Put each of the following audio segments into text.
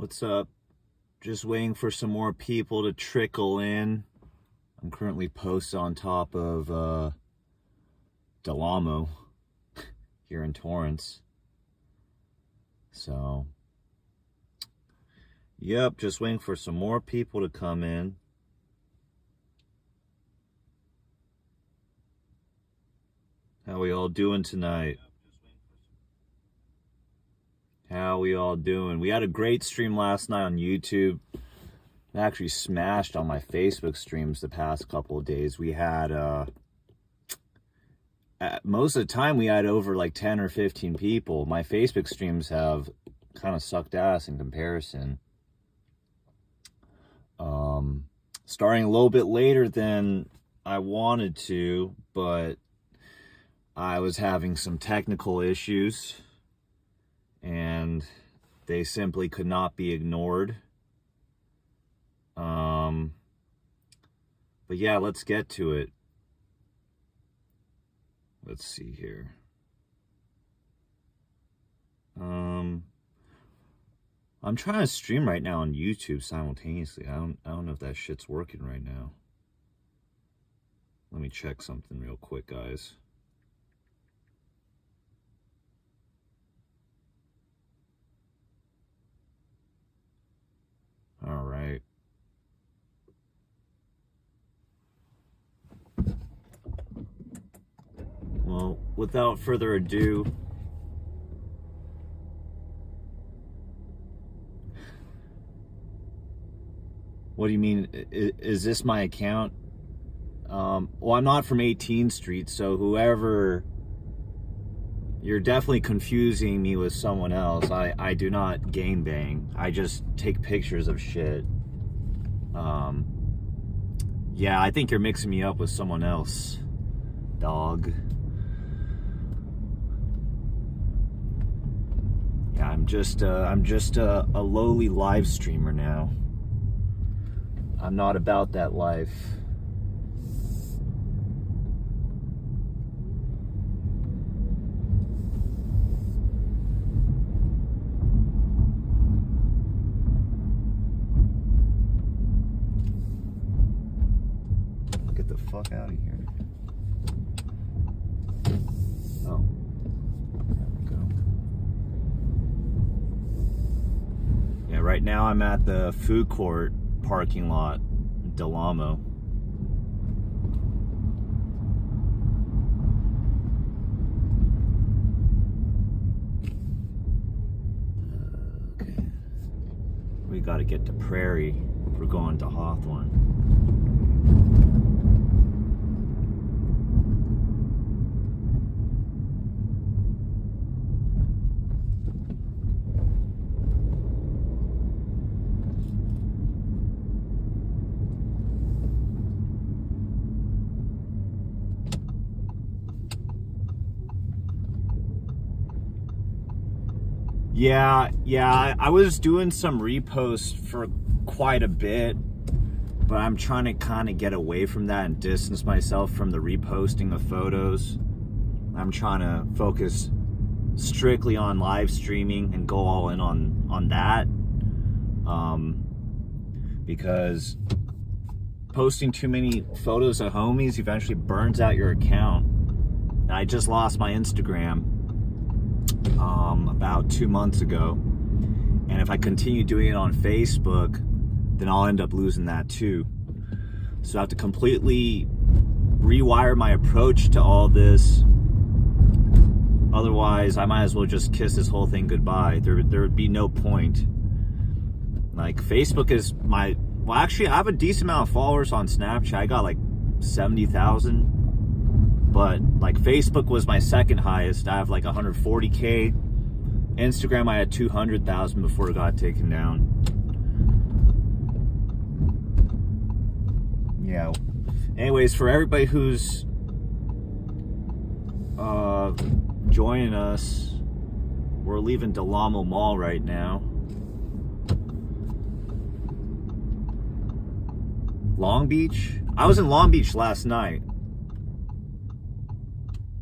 What's up? Just waiting for some more people to trickle in. I'm currently posted on top of Delamo here in Torrance. So, yep, just waiting for some more people to come in. How we all doing tonight? How we all doing? We had a great stream last night on YouTube. I actually smashed on my Facebook streams the past couple of days. We had, most of the time we had over like 10 or 15 people. My Facebook streams have kind of sucked ass in comparison. Starting a little bit later than I wanted to, but I was having some technical issues and they simply could not be ignored. But yeah, let's get to it. Let's see here. I'm trying to stream right now on YouTube simultaneously. I don't know if that shit's working right now. Let me check something real quick, guys. All right. Well, without further ado, what do you mean? Is this my account? Well, I'm not from 18th Street, so whoever, you're definitely confusing me with someone else. I do not gangbang. I just take pictures of shit. Yeah, I think you're mixing me up with someone else, dog. Yeah, I'm just a lowly live streamer now. I'm not about that life. Get the fuck out of here. Oh. There we go. Yeah, right now I'm at the food court parking lot, Delamo. Okay. We got to get to Prairie. We're going to Hawthorne. Yeah, I was doing some reposts for quite a bit, but I'm trying to kind of get away from that and distance myself from the reposting of photos. I'm trying to focus strictly on live streaming and go all in on that, because posting too many photos of homies eventually burns out your account. I just lost my Instagram about 2 months ago, and if I continue doing it on Facebook, then I'll end up losing that too. So I have to completely rewire my approach to all this. Otherwise, I might as well just kiss this whole thing goodbye. There would be no point. Like, Facebook is my, well, actually I have a decent amount of followers on Snapchat. I got like 70,000. But like, Facebook was my second highest. I have like 140K. Instagram, I had 200,000 before it got taken down. Yeah. Anyways, for everybody who's joining us, we're leaving Delamo Mall right now. Long Beach? I was in Long Beach last night.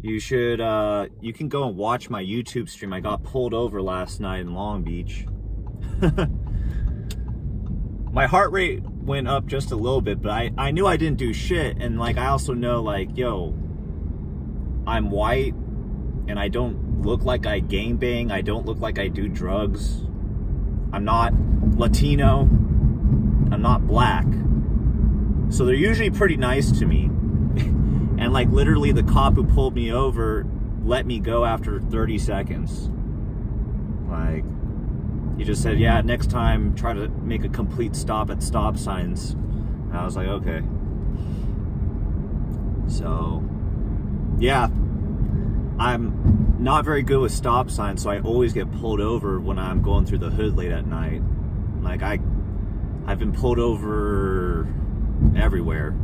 You should, you can go and watch my YouTube stream. I got pulled over last night in Long Beach. my heart rate went up just a little bit, but I knew I didn't do shit. And like, I also know, like, yo, I'm white and I don't look like I gangbang. I don't look like I do drugs. I'm not Latino. I'm not black. So they're usually pretty nice to me. And like, literally the cop who pulled me over let me go after 30 seconds. Like, he just said, yeah, next time try to make a complete stop at stop signs. And I was like, okay. So, yeah, I'm not very good with stop signs, so I always get pulled over when I'm going through the hood late at night. Like, I've been pulled over everywhere.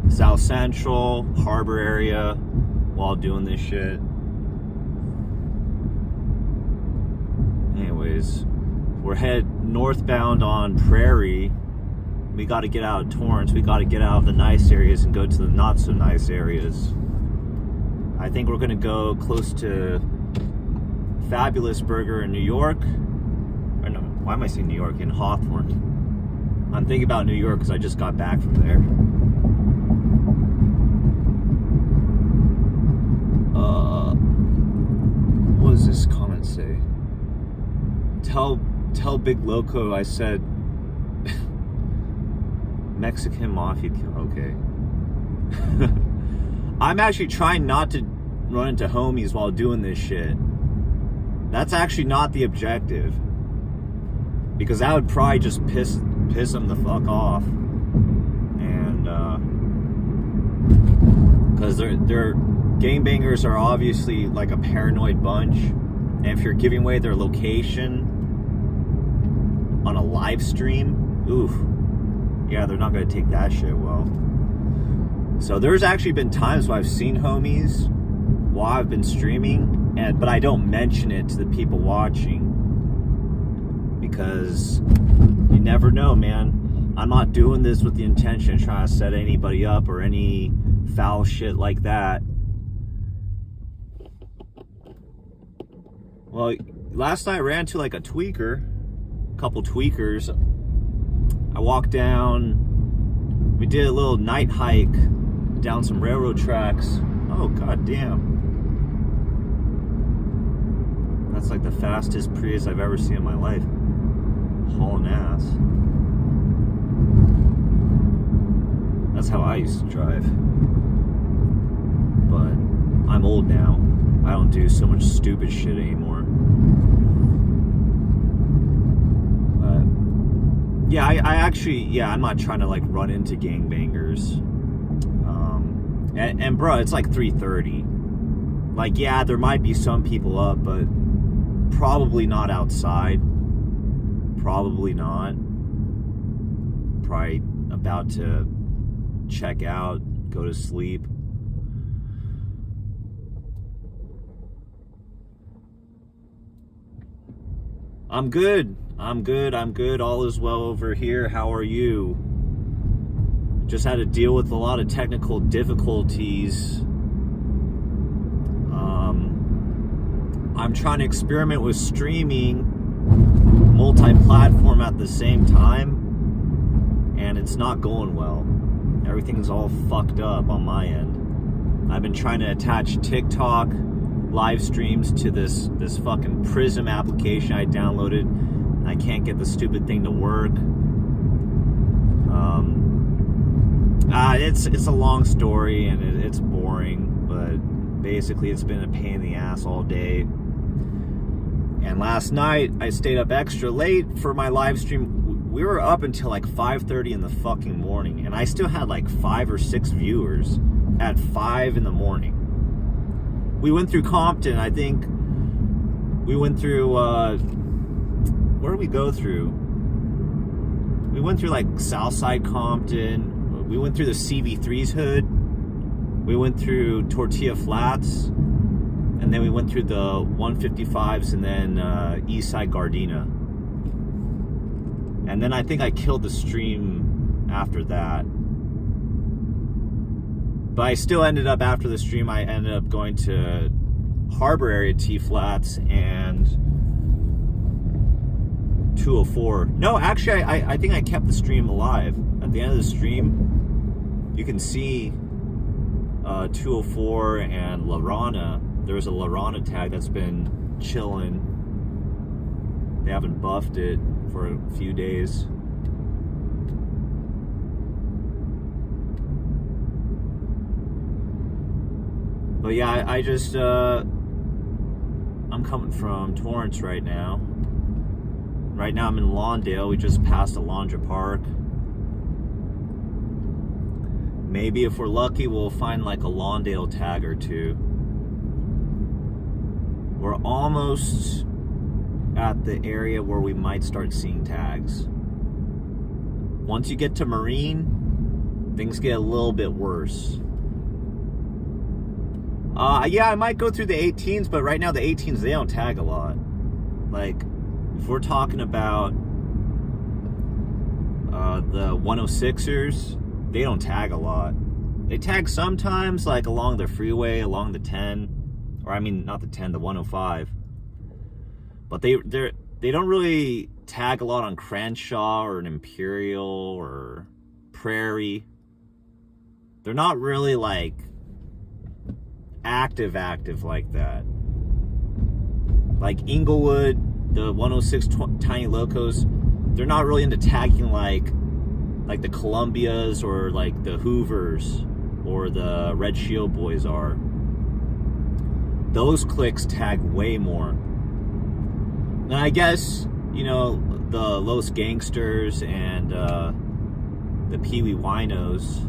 South Central, Harbor area, while doing this shit. Anyways, we're head northbound on Prairie. We got to get out of Torrance. We got to get out of the nice areas and go to the not so nice areas. I think we're gonna go close to Fabulous Burger in New York. Or no, why am I saying New York? In Hawthorne. I'm thinking about New York because I just got back from there. What does this comment say? Tell Big Loco I said Mexican Mafia kill. Okay. I'm actually trying not to run into homies while doing this shit. That's actually not the objective. Because that would probably just piss them the fuck off. And because they're gangbangers are obviously like a paranoid bunch. And if you're giving away their location on a live stream, oof. Yeah, they're not gonna take that shit well. So there's actually been times where I've seen homies while I've been streaming, but I don't mention it to the people watching because you never know, man. I'm not doing this with the intention of trying to set anybody up or any foul shit like that. Well, last night I ran to like a couple tweakers. I walked down, we did a little night hike down some railroad tracks. Oh, god damn. That's like the fastest Prius I've ever seen in my life. Hauling ass. That's how I used to drive. But I'm old now. I don't do so much stupid shit anymore. But yeah, I actually, I'm not trying to like run into gangbangers. And bro, it's like 3:30. Like, yeah, there might be some people up, but probably not outside. Probably not. Probably about to check out, go to sleep. I'm good. All is well over here. How are you? Just had to deal with a lot of technical difficulties. I'm trying to experiment with streaming multi-platform at the same time, and it's not going well. Everything's all fucked up on my end. I've been trying to attach TikTok live streams to this fucking Prism application I downloaded. I can't get the stupid thing to work. It's a long story and it's boring, but basically it's been a pain in the ass all day. And last night I stayed up extra late for my live stream. We were up until like 5:30 in the fucking morning, and I still had like 5 or 6 viewers at 5 in the morning. We went through Compton. I think we went through, where did we go through? We went through like Southside Compton. We went through the CV3's hood. We went through Tortilla Flats. And then we went through the 155s and then Eastside Gardena. And then I think I killed the stream after that. But I still ended up, after the stream, I ended up going to Harbor area T-Flats and 204. No, actually, I think I kept the stream alive. At the end of the stream, you can see 204 and La Rana. There was a La Rana tag that's been chilling. They haven't buffed it for a few days. But yeah, I just, I'm coming from Torrance right now. Right now I'm in Lawndale. We just passed Alondra Park. Maybe if we're lucky, we'll find like a Lawndale tag or two. We're almost at the area where we might start seeing tags. Once you get to Marine, things get a little bit worse. Yeah, I might go through the 18s, but right now the 18s, they don't tag a lot. Like, if we're talking about the 106ers, they don't tag a lot. They tag sometimes, like along the freeway, along the 10, or I mean, not the 10, the 105. But they don't really tag a lot on Crenshaw or an Imperial or Prairie. They're not really like active like that. Like Inglewood, the 106 Tiny Locos, they're not really into tagging like the Columbias or like the Hoovers or the Red Shield Boys are. Those cliques tag way more. And I guess, you know, the Los Gangsters and the Pee Wee Winos,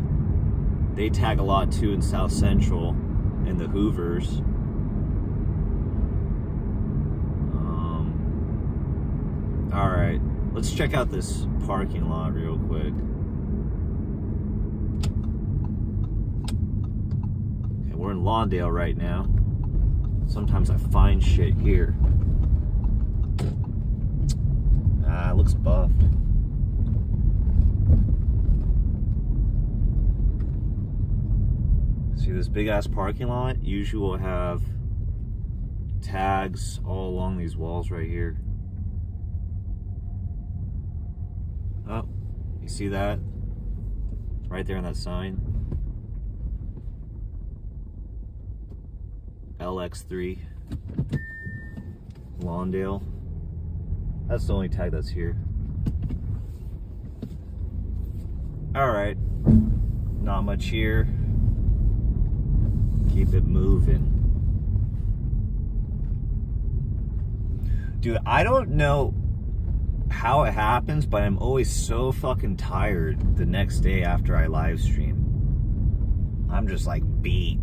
they tag a lot too in South Central, and the Hoovers. Alright, let's check out this parking lot real quick. Okay, we're in Lawndale right now. Sometimes I find shit here. It looks buffed. See this big ass parking lot? Usually will have tags all along these walls right here. Oh, you see that? Right there on that sign. LX3 Lawndale. That's the only tag that's here. Alright. Not much here. Keep it moving. Dude, I don't know how it happens, but I'm always so fucking tired the next day after I live stream. I'm just like beat.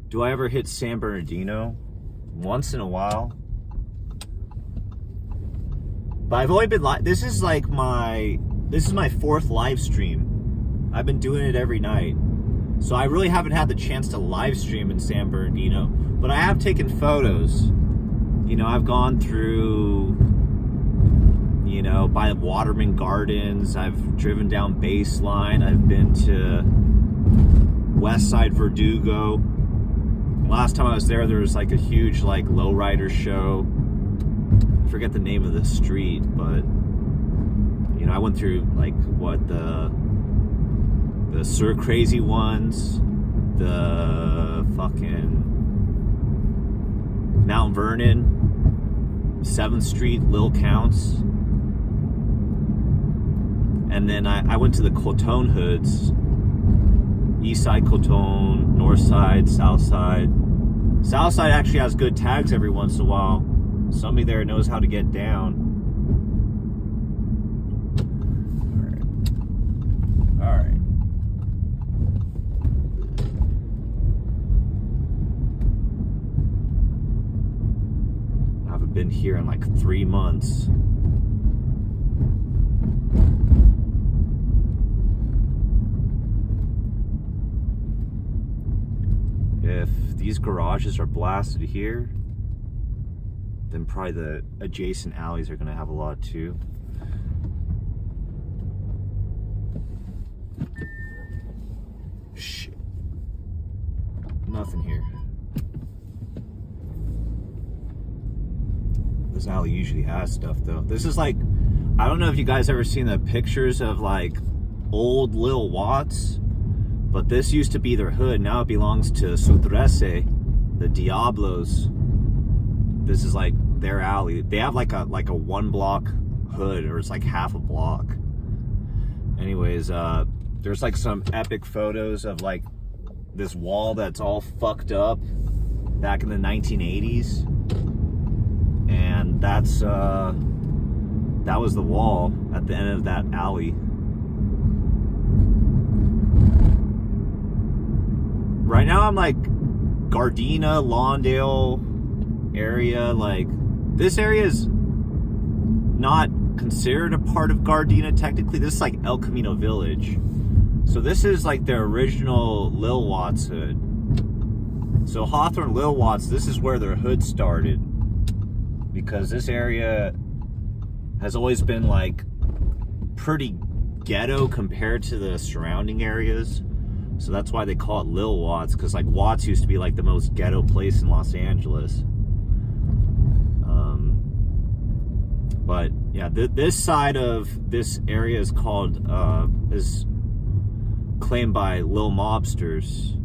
Do I ever hit San Bernardino? Once in a while. But I've only been this is my fourth live stream. I've been doing it every night. So I really haven't had the chance to live stream in San Bernardino. But I have taken photos. You know, I've gone through, you know, by the Waterman Gardens. I've driven down Baseline. I've been to Westside Verdugo. Last time I was there was like a huge like lowrider show. I forget the name of the street, but you know, I went through like what the Sir Crazy ones, the fucking Mount Vernon, 7th Street, Lil Counts. And then I went to the Cotone hoods. East side Cotone, north side, south side. South side actually has good tags every once in a while. Somebody there knows how to get down. Alright. I haven't been here in like 3 months. If these garages are blasted here, then probably the adjacent alleys are going to have a lot too. Shit. This alley usually has stuff though. This is like, I don't know if you guys ever seen the pictures of like old Lil Watts, but this used to be their hood. Now it belongs to Sudrese, the Diablos. This is like their alley. They have like a 1 block hood, or it's like half a block. Anyways, there's like some epic photos of like this wall that's all fucked up back in the 1980s. And that's that was the wall at the end of that alley. Right now I'm like Gardena, Lawndale area. Like, this area is not considered a part of Gardena technically. This is like El Camino Village. So this is like the original Lil Watts hood. So Hawthorne Lil Watts, this is where their hood started, because this area has always been like pretty ghetto compared to the surrounding areas. So that's why they call it Lil Watts, because like Watts used to be like the most ghetto place in Los Angeles. But yeah, this side of this area is called, is claimed by Lil Mobsters,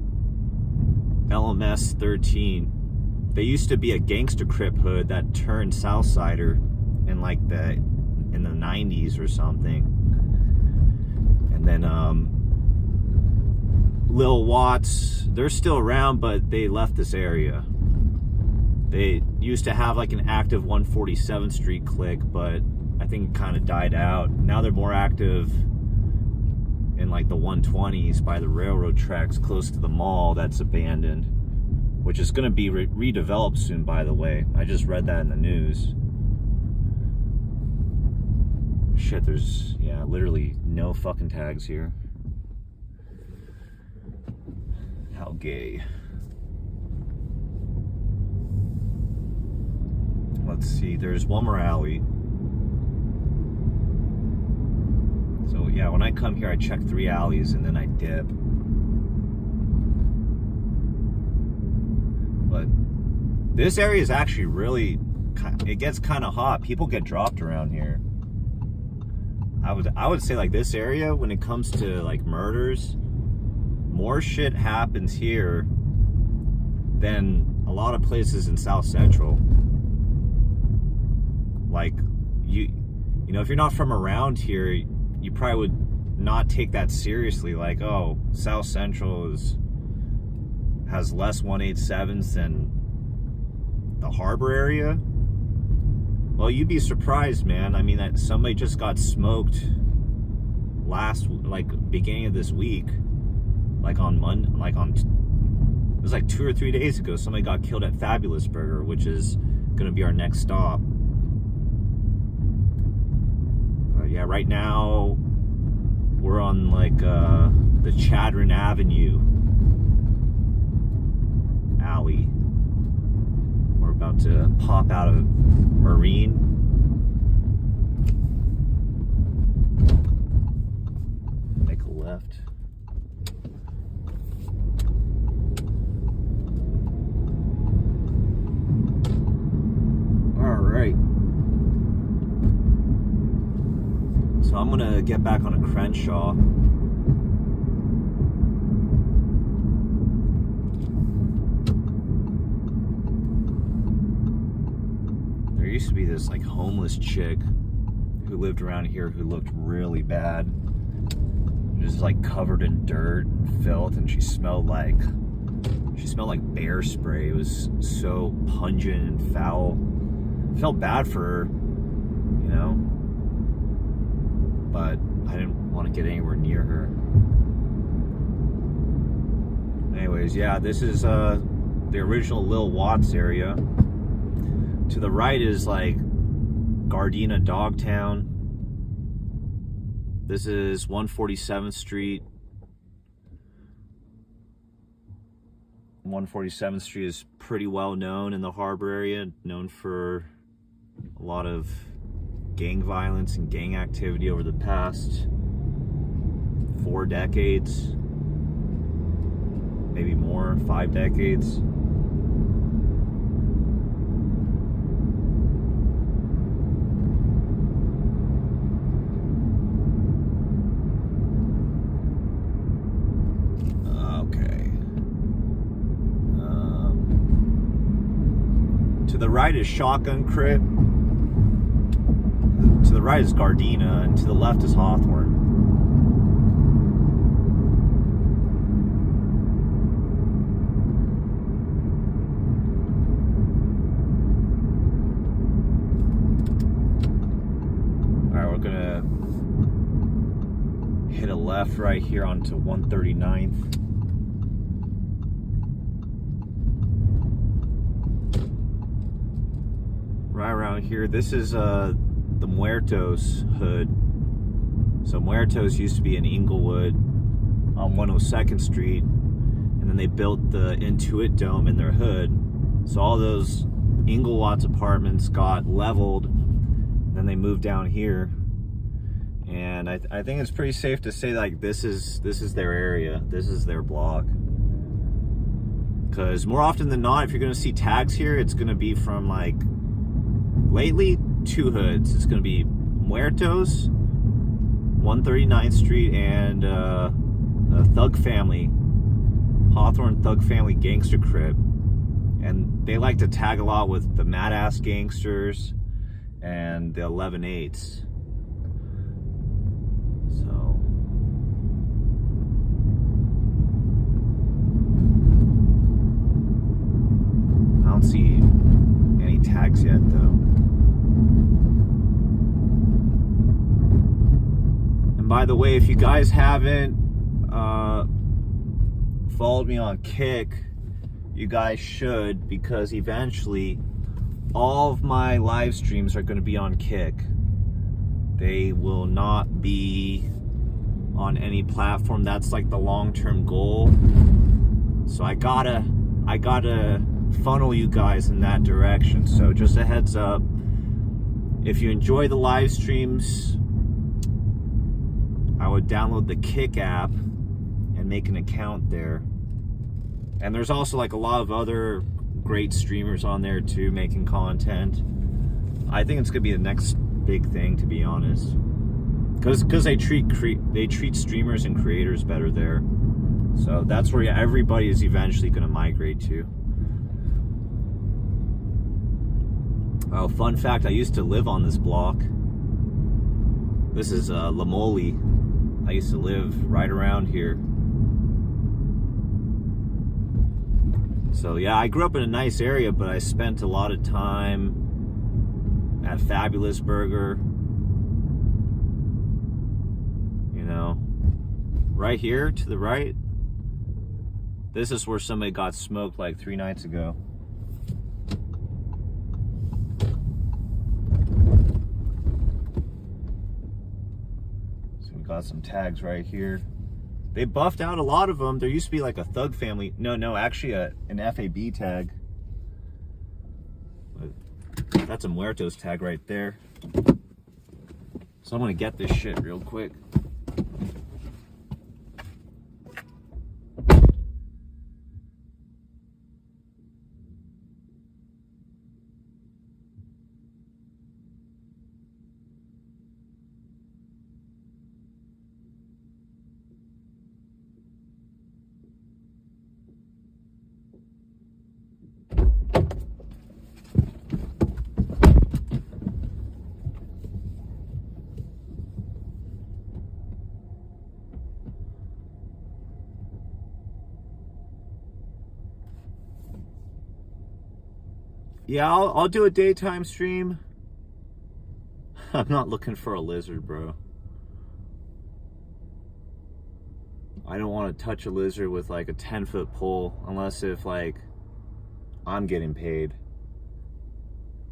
LMS 13. They used to be a gangster crip hood that turned Southsider in like in the 90s or something. And then Lil Watts, they're still around, but they left this area. They used to have like an active 147th Street clique, but I think it kind of died out. Now they're more active in like the 120s by the railroad tracks close to the mall that's abandoned, which is going to be redeveloped soon, by the way. I just read that in the news. Shit, there's, yeah, literally no fucking tags here. How gay. Let's see, there's one more alley. So yeah, when I come here, I check 3 alleys and then I dip. But this area is actually really, it gets kind of hot. People get dropped around here. I would say like this area, when it comes to like murders, more shit happens here than a lot of places in South Central. Like, you know, if you're not from around here, you probably would not take that seriously. Like, oh, South Central has less 187s than the harbor area. Well, you'd be surprised, man. I mean, that somebody just got smoked beginning of this week, like on Monday, it was like 2 or 3 days ago. Somebody got killed at Fabulous Burger, which is going to be our next stop. Yeah, right now we're on like the Chadron Avenue alley. We're about to pop out of Marine. Make a left. All right. So I'm gonna get back on a Crenshaw. There used to be this like homeless chick who lived around here who looked really bad. Just like covered in dirt and filth, and she smelled like bear spray. It was so pungent and foul. I felt bad for her, you know, but I didn't want to get anywhere near her. Anyways, yeah, this is the original Lil Watts area. To the right is like Gardena Dogtown. This is 147th Street. 147th Street is pretty well known in the harbor area, known for a lot of gang violence and gang activity over the past 4 decades, maybe more, 5 decades. To the right is Shotgun Crib. To the right is Gardena, and to the left is Hawthorne. Alright, we're gonna hit a left right here onto 139th. Right around here, this is the Muertos hood. So Muertos used to be in Inglewood on 102nd Street, and then they built the Intuit Dome in their hood. So all those Inglewood's apartments got leveled, then they moved down here. And I think it's pretty safe to say like this is their area, this is their block. Because more often than not, if you're gonna see tags here, it's gonna be from like lately 2 hoods. It's gonna be Muertos, 139th Street, and the Thug Family, Hawthorne Thug Family Gangster Crib. And they like to tag a lot with the Mad Ass Gangsters and the 11/8s. So I don't see any tags yet though. And by the way, if you guys haven't followed me on Kick, you guys should, because eventually all of my live streams are going to be on Kick. They will not be on any platform. That's like the long-term goal. So I gotta funnel you guys in that direction. So just a heads up, if you enjoy the live streams, I would download the Kick app and make an account there. And there's also like a lot of other great streamers on there too, making content. I think it's gonna be the next big thing, to be honest, because they treat streamers and creators better there. So that's where everybody is eventually gonna migrate to. Oh, fun fact, I used to live on this block. This is Lamoli. I used to live right around here. So yeah, I grew up in a nice area, but I spent a lot of time at Fabulous Burger. You know, right here to the right, this is where somebody got smoked like 3 nights ago. So we got some tags right here. They buffed out a lot of them. There used to be like a Thug Family. No, actually an FAB tag. That's a Muertos tag right there. So I'm gonna get this shit real quick. Yeah, I'll do a daytime stream. I'm not looking for a lizard, bro. I don't want to touch a lizard with like a 10-foot pole unless if like I'm getting paid.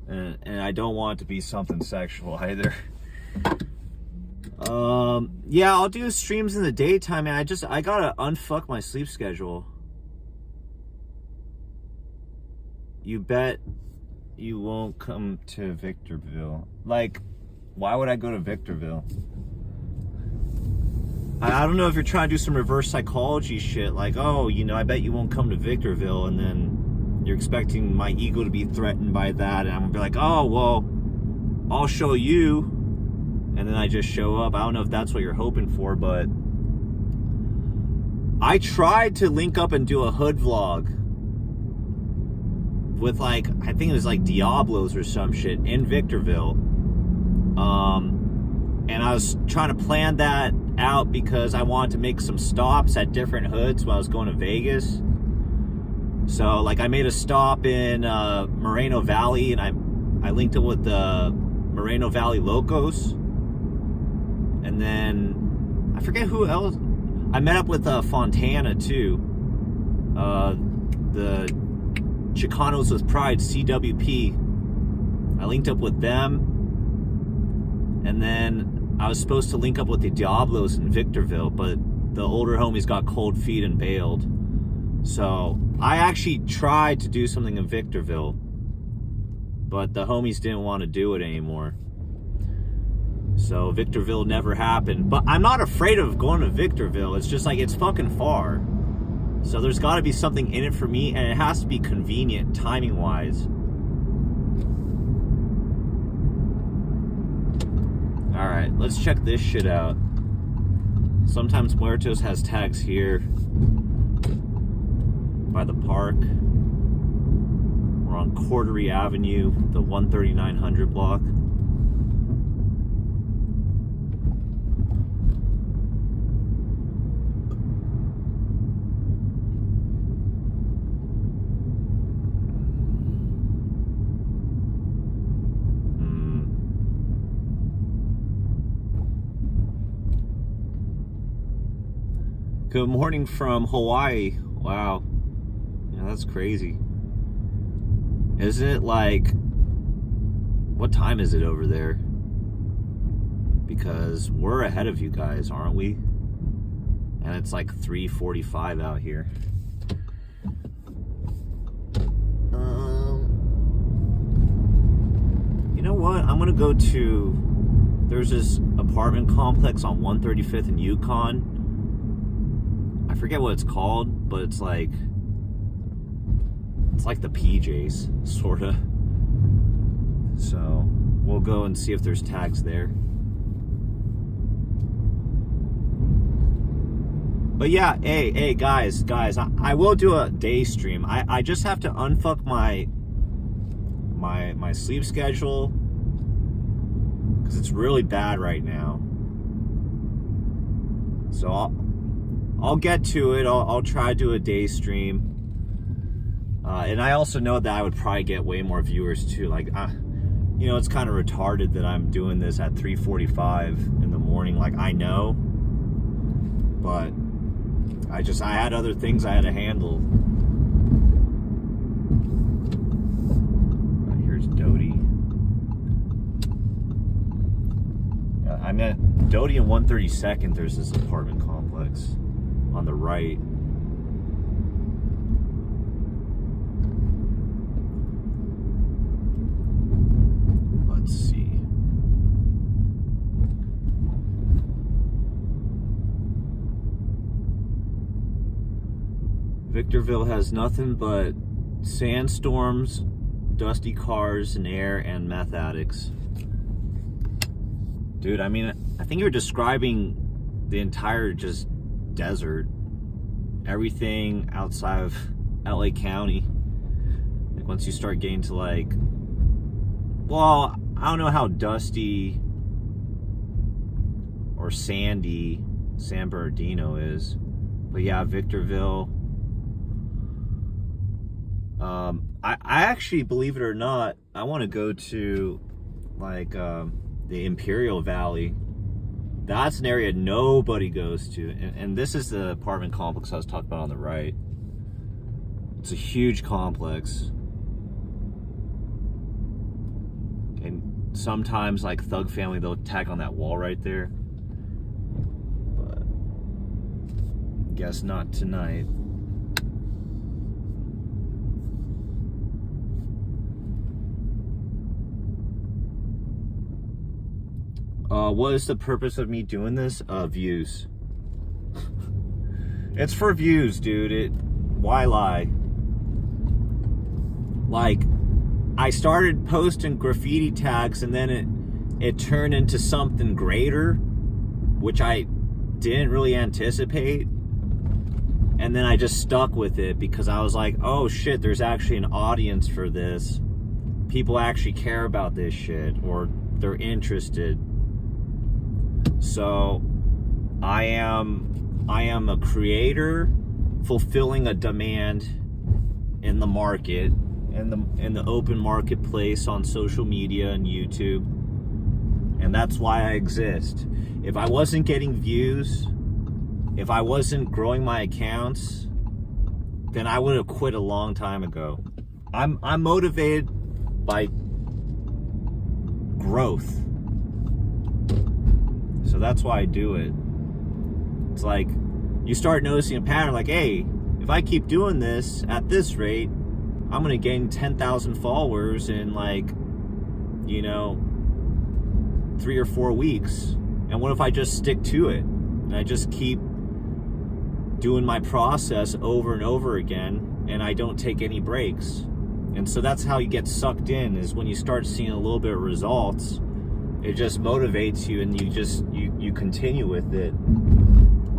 And I don't want it to be something sexual either. Yeah, I'll do streams in the daytime, and I gotta unfuck my sleep schedule. You bet you won't come to Victorville. Like, why would I go to Victorville? I don't know if you're trying to do some reverse psychology shit, like, oh, you know, I bet you won't come to Victorville, and then you're expecting my ego to be threatened by that, and I'm gonna be like, oh, well, I'll show you, and then I just show up. I don't know if that's what you're hoping for, but I tried to link up and do a hood vlog with like, I think it was like Diablos or some shit in Victorville. And I was trying to plan that out because I wanted to make some stops at different hoods while I was going to Vegas. So like I made a stop in Moreno Valley, and I linked it with the Moreno Valley Locos. And then I forget who else. I met up with Fontana too. The Chicanos with Pride, CWP. I linked up with them. And then I was supposed to link up with the Diablos in Victorville, but the older homies got cold feet and bailed. So I actually tried to do something in Victorville, but the homies didn't want to do it anymore. So Victorville never happened. But I'm not afraid of going to Victorville. It's just like, it's fucking far. So there's got to be something in it for me, and it has to be convenient timing wise. All right, let's check this shit out. Sometimes Muertos has tags here by the park. We're on Cordery Avenue, the 13900 block. Good morning from Hawaii. Wow. Yeah, that's crazy. Isn't it like, what time is it over there? Because we're ahead of you guys, aren't we? And it's like 3:45 out here. You know what? I'm gonna go to, there's this apartment complex on 135th and Yukon. I forget what it's called, but it's like the PJs, sorta. So we'll go and see if there's tags there. But yeah, hey guys, I will do a day stream. I just have to unfuck my sleep schedule because it's really bad right now. So I'll get to it. I'll try to do a day stream. And I also know that I would probably get way more viewers too. Like, you know, it's kind of retarded that I'm doing this at 3:45 in the morning. Like, I know, but I had other things I had to handle. Here's Doty. I'm at Doty and 132nd. There's this apartment complex on the right. Let's see. Victorville has nothing but sandstorms, dusty cars and air, and meth addicts. Dude, I mean, I think you're describing the entire just desert. Everything outside of LA County. Like, once you start getting to like, well, I don't know how dusty or sandy San Bernardino is, but yeah, Victorville. I actually, believe it or not, I want to go to like the Imperial Valley. That's an area nobody goes to, and this is the apartment complex I was talking about on the right. It's a huge complex, and sometimes like Thug Family, they'll tag on that wall right there, but guess not tonight. What is the purpose of me doing this? Views. It's for views, dude. Why lie? Like, I started posting graffiti tags, and then it turned into something greater, which I didn't really anticipate. And then I just stuck with it because I was like, oh shit, there's actually an audience for this. People actually care about this shit, or they're interested. So I am a creator fulfilling a demand in the market, in the open marketplace on social media and YouTube. And that's why I exist. If I wasn't getting views, if I wasn't growing my accounts, then I would have quit a long time ago. I'm motivated by growth. So that's why I do it. It's like you start noticing a pattern, like, hey, if I keep doing this at this rate, I'm gonna gain 10,000 followers in, like, 3 or 4 weeks. And what if I just stick to it and I just keep doing my process over and over again, and I don't take any breaks? And so that's how you get sucked in, is when you start seeing a little bit of results, it just motivates you, and you continue with it.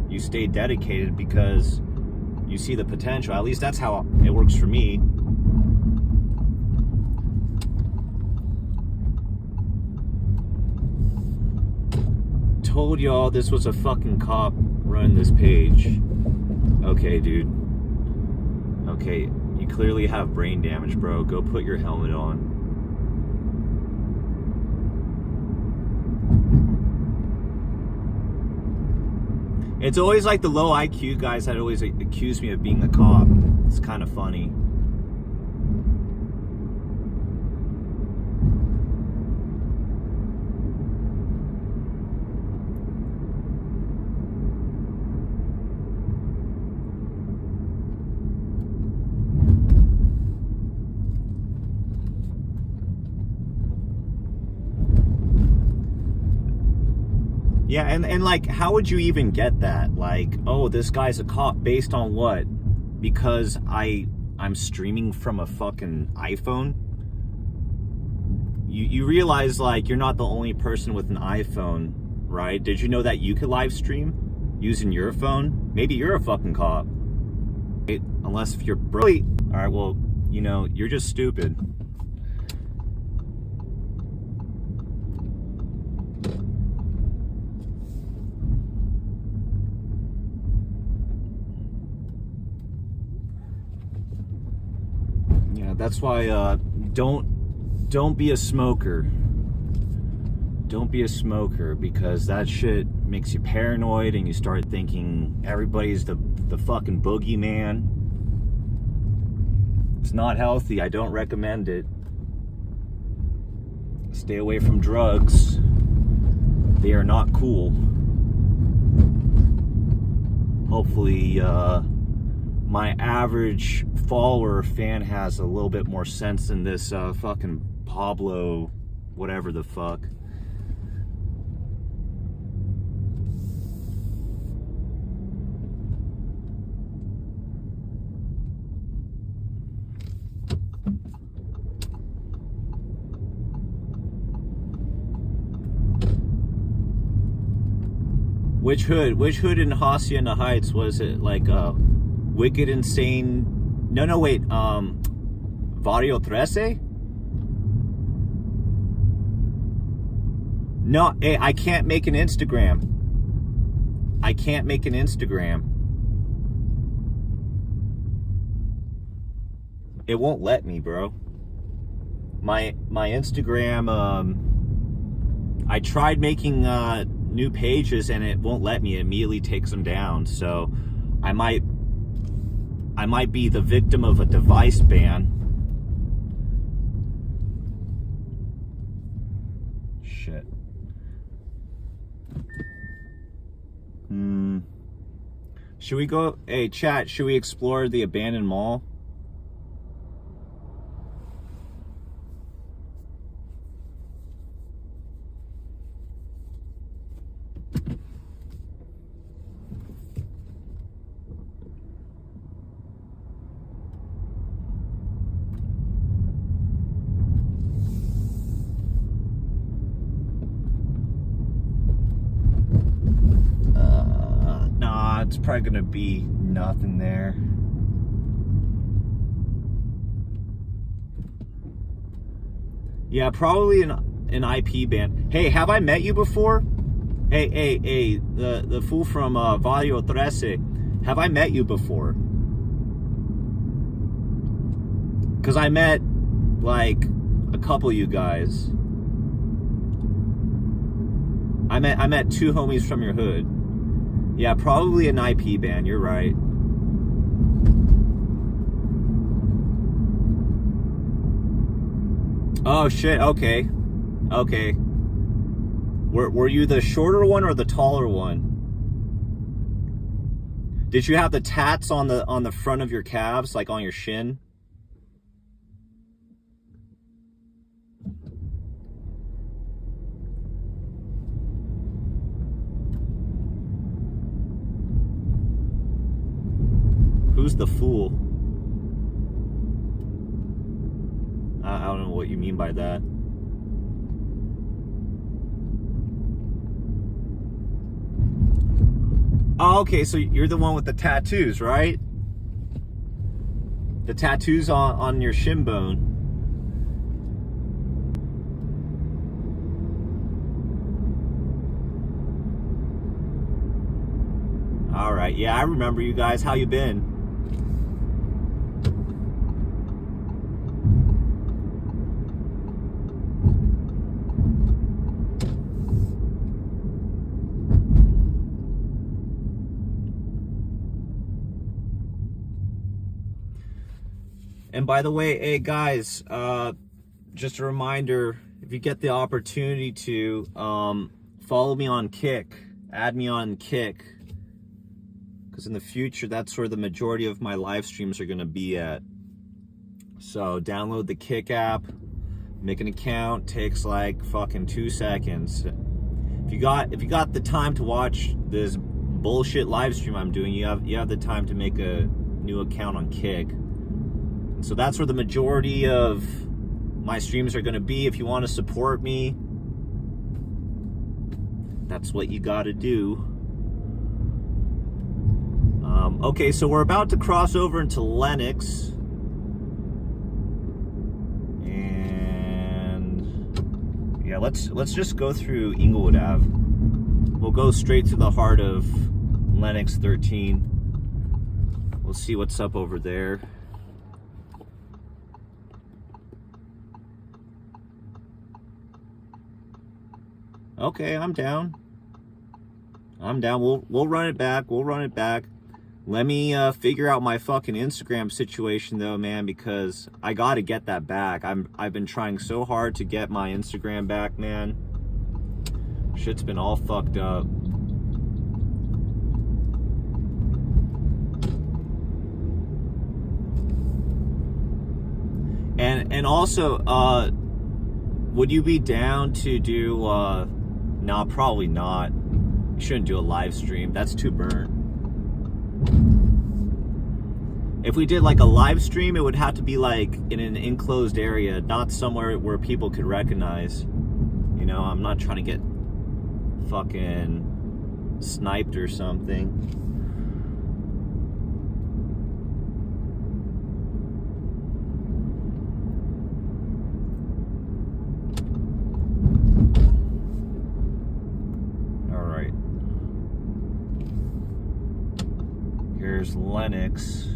You stay dedicated because you see the potential. At least that's how it works for me. Told y'all this was a fucking cop running this page. Okay, dude. Okay, you clearly have brain damage, bro. Go put your helmet on. It's always like the low IQ guys that always accuse me of being a cop. It's kind of funny. Yeah, and like, how would you even get that? Like, oh, this guy's a cop based on what? Because I'm streaming from a fucking iPhone? You realize, like, you're not the only person with an iPhone, right? Did you know that you could live stream using your phone? Maybe you're a fucking cop. Unless if you're brilliant. All right, well, you're just stupid. That's why don't be a smoker. Don't be a smoker, because that shit makes you paranoid and you start thinking everybody's the fucking boogeyman. It's not healthy. I don't recommend it. Stay away from drugs. They are not cool. Hopefully my average follower fan has a little bit more sense than this fucking Pablo, whatever the fuck. Which hood in Hacienda Heights was it? Like Wicked Insane? No, wait. Barrio 13? No, hey, I can't make an Instagram. I can't make an Instagram. It won't let me, bro. My Instagram, I tried making new pages and it won't let me. It immediately takes them down. So I might be the victim of a device ban. Shit. Should we go? Hey, chat, should we explore the abandoned mall? It's probably gonna be Nothing there. Yeah, probably an IP ban. Hey, have I met you before? Hey, the fool from Vario 13. Have I met you before? Because I met, like, a couple of you guys. I met two homies from your hood. Yeah, probably an IP ban, you're right. Oh, shit, okay. Okay. Were you the shorter one or the taller one? Did you have the tats on the front of your calves, like on your shin? Who's the fool? I don't know what you mean by that. Oh, okay, so you're the one with the tattoos, right? The tattoos on your shin bone. All right, yeah, I remember you guys. How you been? And by the way, hey guys, just a reminder, if you get the opportunity to follow me on Kick, add me on Kick, because in the future, that's where the majority of my live streams are going to be at. So download the Kick app, make an account, takes like fucking 2 seconds. If you got the time to watch this bullshit live stream I'm doing, you have the time to make a new account on Kick. So that's where the majority of my streams are going to be. If you want to support me, that's what you got to do. Okay, so we're about to cross over into Lennox. And yeah, let's just go through Inglewood Ave. We'll go straight to the heart of Lennox 13. We'll see what's up over there. Okay, I'm down. We'll run it back. Let me figure out my fucking Instagram situation though, man, because I gotta get that back. I've been trying so hard to get my Instagram back, man. Shit's been all fucked up. And also, would you be down to do no, probably not. You shouldn't do a live stream. That's too burnt. If we did like a live stream, it would have to be like in an enclosed area, not somewhere where people could recognize. You know, I'm not trying to get fucking sniped or something. Here's Lennox.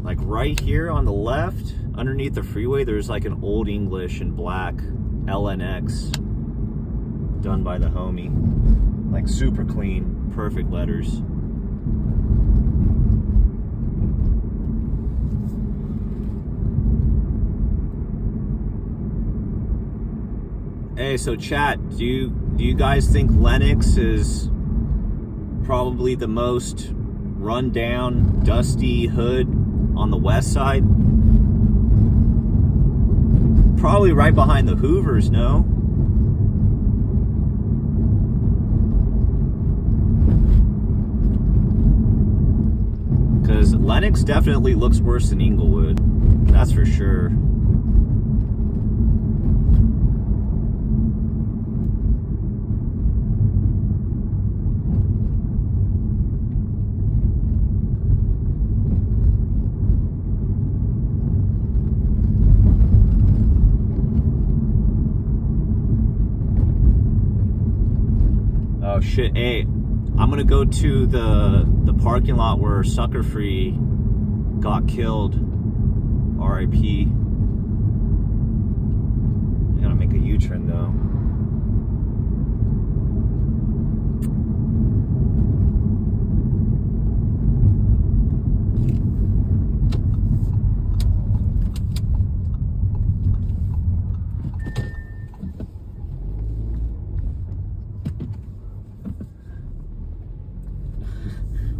Like right here on the left, underneath the freeway, there's like an Old English in black LNX done by the homie. Like super clean, perfect letters. Hey, so chat, do you guys think Lennox is probably the most run down, dusty hood on the west side? Probably right behind the Hoovers, no? Because Lennox definitely looks worse than Inglewood, that's for sure. Oh shit, hey, I'm gonna go to the parking lot where Sucker Free got killed. R.I.P. I gotta make a U-turn though.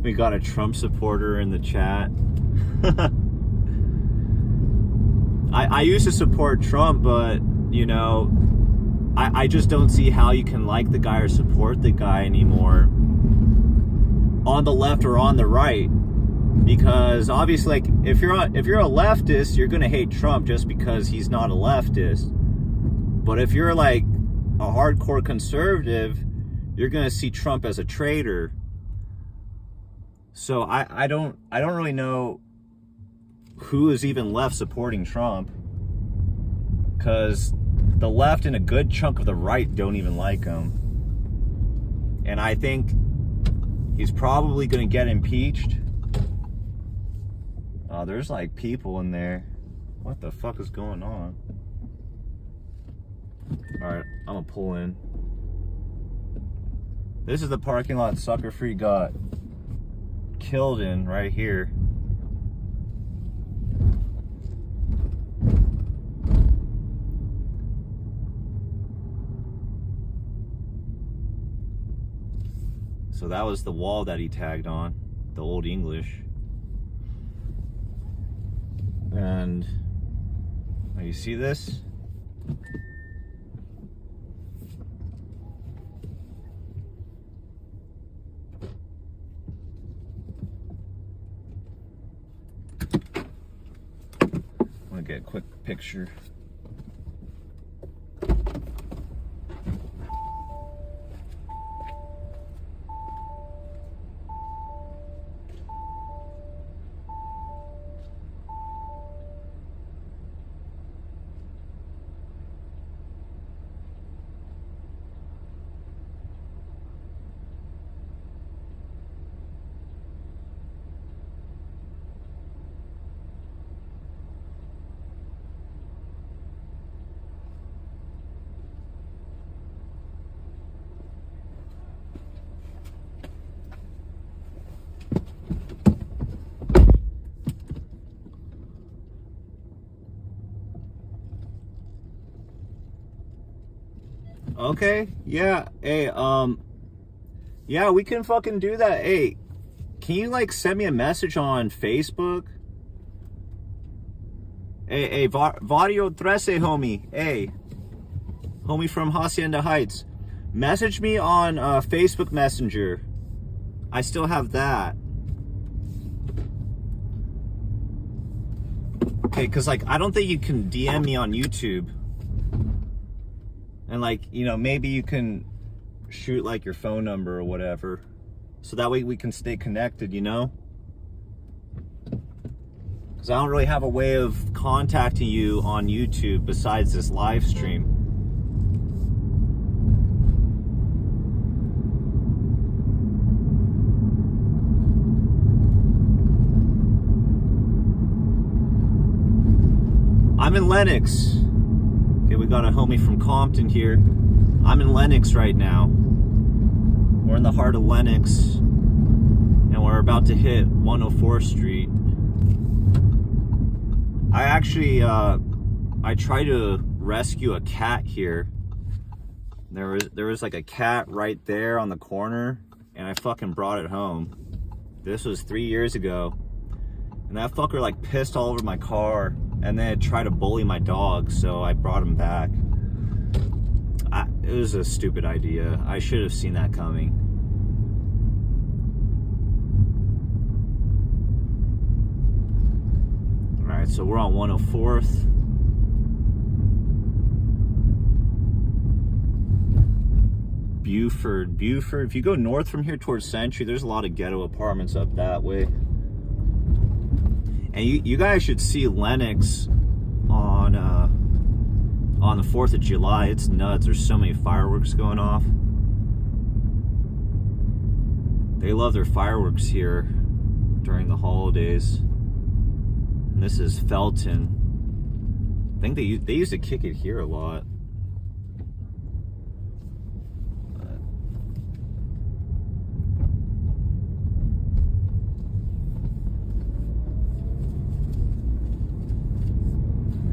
We got a Trump supporter in the chat. I used to support Trump, but, you know, I just don't see how you can like the guy or support the guy anymore on the left or on the right. Because obviously, like, if you're a leftist, you're gonna hate Trump just because he's not a leftist. But if you're like a hardcore conservative, you're gonna see Trump as a traitor. So I don't really know who is even left supporting Trump, because the left and a good chunk of the right don't even like him. And I think he's probably going to get impeached. Oh, there's like people in there. What the fuck is going on? Alright, I'm gonna pull in. This is the parking lot Sucker Free got killed in right here. So that was the wall that he tagged on, the Old English. And you see this? I'm gonna get a quick picture. Okay, yeah, hey, yeah, we can fucking do that. Hey, can you, like, send me a message on Facebook? Hey, Vario Trece, homie. Hey, homie from Hacienda Heights. Message me on Facebook Messenger. I still have that. Okay, because, like, I don't think you can DM me on YouTube. And, like, you know, maybe you can shoot, like, your phone number or whatever. So that way we can stay connected, you know? Because I don't really have a way of contacting you on YouTube besides this live stream. I'm in Lennox. Okay, we got a homie from Compton here. I'm in Lennox right now. We're in the heart of Lennox, and we're about to hit 104th Street. I actually, I tried to rescue a cat here. There was like a cat right there on the corner, and I fucking brought it home. This was 3 years ago, and that fucker like pissed all over my car. And then it tried to bully my dog, so I brought him back. It was a stupid idea. I should have seen that coming. Alright, so we're on 104th. Buford. If you go north from here towards Century, there's a lot of ghetto apartments up that way. And you guys should see Lennox on the 4th of July. It's nuts. There's so many fireworks going off. They love their fireworks here during the holidays. And this is Felton. I think they used to kick it here a lot.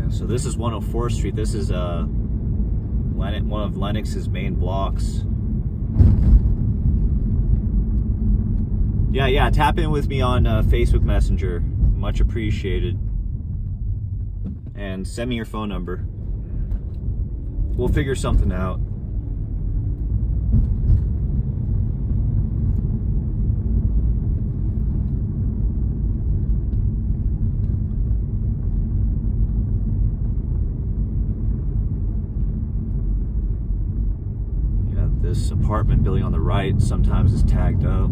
So this is 104th Street. This is one of Lennox's main blocks. Yeah, tap in with me on Facebook Messenger. Much appreciated. And send me your phone number. We'll figure something out. This apartment building on the right sometimes is tagged up.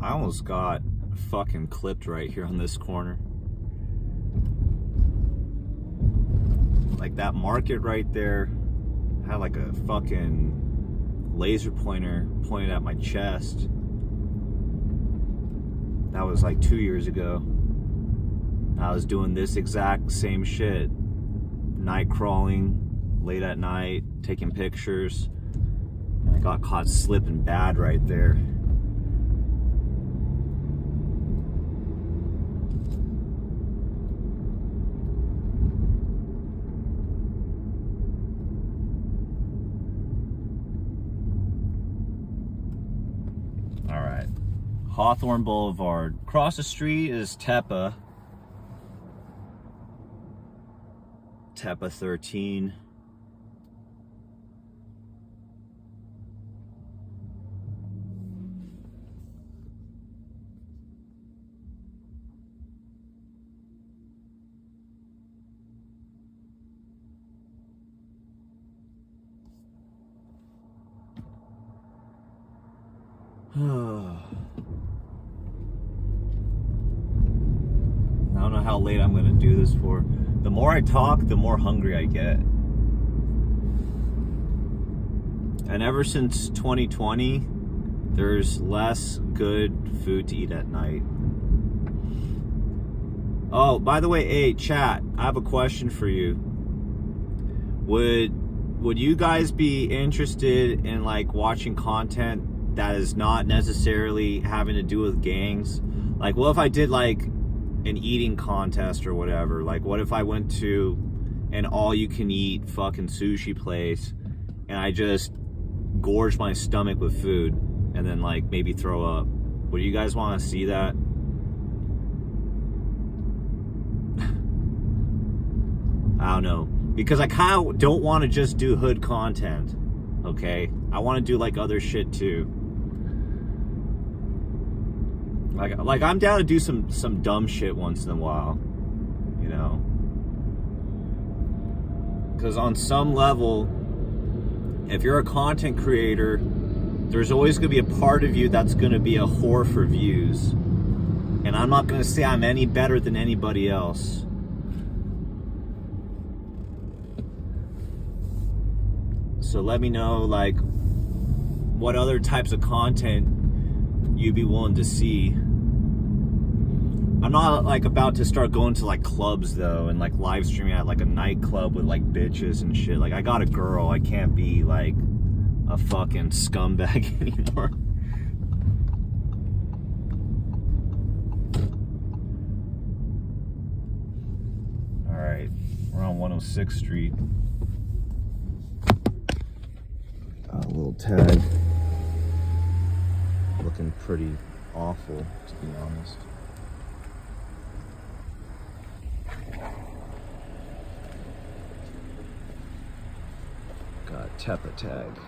I almost got fucking clipped right here on this corner. Like that market right there had like a fucking laser pointer pointed at my chest. That was like 2 years ago. I was doing this exact same shit. Night crawling, late at night, taking pictures. And I got caught slipping bad right there. Hawthorne Boulevard. Across the street is Tepa. Tepa 13. I don't know how late I'm gonna do this for. The more I talk, the more hungry I get. And ever since 2020, there's less good food to eat at night. Oh, by the way, hey, chat, I have a question for you. Would you guys be interested in like watching content that is not necessarily having to do with gangs? Like, what if I did like an eating contest or whatever? Like, what if I went to an all-you-can-eat fucking sushi place and I just gorged my stomach with food and then like maybe throw up? Would you guys want to see that? I don't know, because I kind of don't want to just do hood content, okay? I want to do like other shit too. Like I'm down to do some dumb shit once in a while, you know? Because on some level, if you're a content creator, there's always going to be a part of you that's going to be a whore for views. And I'm not going to say I'm any better than anybody else. So let me know, like, what other types of content you'd be willing to see. I'm not like about to start going to like clubs though and like live streaming at like a nightclub with like bitches and shit. Like, I got a girl, I can't be like a fucking scumbag anymore. Alright, we're on 106th Street. Got a little tag. Looking pretty awful, to be honest. Got Tepa tag.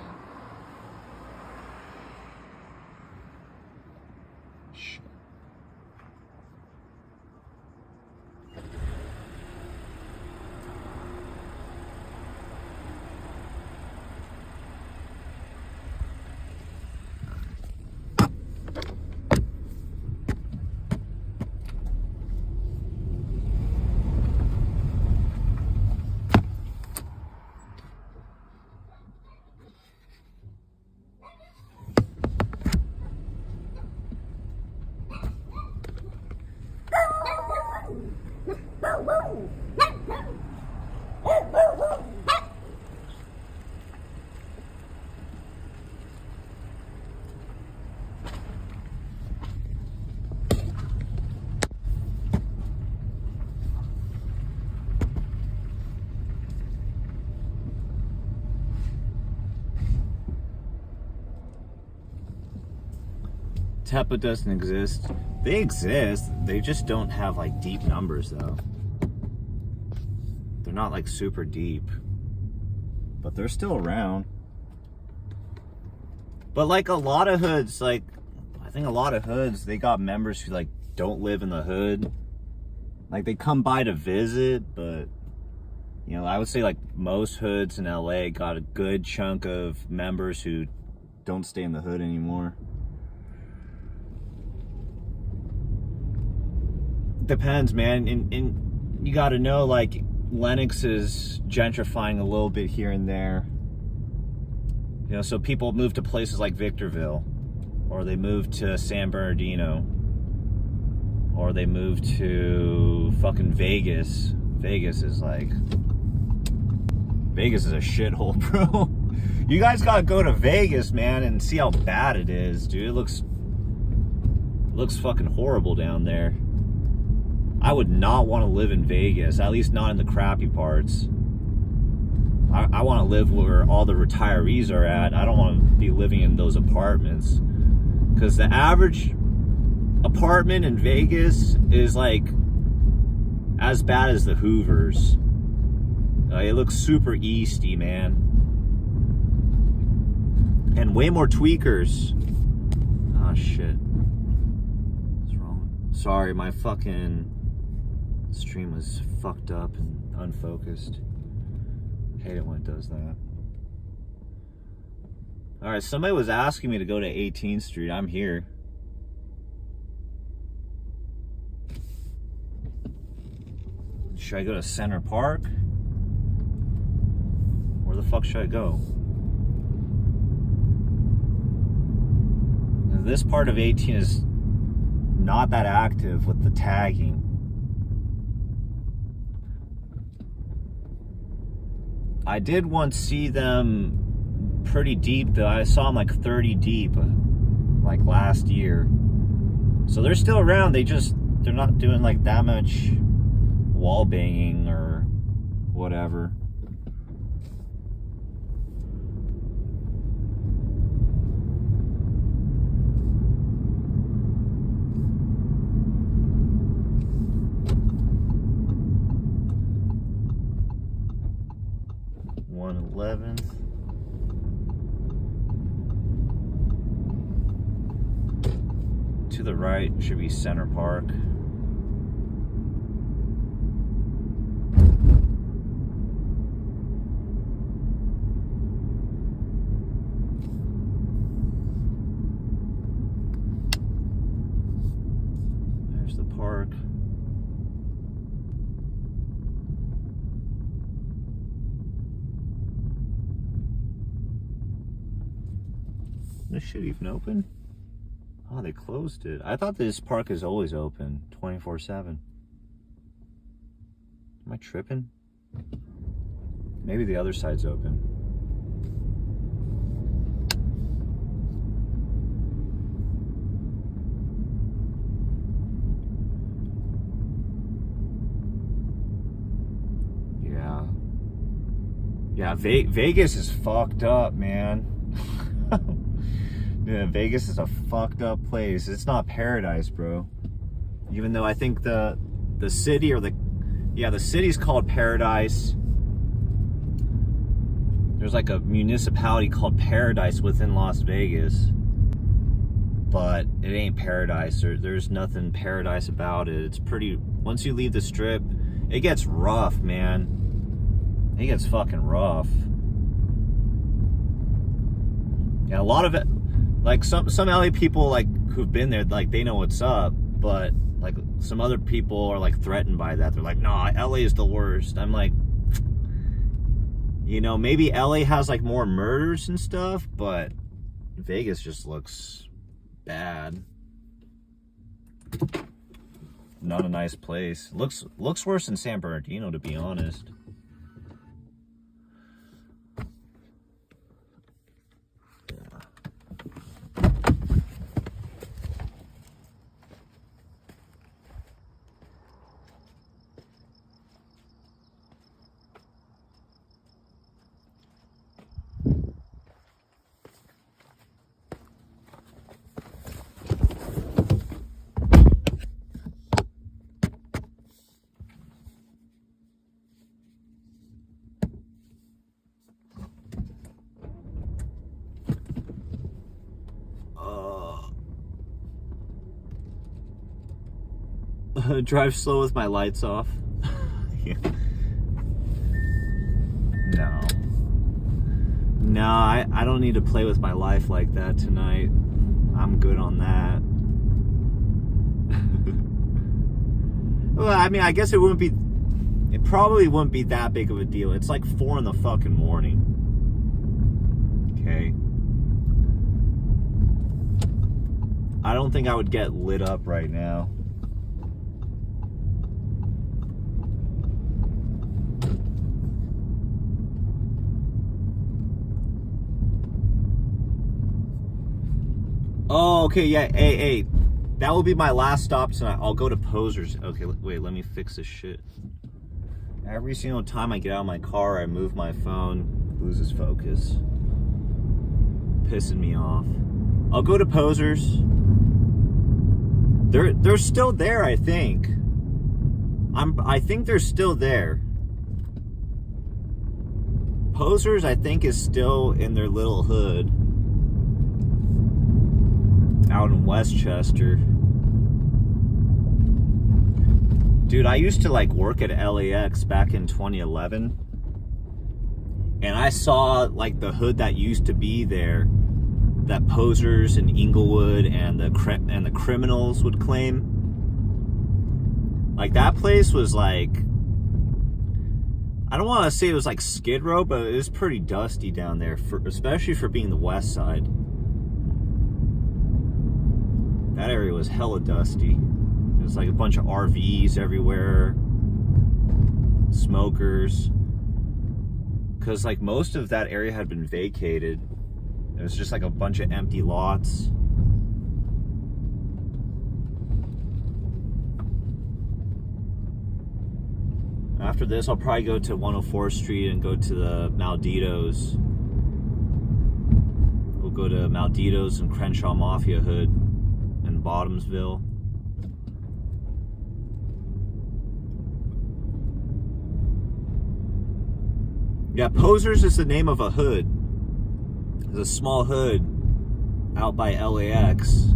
Shit. Tepa doesn't exist. They exist. They just don't have like deep numbers though. They're not like super deep, but they're still around. But like a lot of hoods, like I think a lot of hoods, they got members who like don't live in the hood. Like they come by to visit, but you know, I would say like most hoods in LA got a good chunk of members who don't stay in the hood anymore. Depends, man. And you got to know, like, Lennox is gentrifying a little bit here and there. You know, so people move to places like Victorville, or they move to San Bernardino, or they move to fucking Vegas. Vegas is a shithole, bro. You guys got to go to Vegas, man, and see how bad it is, dude. It looks fucking horrible down there. I would not want to live in Vegas, at least not in the crappy parts. I want to live where all the retirees are at. I don't want to be living in those apartments. Because the average apartment in Vegas is like as bad as the Hoovers. It looks super easty, man. And way more tweakers. Oh, shit. What's wrong? Sorry, my fucking stream was fucked up and unfocused. Hate it when it does that. Alright, somebody was asking me to go to 18th Street. I'm here. Should I go to Center Park? Where the fuck should I go? This part of 18 is not that active with the tagging. I did once see them pretty deep though. I saw them like 30 deep like last year. So they're still around. They're not doing like that much wall banging or whatever. To the right should be Center Park. There's the park. This shit even open? Oh, they closed it. I thought this park is always open, 24/7. Am I tripping? Maybe the other side's open. Yeah, Vegas is fucked up, man. Yeah, Vegas is a fucked up place. It's not paradise, bro. Even though I think the city or the city's called Paradise. there's like a municipality called Paradise within Las Vegas, but it ain't paradise. There's nothing paradise about it. It's pretty, once you leave the strip, it gets rough, man. It gets fucking rough. And a lot of it, like some LA people like who've been there, like they know what's up, but like some other people are like threatened by that. They're like, nah, LA is the worst. I'm like, you know, maybe LA has like more murders and stuff, but Vegas just looks bad. Not a nice place. Looks worse than San Bernardino, to be honest. Drive slow with my lights off. Yeah. No, I don't need to play with my life like that tonight. I'm good on that. Well, I mean, I guess it probably wouldn't be that big of a deal. It's like 4 in the fucking morning. Okay. I don't think I would get lit up right now. Oh, okay, yeah, hey, that will be my last stop tonight. I'll go to Posers. Okay, wait, let me fix this shit. Every single time I get out of my car, I move my phone, loses focus. Pissing me off. I'll go to Posers. They're still there, I think. I think they're still there. Posers, I think, is still in their little hood out in Westchester. Dude, I used to like work at LAX back in 2011, and I saw like the hood that used to be there, that Posers and Inglewood and the criminals would claim. Like that place was like, I don't want to say it was like Skid Row, but it was pretty dusty down there, especially for being the west side. That area was hella dusty. There's like a bunch of RVs everywhere, smokers, because like most of that area had been vacated. It was just like a bunch of empty lots. After this, I'll probably go to 104th Street and go to the Malditos. We'll go to Malditos and Crenshaw Mafia Hood and Bottomsville. Yeah, Posers is the name of a hood. It's a small hood out by LAX.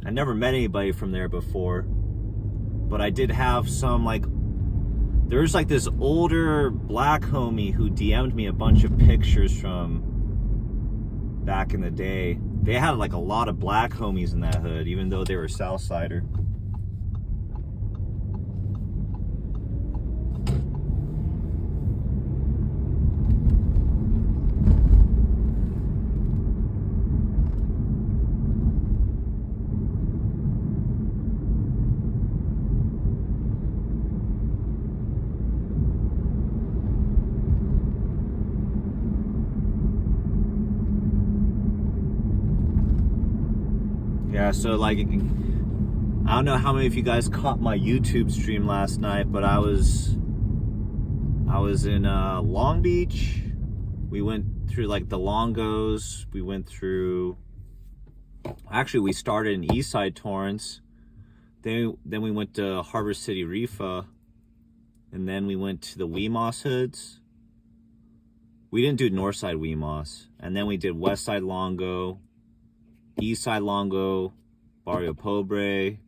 I never met anybody from there before, but I did have some, like, there's like this older black homie who DM'd me a bunch of pictures from back in the day. They had like a lot of black homies in that hood, even though they were Southsider. Yeah, so like, I don't know how many of you guys caught my YouTube stream last night, but I was in Long Beach. We went through like the Longos. We went through, actually we started in Eastside Torrance. Then we went to Harbor City Reefa. And then we went to the Weemos hoods. We didn't do Northside Weemos. And then we did Westside Longo, Eastside Longo, Barrio Pobre. And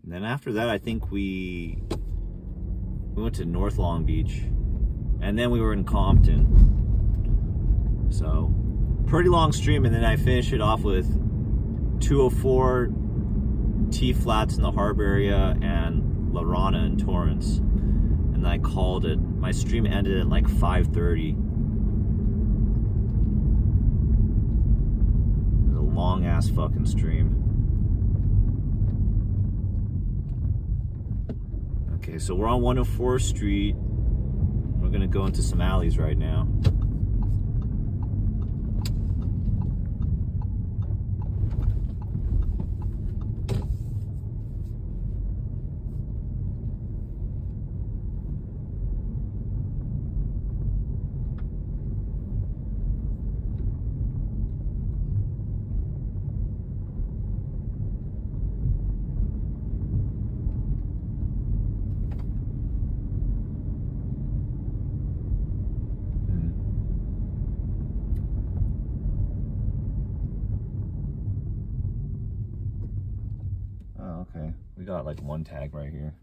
then after that, I think we went to North Long Beach. And then we were in Compton. So, pretty long stream. And then I finished it off with 204 T-flats in the Harbor area and La Rana in Torrance. And I called it. My stream ended at like 5:30. It was a long ass fucking stream. Okay, so we're on 104th Street. We're gonna go into some alleys right now. Okay, we got like one tag right here.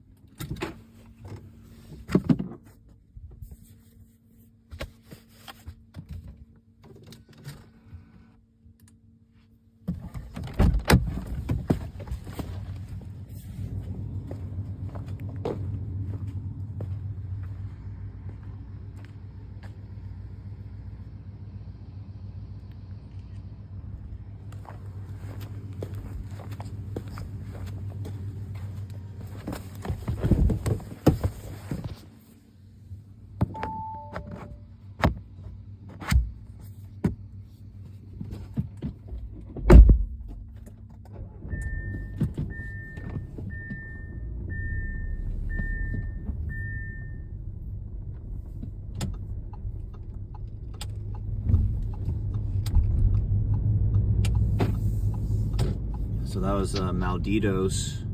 So that was a Malditos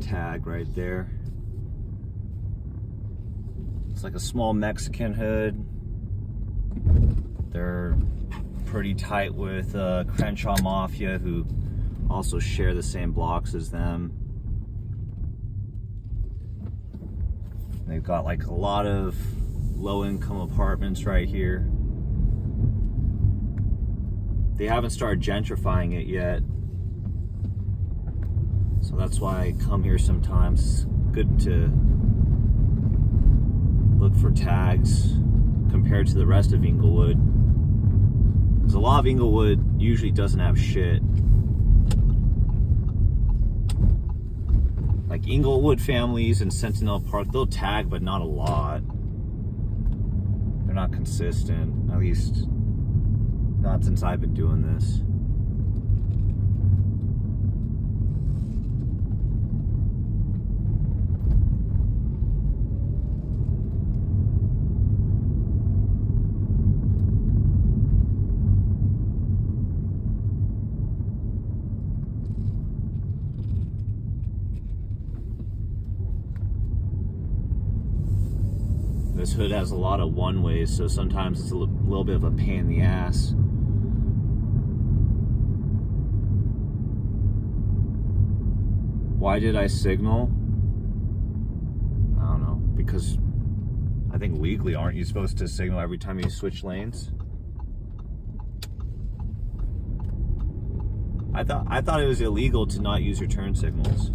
tag right there. It's like a small Mexican hood. They're pretty tight with Crenshaw Mafia, who also share the same blocks as them. They've got like a lot of low-income apartments right here. They haven't started gentrifying it yet. So that's why I come here sometimes. It's good to look for tags compared to the rest of Inglewood. Because a lot of Inglewood usually doesn't have shit. Like Inglewood families and Sentinel Park, they'll tag, but not a lot. They're not consistent, at least not since I've been doing this. This hood has a lot of one-ways, so sometimes it's a little bit of a pain in the ass. Why did I signal? I don't know. Because I think legally, aren't you supposed to signal every time you switch lanes? I thought it was illegal to not use your turn signals.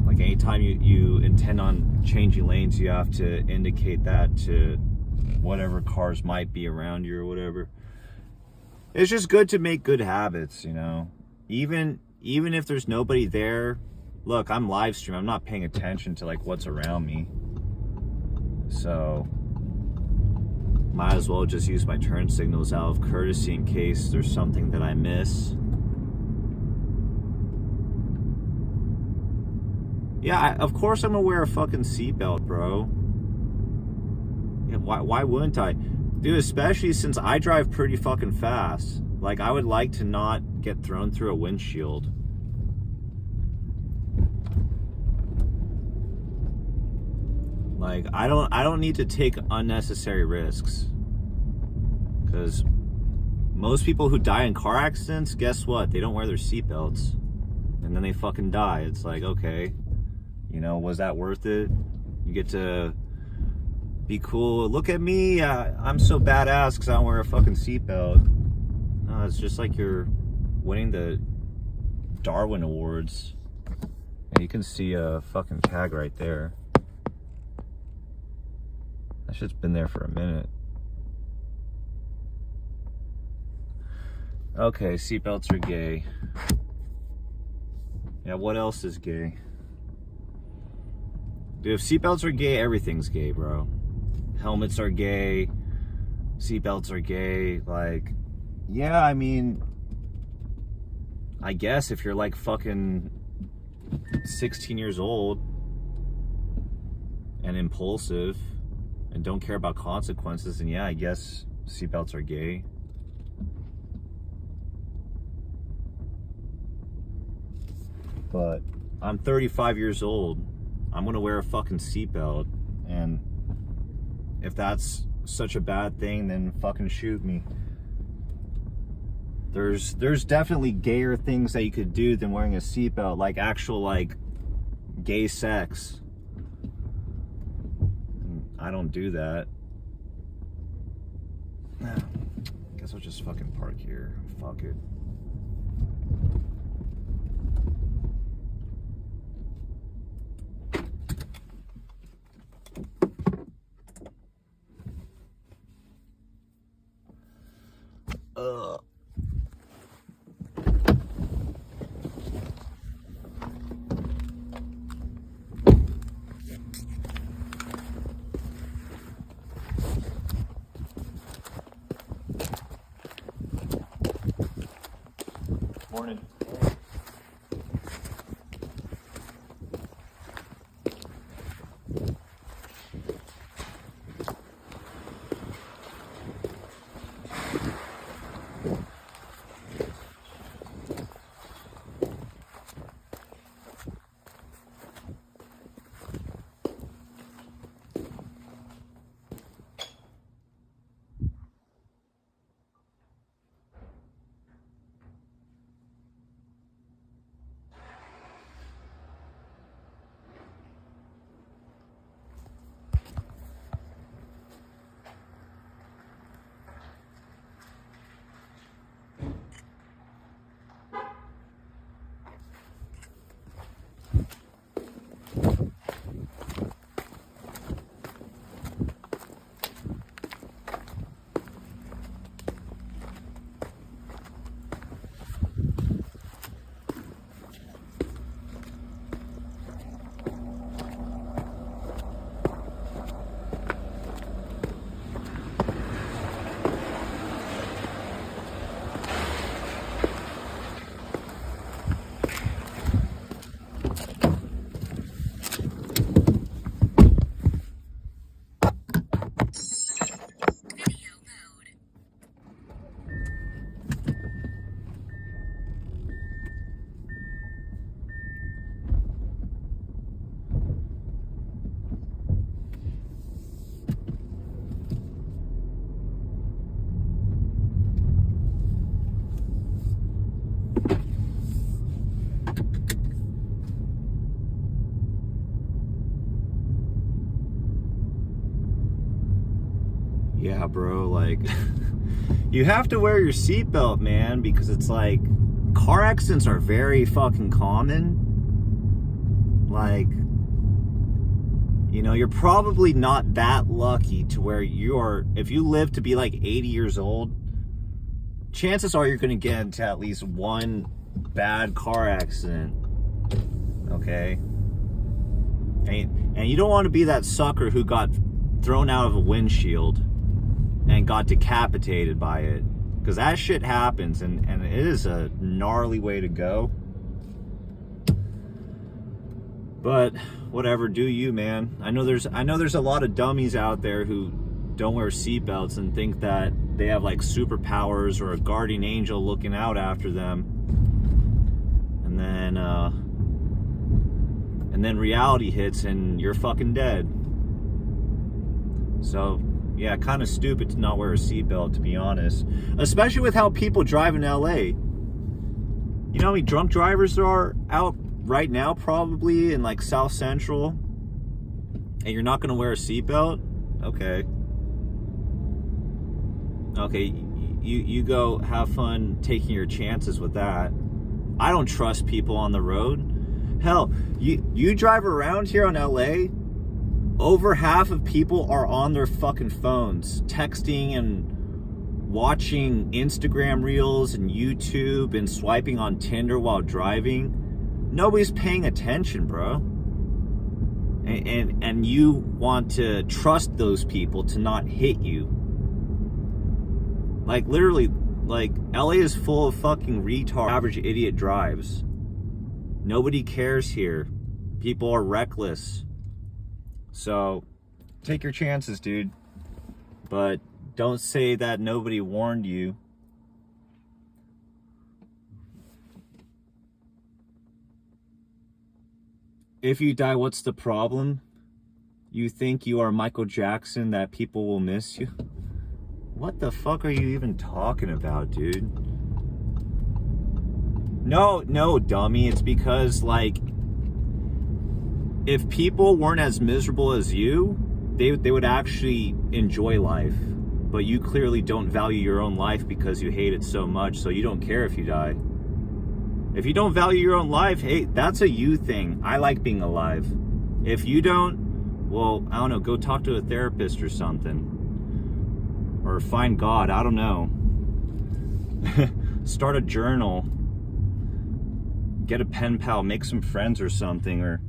Like anytime you intend on changing lanes, you have to indicate that to whatever cars might be around you or whatever. It's just good to make good habits, you know. Even if there's nobody there, look, I'm live streaming. I'm not paying attention to like what's around me. So might as well just use my turn signals out of courtesy in case there's something that I miss. Yeah, of course I'm gonna wear a fucking seatbelt, bro. Yeah, why wouldn't I? Dude, especially since I drive pretty fucking fast. Like, I would like to not get thrown through a windshield. Like, I don't need to take unnecessary risks. Because most people who die in car accidents, guess what? They don't wear their seatbelts. And then they fucking die. It's like, okay, you know, was that worth it? You get to be cool. Look at me. I'm so badass because I don't wear a fucking seatbelt. No, it's just like you're winning the Darwin Awards. And you can see a fucking tag right there. That shit's been there for a minute. Okay, seatbelts are gay. Yeah, what else is gay? Dude, if seatbelts are gay, everything's gay, bro. Helmets are gay. Seatbelts are gay. Like, yeah, I mean, I guess if you're like fucking 16 years old and impulsive and don't care about consequences, then yeah, I guess seatbelts are gay. But I'm 35 years old. I'm gonna wear a fucking seatbelt, and if that's such a bad thing, then fucking shoot me. There's definitely gayer things that you could do than wearing a seatbelt, like actual like gay sex. I don't do that. Guess I'll just fucking park here. Fuck it. Morning. Yeah, bro, like, you have to wear your seatbelt, man, because it's like, car accidents are very fucking common. Like, you know, you're probably not that lucky to where if you live to be like 80 years old, chances are you're going to get into at least one bad car accident, okay? And you don't want to be that sucker who got thrown out of a windshield and got decapitated by it, because that shit happens, and it is a gnarly way to go. But whatever, do you, man. I know there's a lot of dummies out there who don't wear seatbelts and think that they have like superpowers or a guardian angel looking out after them, and then reality hits and you're fucking dead. So, yeah, kind of stupid to not wear a seatbelt, to be honest. Especially with how people drive in LA. You know how many drunk drivers there are out right now, probably in like South Central? And you're not going to wear a seatbelt? Okay. Okay, you go have fun taking your chances with that. I don't trust people on the road. Hell, you drive around here on LA, over half of people are on their fucking phones, texting and watching Instagram reels and YouTube and swiping on Tinder while driving. Nobody's paying attention, bro. And you want to trust those people to not hit you. Like, literally, like, LA is full of fucking retard, average idiot drives. Nobody cares here. People are reckless. So, take your chances, dude. But don't say that nobody warned you. If you die, what's the problem? You think you are Michael Jackson, that people will miss you? What the fuck are you even talking about, dude? No, dummy. It's because, like, if people weren't as miserable as you, they would actually enjoy life. But you clearly don't value your own life because you hate it so much, so you don't care if you die. If you don't value your own life, hey, that's a you thing. I like being alive. If you don't, well, I don't know, go talk to a therapist or something. Or find God, I don't know. Start a journal. Get a pen pal, make some friends or something, or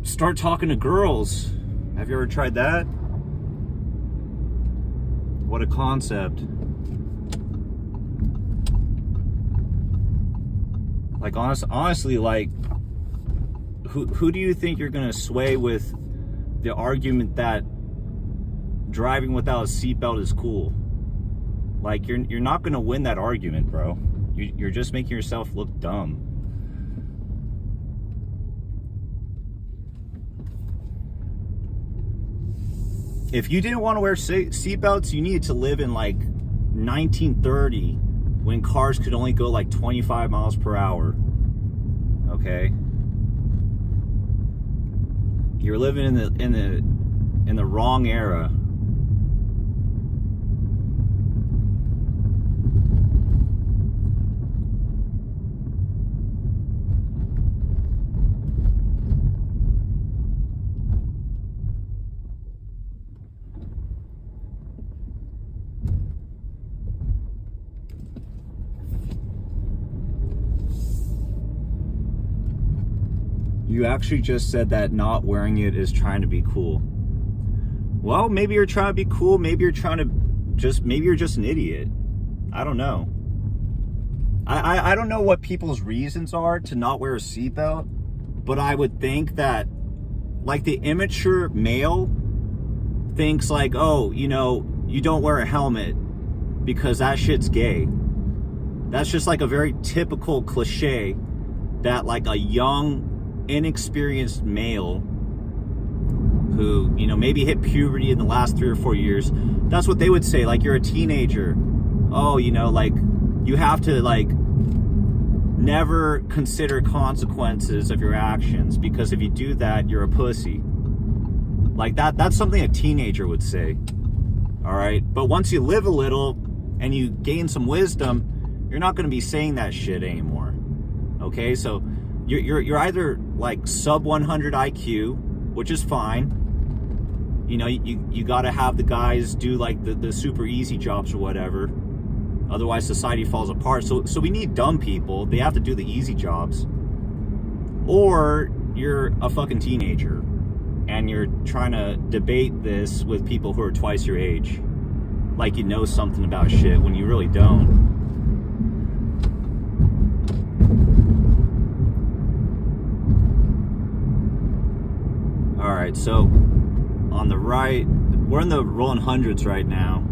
start talking to girls. Have you ever tried that? What a concept. Like, honestly, like, who do you think you're gonna sway with the argument that driving without a seatbelt is cool? Like, you're not gonna win that argument, bro. You're just making yourself look dumb. If you didn't want to wear seatbelts, you needed to live in like 1930 when cars could only go like 25 miles per hour. Okay? You're living in the wrong era. You actually just said that not wearing it is trying to be cool. Well, maybe you're trying to be cool. Maybe you're trying to maybe you're just an idiot. I don't know. I don't know what people's reasons are to not wear a seatbelt, but I would think that, like, the immature male thinks like, oh, you know, you don't wear a helmet because that shit's gay. That's just like a very typical cliche that, like, a young, inexperienced male who, you know, maybe hit puberty in the last 3 or 4 years, that's what they would say. Like, you're a teenager. Oh, you know, like, you have to, like, never consider consequences of your actions, because if you do that, you're a pussy. Like, that's something a teenager would say. All right? But once you live a little and you gain some wisdom, you're not going to be saying that shit anymore. Okay? So you're either like sub 100 IQ, which is fine. You know, you got to have the guys do like the super easy jobs or whatever. Otherwise society falls apart. So we need dumb people. They have to do the easy jobs. Or you're a fucking teenager and you're trying to debate this with people who are twice your age. Like you know something about shit when you really don't. Alright, so on the right, we're in the rolling hundreds right now.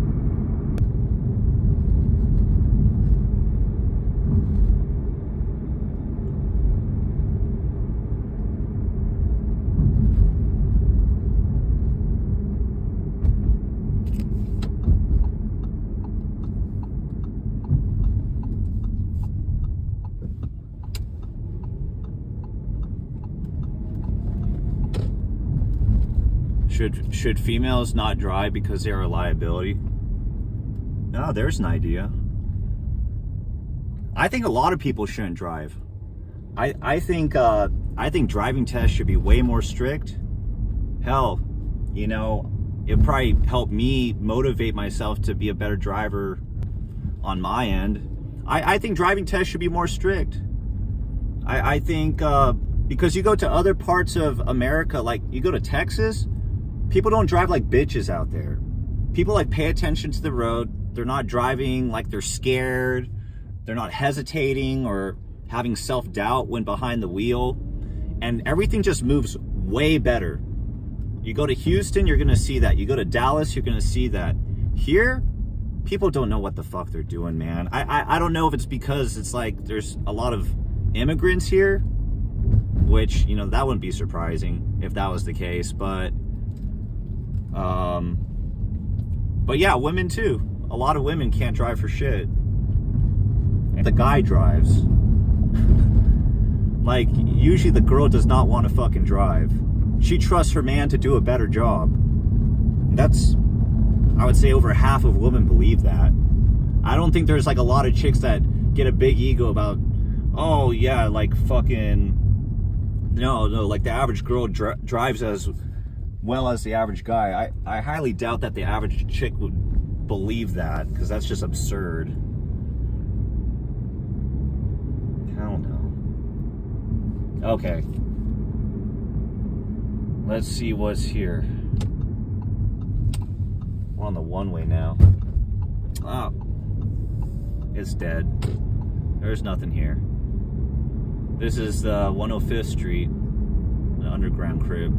Should females not drive because they are a liability? No, there's an idea. I think a lot of people shouldn't drive. I think driving tests should be way more strict. Hell, you know, it probably helped me motivate myself to be a better driver on my end. I think driving tests should be more strict. I think because you go to other parts of America, like you go to Texas, people don't drive like bitches out there. People like pay attention to the road. They're not driving like they're scared. They're not hesitating or having self-doubt when behind the wheel. And everything just moves way better. You go to Houston, you're gonna see that. You go to Dallas, you're gonna see that. Here, people don't know what the fuck they're doing, man. I don't know if it's because it's like there's a lot of immigrants here, which, you know, that wouldn't be surprising if that was the case, but yeah, women too. A lot of women can't drive for shit. And the guy drives. Like, usually the girl does not want to fucking drive. She trusts her man to do a better job. That's, I would say, over half of women believe that. I don't think there's like a lot of chicks that get a big ego about, oh yeah, like fucking, no, like the average girl drives as well as the average guy. I highly doubt that the average chick would believe that, because that's just absurd. Hell no. Okay. Let's see what's here. We're on the one-way now. Oh. It's dead. There's nothing here. This is the 105th Street, an underground crib.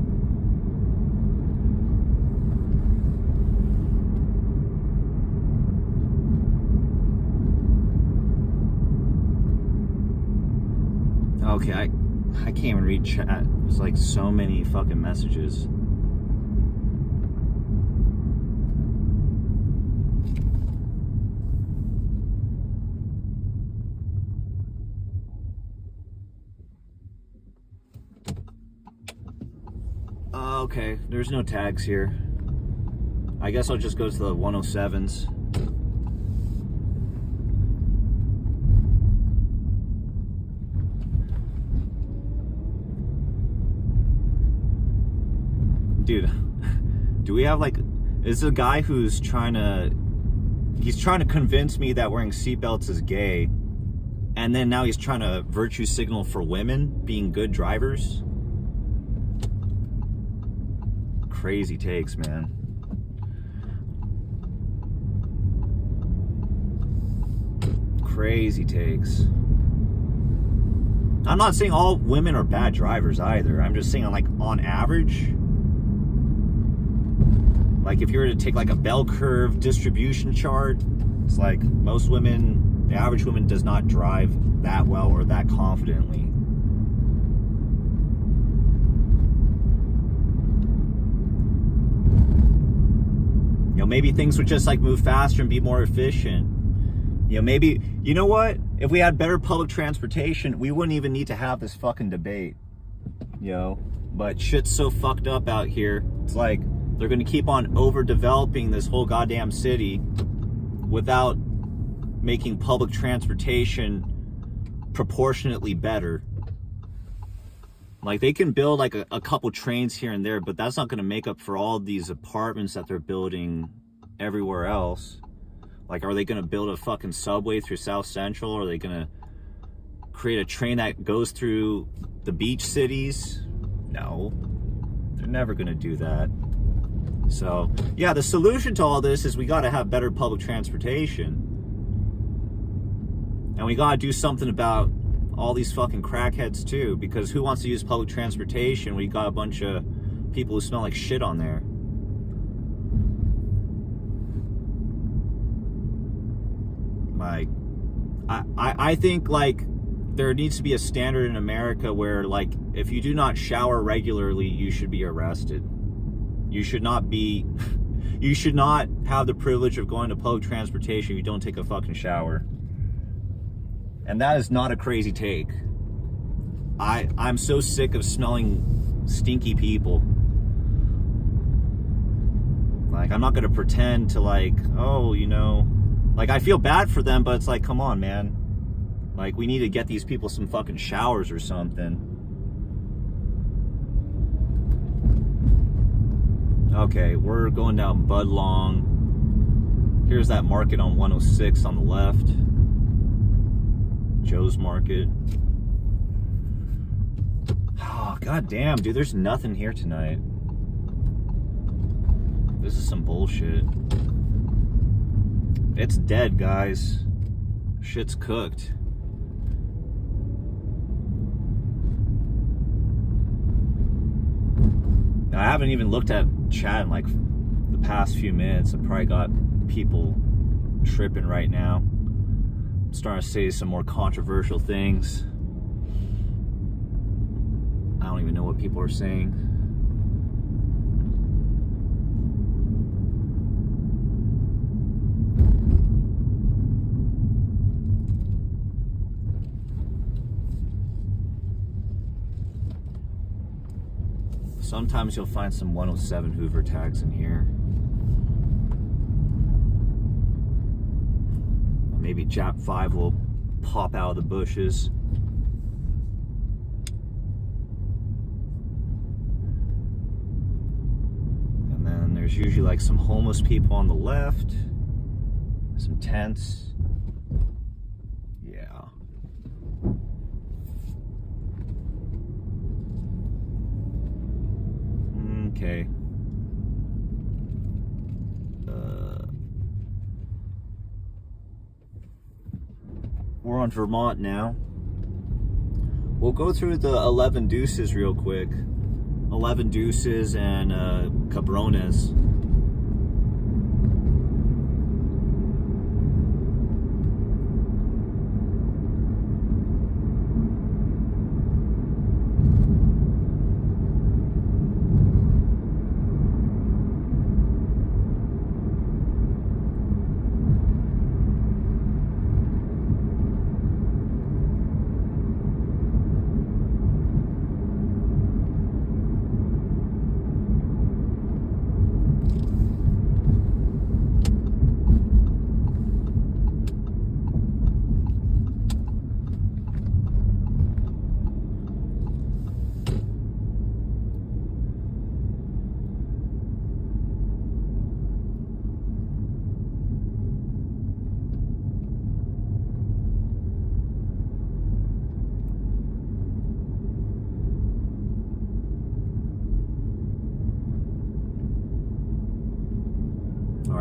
Okay, I can't even read chat. There's like so many fucking messages. Okay, there's no tags here. I guess I'll just go to the 107s. Dude, do we have like, is a guy who's trying to convince me that wearing seatbelts is gay, and then now he's trying to virtue signal for women being good drivers? Crazy takes, man. Crazy takes. I'm not saying all women are bad drivers either. I'm just saying, like, on average, like if you were to take like a bell curve distribution chart, it's like most women, the average woman does not drive that well or that confidently. You know, maybe things would just like move faster and be more efficient. You know, maybe, you know what? If we had better public transportation, we wouldn't even need to have this fucking debate. You know, but shit's so fucked up out here. It's like they're gonna keep on overdeveloping this whole goddamn city without making public transportation proportionately better. Like, they can build like a couple trains here and there, but that's not gonna make up for all these apartments that they're building everywhere else. Like, are they gonna build a fucking subway through South Central? Or are they gonna create a train that goes through the beach cities? No, they're never gonna do that. So, yeah, the solution to all this is we gotta have better public transportation. And we gotta do something about all these fucking crackheads too, because who wants to use public transportation when you got a bunch of people who smell like shit on there? Like, I think like there needs to be a standard in America where, like, if you do not shower regularly, you should be arrested. You should not have the privilege of going to public transportation if you don't take a fucking shower. And that is not a crazy take. I'm so sick of smelling stinky people. Like, I'm not gonna pretend to like, oh, you know, like I feel bad for them, but it's like, come on, man. Like, we need to get these people some fucking showers or something. Okay, we're going down Budlong. Here's that market on 106 on the left. Joe's Market. Oh, god damn, dude, there's nothing here tonight. This is some bullshit. It's dead, guys. Shit's cooked. I haven't even looked at chat in like the past few minutes. I've probably got people tripping right now. I'm starting to say some more controversial things. I don't even know what people are saying. Sometimes you'll find some 107 Hoover tags in here. Maybe Jap 5 will pop out of the bushes. And then there's usually like some homeless people on the left. Some tents. Yeah. Okay. We're on Vermont now. We'll go through the 11 Deuces real quick. 11 Deuces and Cabrones.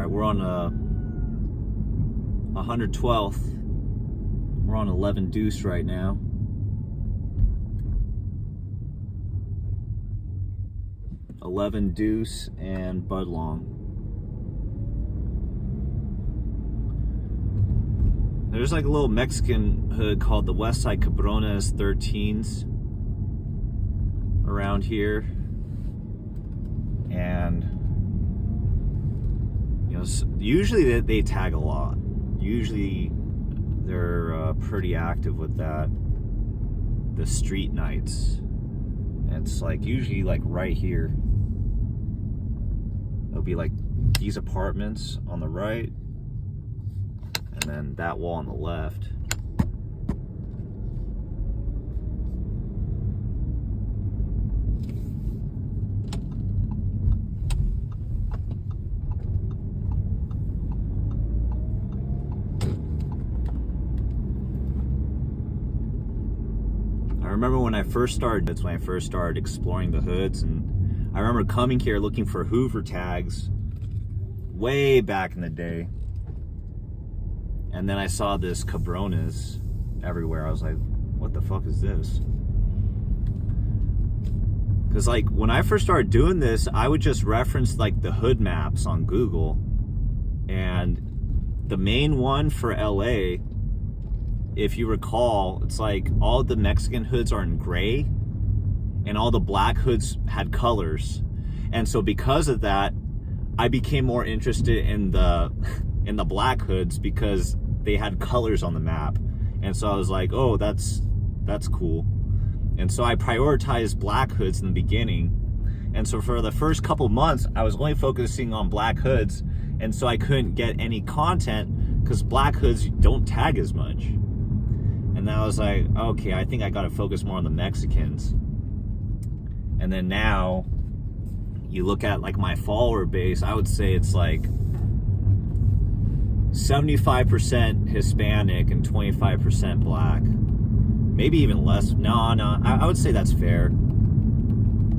We're on 112th. We're on 11 Deuce right now. $11 Deuce and Budlong. There's like a little Mexican hood called the Westside Cabrones 13s around here, and usually they tag a lot. Usually they're pretty active with that. The street nights. And it's like usually like right here. It'll be like these apartments on the right, and then that wall on the left. I remember when I first started, that's when I first started exploring the hoods, and I remember coming here looking for Hoover tags way back in the day. And then I saw this Cabrones everywhere. I was like, what the fuck is this? Because like when I first started doing this, I would just reference like the hood maps on Google, and the main one for LA, if you recall, it's like all the Mexican hoods are in gray and all the black hoods had colors. And so because of that, I became more interested in the black hoods because they had colors on the map. And so I was like, oh, that's cool. And so I prioritized black hoods in the beginning. And so for the first couple months, I was only focusing on black hoods, and so I couldn't get any content because black hoods don't tag as much. And then I was like, okay, I think I got to focus more on the Mexicans. And then now you look at like my follower base, I would say it's like 75% Hispanic and 25% black. Maybe even less. No, I would say that's fair.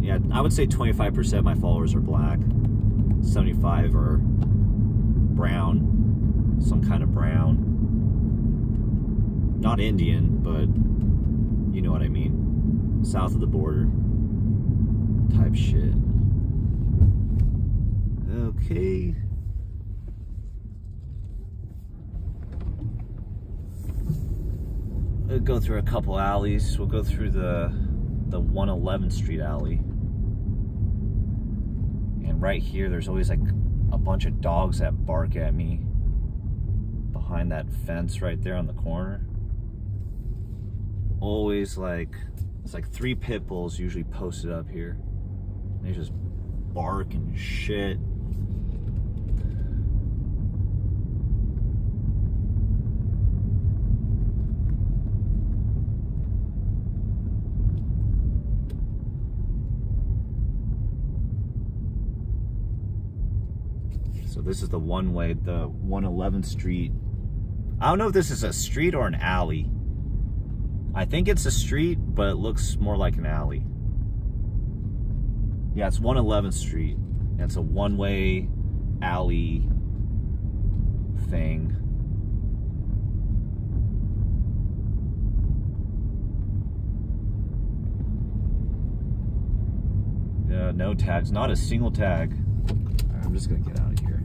Yeah, I would say 25% of my followers are black. 75 are brown. Some kind of brown. Not Indian, but you know what I mean. South of the border type shit. Okay. We'll go through a couple alleys. We'll go through the 111th Street alley. And right here, there's always like a bunch of dogs that bark at me behind that fence right there on the corner. Always like, it's like 3 pit bulls usually posted up here. They just bark and shit. So this is the one way, the 111th Street. I don't know if this is a street or an alley. I think it's a street, but it looks more like an alley. Yeah, it's 111th Street. It's a one-way alley thing. No tags, not a single tag. All right, I'm just gonna get out of here.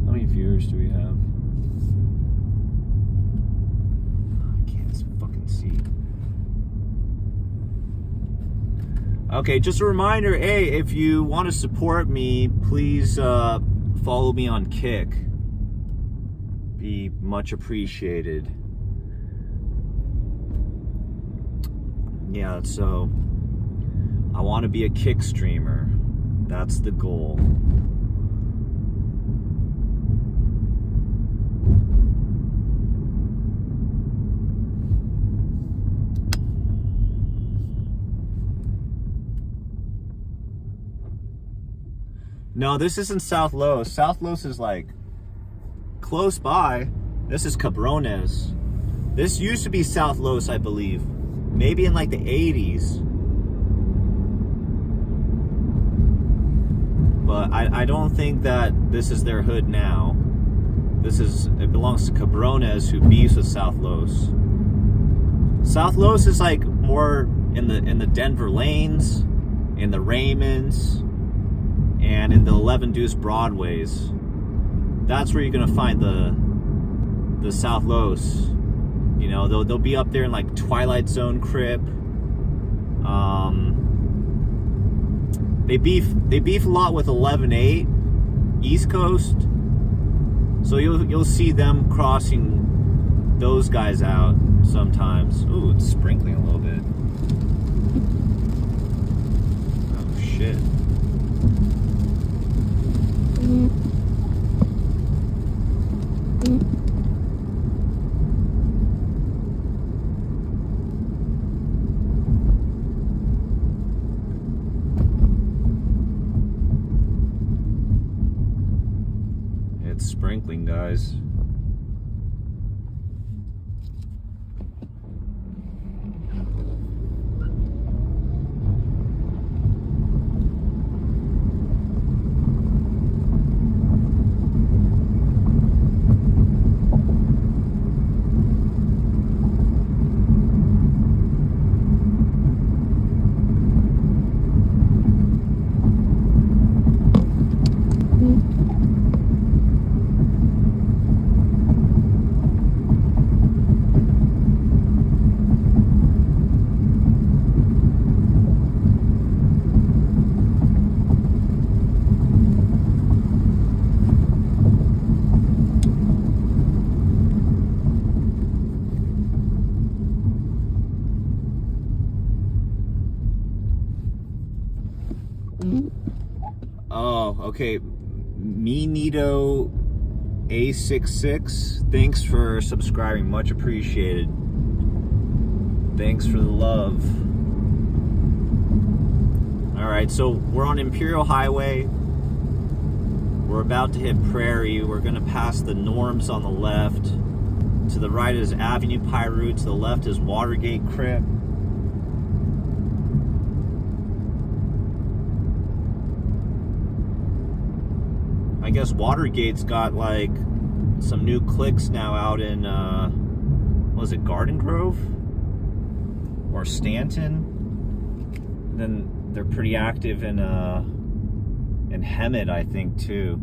How many viewers do we have? I can't fucking see. Okay, just a reminder, hey, if you want to support me, please follow me on Kick. Be much appreciated. Yeah, so I want to be a Kick streamer. That's the goal. No, this isn't South Los. South Los is like close by. This is Cabrones. This used to be South Los, I believe. Maybe in like the 80s. But I don't think that this is their hood now. It belongs to Cabrones, who beefs with South Los. South Los is like more in the Denver lanes, in the Raymonds, and in the 11 Deuce Broadways. That's where you're gonna find the South Los. You know, they'll be up there in like Twilight Zone Crip. They beef a lot with 11-8 East Coast. So you'll see them crossing those guys out sometimes. Ooh, it's sprinkling a little bit. Oh shit. Sprinkling, guys. Okay, Nito A66, thanks for subscribing, much appreciated. Thanks for the love. Alright, so we're on Imperial Highway. We're about to hit Prairie. We're going to pass the Norms on the left. To the right is Avenue Piru. To the left is Watergate Crypt. I guess Watergate's got like some new clicks now out in, was it Garden Grove? Or Stanton? And then they're pretty active in Hemet, I think, too.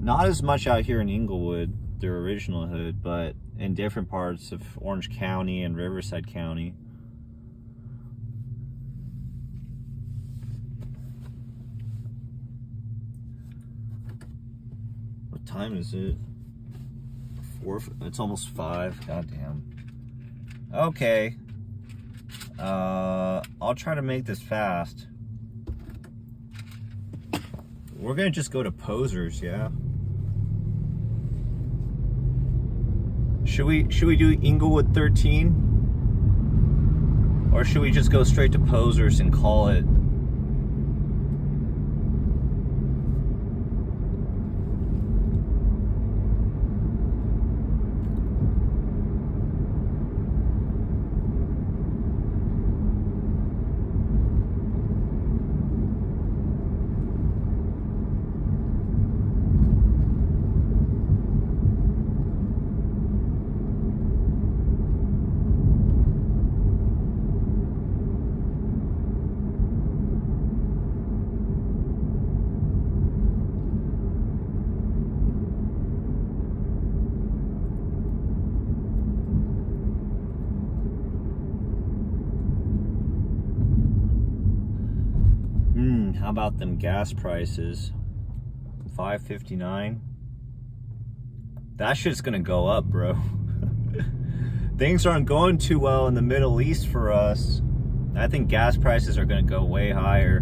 Not as much out here in Inglewood, their original hood, but in different parts of Orange County and Riverside County. What time is it? 4? It's almost 5. Goddamn. Okay. I'll try to make this fast. We're gonna just go to Posers, yeah. Should we do Inglewood 13? Or should we just go straight to Posers and call it? How about them gas prices? $5.59. That shit's gonna go up, bro. Things aren't going too well in the Middle East for us. I think gas prices are gonna go way higher.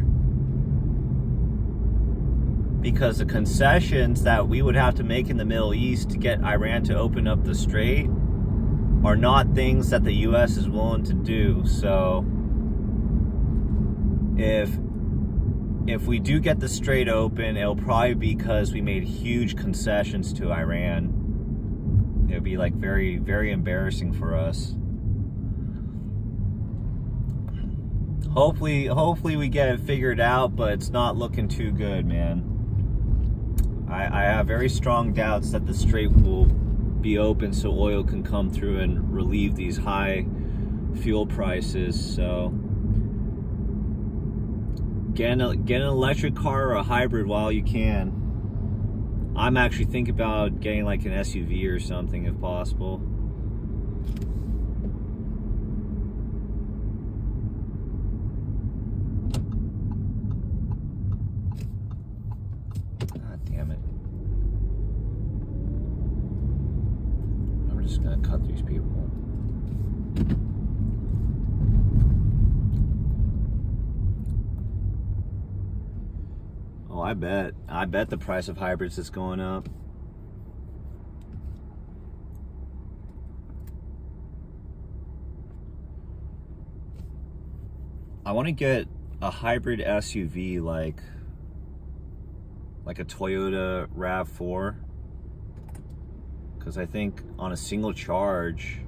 Because the concessions that we would have to make in the Middle East to get Iran to open up the strait are not things that the US is willing to do. So if we do get the strait open, it'll probably be because we made huge concessions to Iran. It'll be like very, very embarrassing for us. Hopefully we get it figured out, but it's not looking too good, man. I have very strong doubts that the strait will be open so oil can come through and relieve these high fuel prices. So get an electric car or a hybrid while you can. I'm actually thinking about getting like an SUV or something if possible. God damn it. I'm just gonna cut these people. Oh, I bet the price of hybrids is going up. I want to get a hybrid SUV like a Toyota RAV4, because I think on a single charge,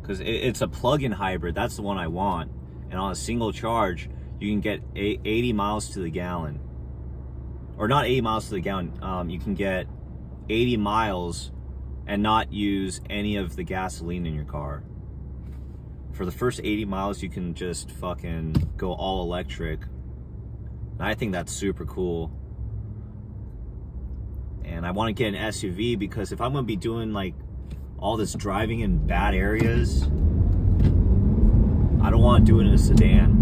because it's a plug-in hybrid, that's the one I want, and on a single charge you can get 80 miles to the gallon. Or not 80 miles to the gallon, you can get 80 miles and not use any of the gasoline in your car. For the first 80 miles, you can just fucking go all electric. And I think that's super cool. And I want to get an SUV because if I'm going to be doing like all this driving in bad areas, I don't want to do it in a sedan.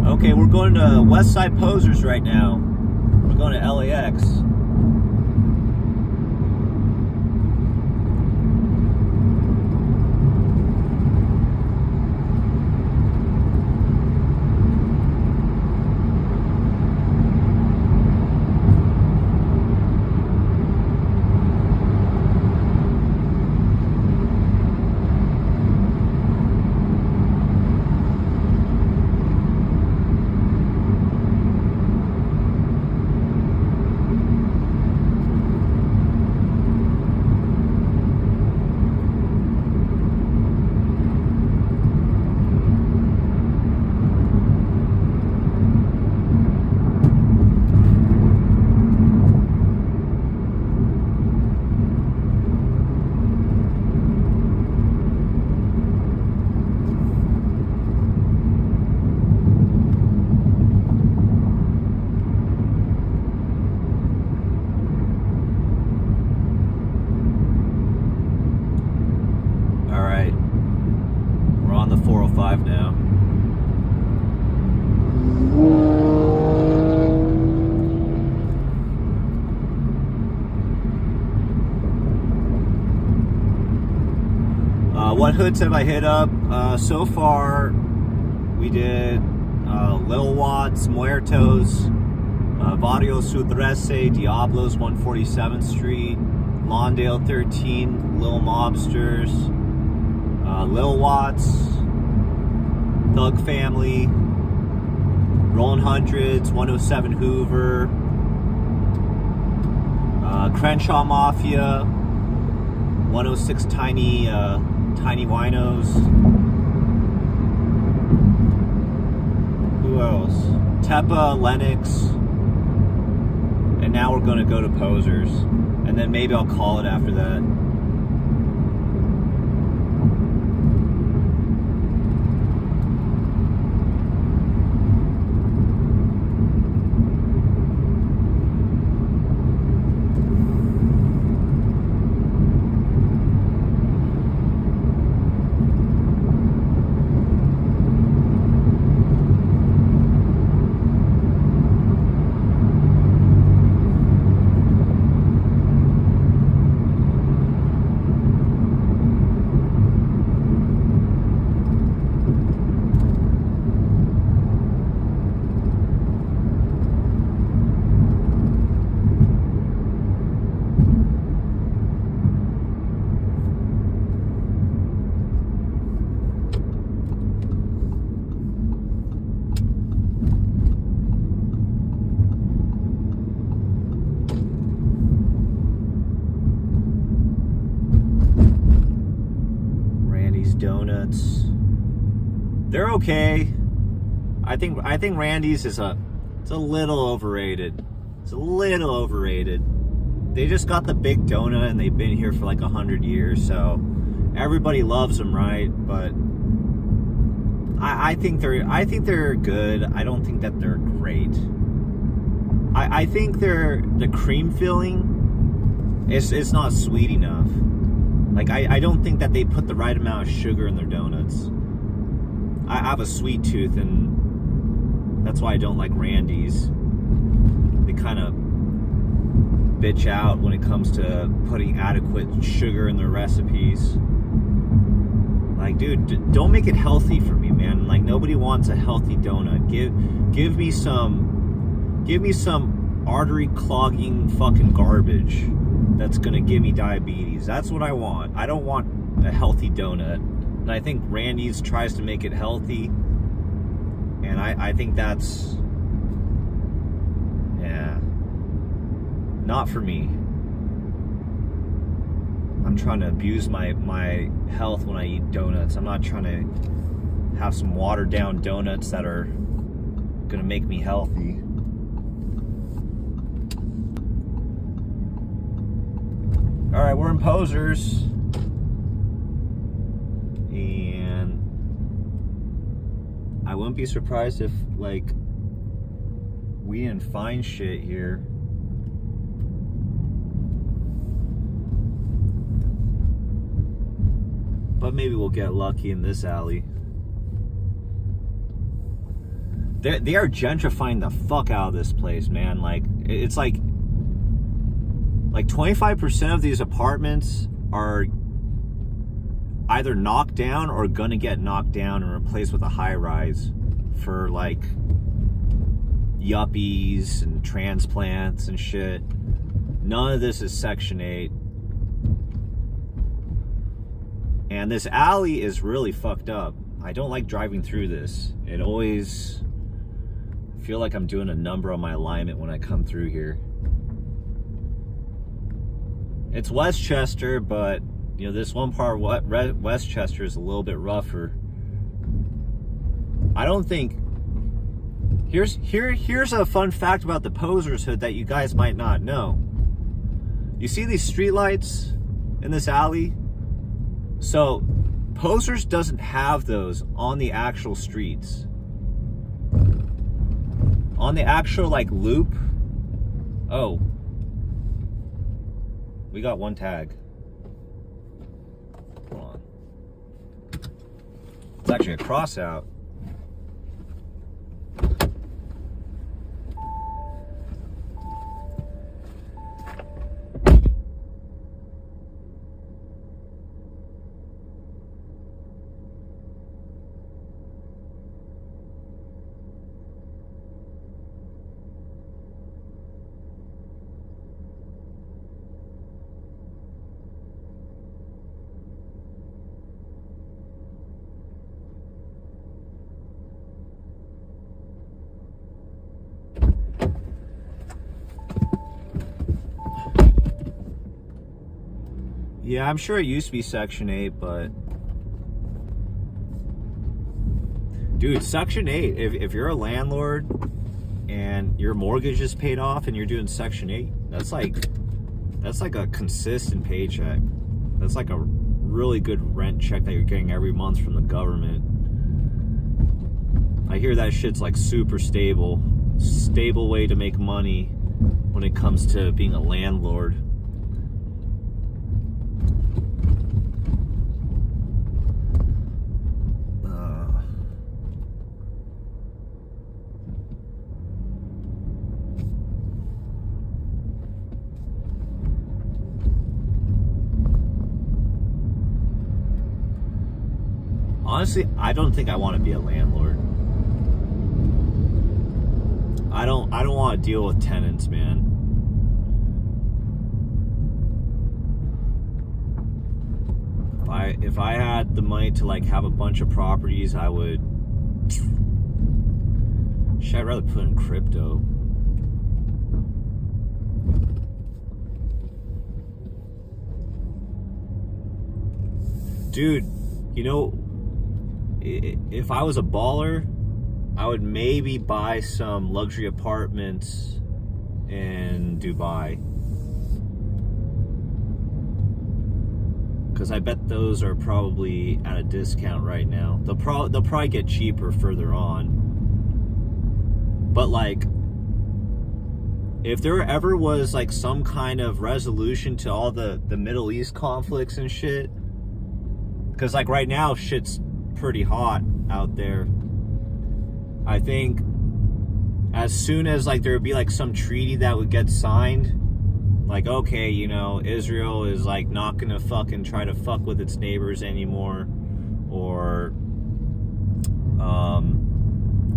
Okay, we're going to Westside Posers right now. We're going to LAX. what hoods have I hit up? So far, we did Lil Watts, Muertos, Barrio Sudrese, Diablos, 147th Street, Lawndale 13, Lil Mobsters, Lil Watts, Thug Family, Rollin' Hundreds, 107 Hoover, Crenshaw Mafia, 106 Tiny Winos. Who else? Teppa, Lennox. And now we're going to go to Posers. And then maybe I'll call it after that. Donuts, they're okay. I think Randy's it's a little overrated. It's a little overrated. They just got the big donut and they've been here for like 100 years, so everybody loves them, right? But I think they're good. I don't think that they're great. I think the cream filling it's not sweet enough. Like, I don't think that they put the right amount of sugar in their donuts. I have a sweet tooth, and that's why I don't like Randy's. They kind of bitch out when it comes to putting adequate sugar in their recipes. Like, dude, don't make it healthy for me, man. Like, nobody wants a healthy donut. Give me some artery clogging fucking garbage that's gonna give me diabetes. That's what I want. I don't want a healthy donut. And I think Randy's tries to make it healthy. And I think that's, yeah, not for me. I'm trying to abuse my health when I eat donuts. I'm not trying to have some watered down donuts that are gonna make me healthy. All right, we're in Posers, and I wouldn't be surprised if, like, we didn't find shit here. But maybe we'll get lucky in this alley. They are gentrifying the fuck out of this place, man. Like, it's like 25% of these apartments are either knocked down or gonna get knocked down and replaced with a high rise for like yuppies and transplants and shit. None of this is Section 8. And this alley is really fucked up. I don't like driving through this. It always feel like I'm doing a number on my alignment when I come through here. It's Westchester, but you know, this one part of Westchester is a little bit rougher. I don't think. Here's a fun fact about the Posers hood that you guys might not know. You see these streetlights in this alley? So Posers doesn't have those on the actual streets. On the actual like loop. Oh. We got one tag. Hold on. It's actually a cross out. Yeah, I'm sure it used to be Section 8, but... Dude, Section 8, if you're a landlord and your mortgage is paid off and you're doing Section 8, that's like a consistent paycheck. That's like a really good rent check that you're getting every month from the government. I hear that shit's like super stable way to make money when it comes to being a landlord. Honestly, I don't think I want to be a landlord. I don't want to deal with tenants, man. If I had the money to like have a bunch of properties, I would. Shit, I'd rather put in crypto. Dude, you know, if I was a baller, I would maybe buy some luxury apartments in Dubai. Because I bet those are probably at a discount right now. They'll probably get cheaper further on. But like, if there ever was like some kind of resolution to all the Middle East conflicts and shit, because like right now shit's pretty hot out there. I think as soon as like there would be like some treaty that would get signed, like, okay, you know, Israel is like not gonna fucking try to fuck with its neighbors anymore, or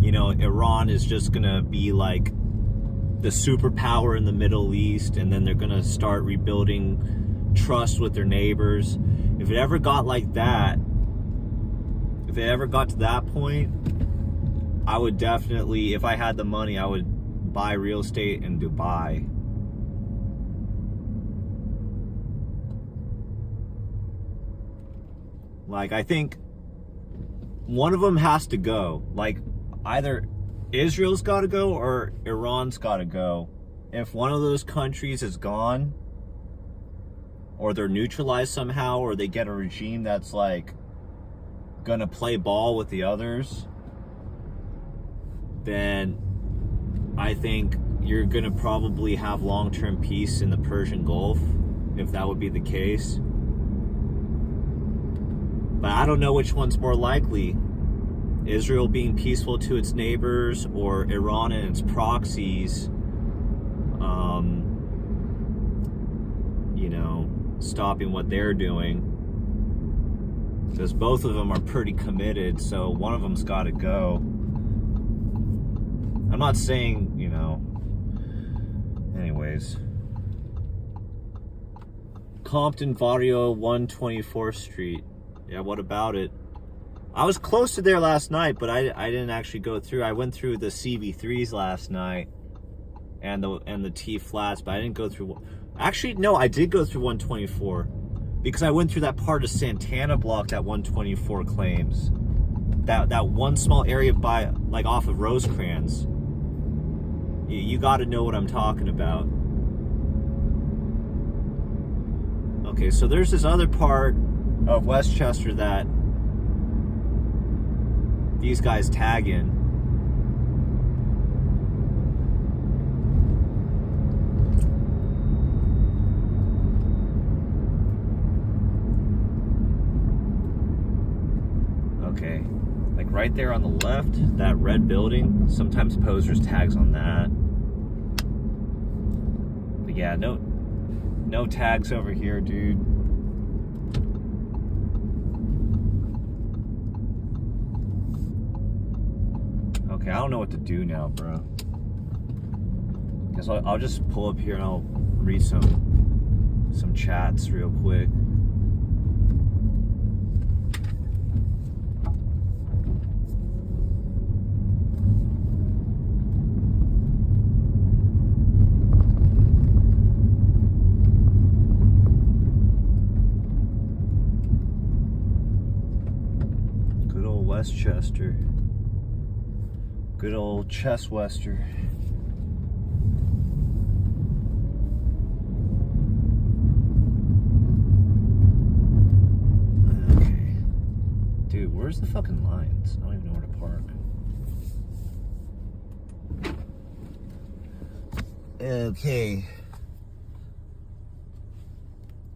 you know, Iran is just gonna be like the superpower in the Middle East, and then they're gonna start rebuilding trust with their neighbors. If it ever got like that, if it ever got to that point, I would definitely, if I had the money, I would buy real estate in Dubai. Like, I think one of them has to go. Like, either Israel's got to go or Iran's got to go. If one of those countries is gone, or they're neutralized somehow, or they get a regime that's like gonna play ball with the others, then I think you're gonna probably have long-term peace in the Persian Gulf, if that would be the case. But I don't know which one's more likely. Israel being peaceful to its neighbors, or Iran and its proxies, you know, stopping what they're doing. Because both of them are pretty committed, so one of them's got to go. I'm not saying, you know, anyways. Compton Barrio 124th Street. Yeah, what about it? I was close to there last night, but I didn't actually go through. I went through the CV3s last night and the T flats, but I didn't go through. Actually, no, I did go through 124 because I went through that part of Santana block that 124 claims. That one small area by, like, off of Rosecrans. You got to know what I'm talking about. Okay, so there's this other part of Westchester that these guys tag in. Okay, like right there on the left, that red building, sometimes posers tags on that. But yeah, no tags over here, dude. Okay, I don't know what to do now, bro. Guess I'll just pull up here and I'll read some chats real quick. Westchester. Good old Cheswester. Okay. Dude, where's the fucking lines? I don't even know where to park. Okay.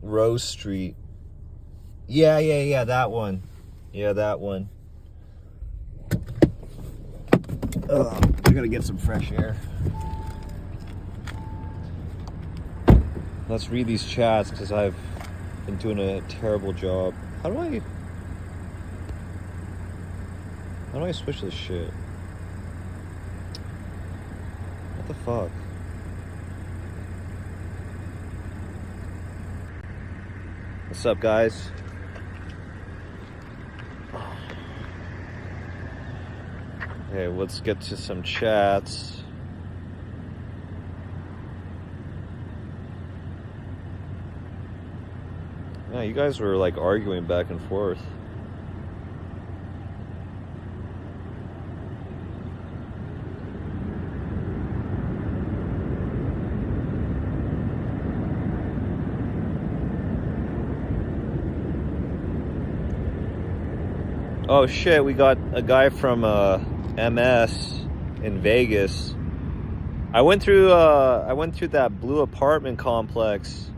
Rose Street. Yeah, that one. Yeah, that one. Ugh, I gotta get some fresh air. Let's read these chats because I've been doing a terrible job. How do I switch this shit? What the fuck? What's up, guys? Okay, let's get to some chats. Yeah, you guys were like arguing back and forth. Oh shit, we got a guy from MS in Vegas. I went through that blue apartment complex.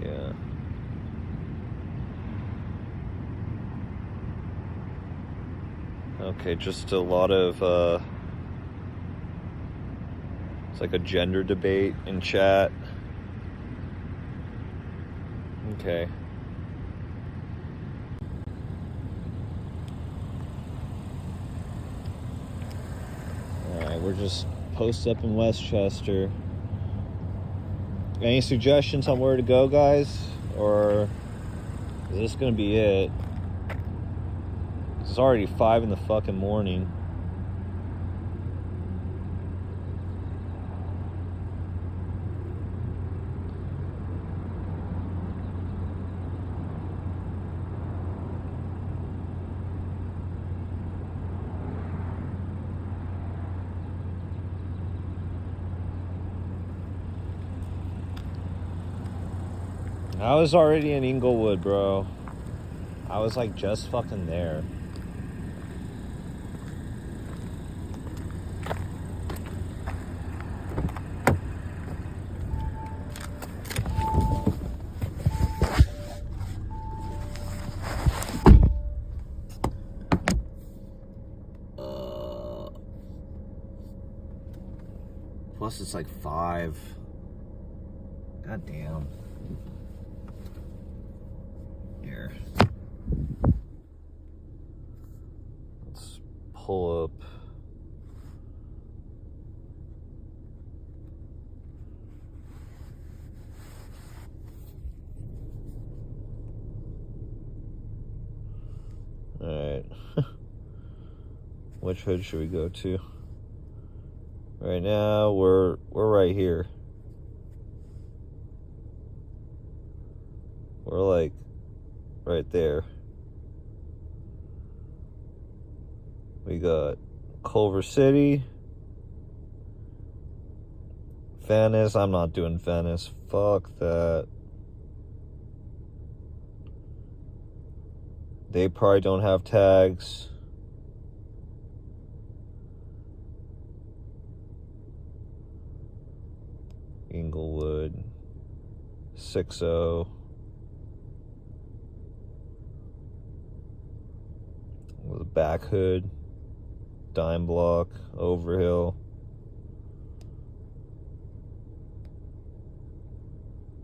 Yeah. Okay, just a lot of it's like a gender debate in chat. Okay. Alright, we're just posted up in Westchester. Any suggestions on where to go, guys? Or is this gonna be it? It's already 5 in the fucking morning. I was already in Inglewood, bro. I was like just fucking there. Plus it's like 5. God damn. Here. Let's pull up. Alright. Which hood should we go to? Right now we're right here. We're like right there. We got Culver City, Venice. I'm not doing Venice. Fuck that. They probably don't have tags. Inglewood, 6-0. With a back hood, dime block, Overhill,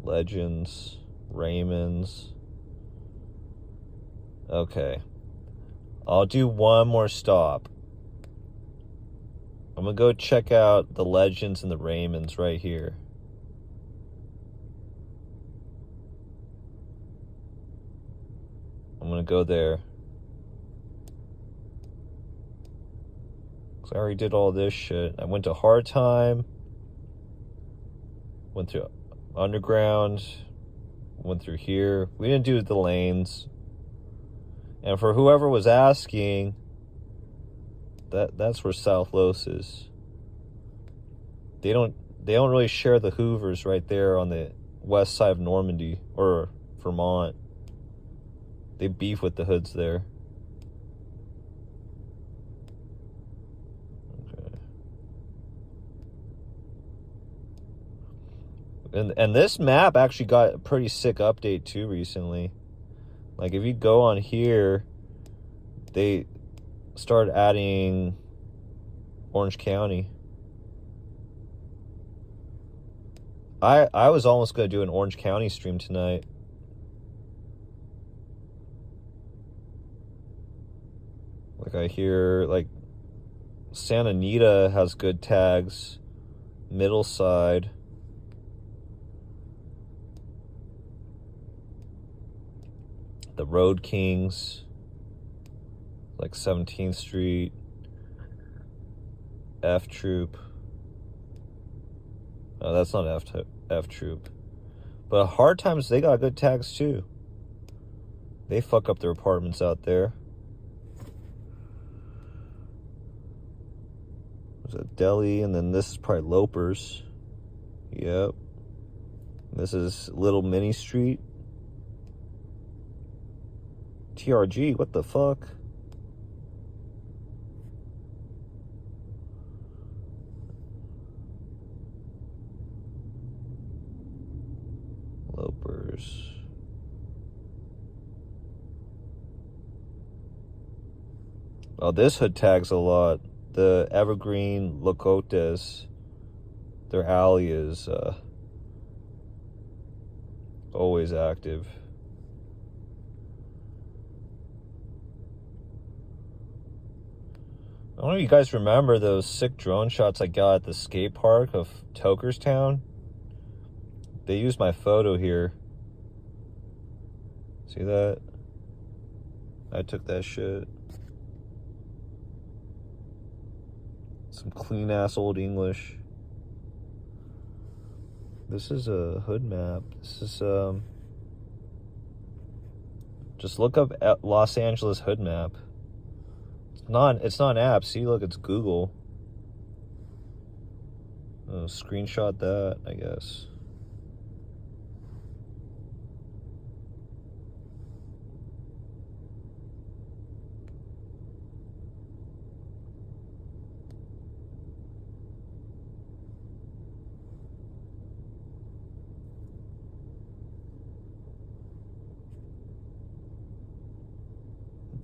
Legends, Raymond's. Okay, I'll do one more stop. I'm gonna go check out the Legends and the Raymond's right here. I'm gonna go there. I already did all this shit. I went to Hard Time. Went to underground. Went through here. We didn't do the lanes. And for whoever was asking, that's where South Los is. They don't really share the Hoovers right there on the west side of Normandy or Vermont. They beef with the hoods there. Okay. And this map actually got a pretty sick update too recently. Like if you go on here, they started adding Orange County. I was almost going to do an Orange County stream tonight. Like I hear, like, Santa Anita has good tags. Middle side. The Road Kings. Like 17th Street. F Troop. Oh, that's not F Troop. But Hard Times, they got good tags too. They fuck up their apartments out there. There's a deli, and then this is probably Lopers. Yep. This is Little Mini Street. TRG, what the fuck? Lopers. Oh, this hood tags a lot. The Evergreen Locotes, their alley is always active. I don't know if you guys remember those sick drone shots I got at the skate park of Tokerstown. They used my photo here. See that? I took that shit. Some clean ass old English. This is a hood map. This is just look up Los Angeles hood map. It's not an app. See, look, it's Google. Screenshot that, I guess.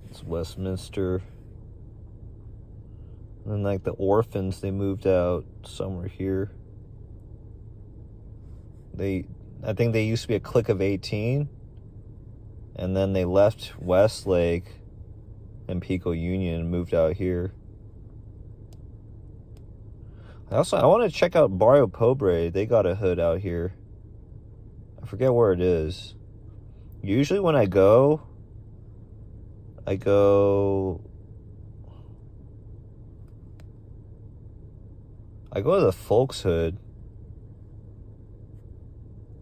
It's Westminster. And then, like, the orphans, they moved out somewhere here. I think they used to be a clique of 18. And then they left Westlake and Pico Union and moved out here. I want to check out Barrio Pobre. They got a hood out here. I forget where it is. Usually when I go to the Folks Hood.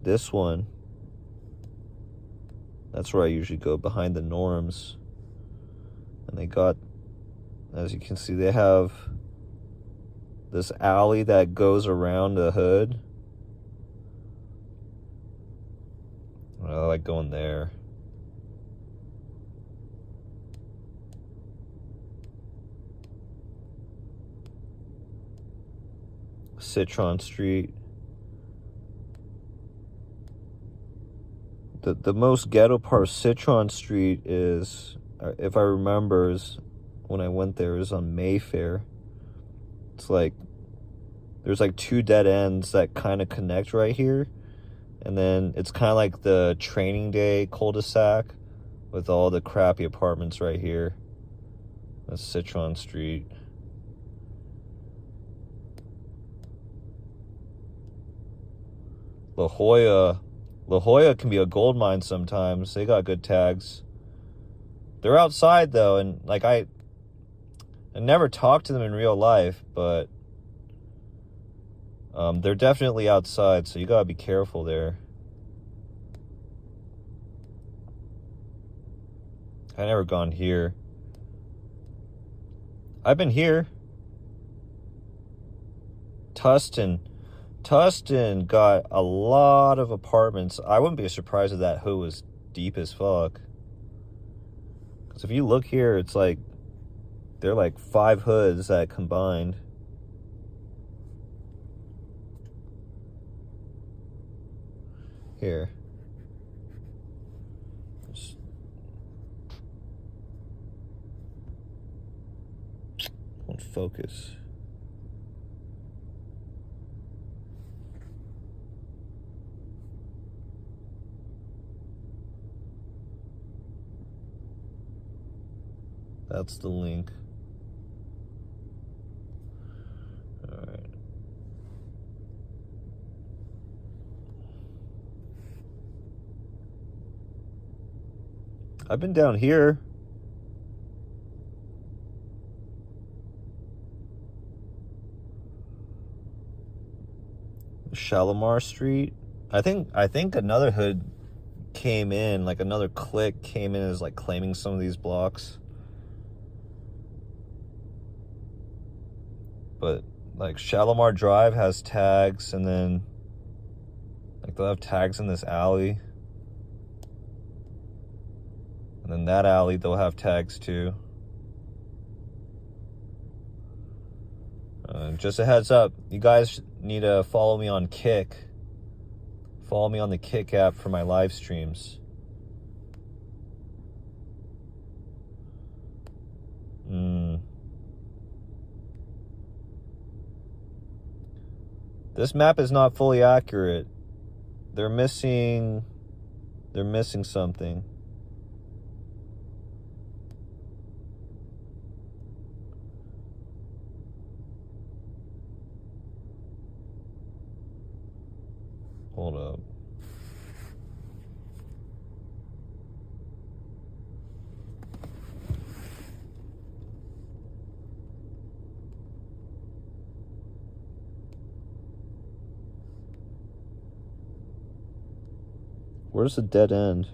This one. That's where I usually go, behind the Norms. And they got, as you can see, they have this alley that goes around the hood. I like going there. Citron Street. The most ghetto part of Citron Street is, if I remember, is when I went there, is on Mayfair. It's like there's like two dead ends that kind of connect right here, and then it's kind of like the Training Day cul-de-sac with all the crappy apartments right here. That's Citron Street. La Jolla can be a gold mine sometimes. They got good tags. They're outside though, and like I never talked to them in real life, but They're definitely outside, so you gotta be careful there. I never gone here. I've been here. Tustin got a lot of apartments. I wouldn't be surprised if that hood was deep as fuck. Because if you look here, it's like, they're like 5 hoods that combined. Here. Just won't focus. That's the link. All right. I've been down here. Shalimar Street. I think another hood came in, like another clique came in as like claiming some of these blocks. But like Shalimar Drive has tags, and then like they'll have tags in this alley. And then that alley, they'll have tags too. Just a heads up, you guys need to follow me on Kick. Follow me on the Kick app for my live streams. This map is not fully accurate. They're missing something. Hold up. Where's the dead end?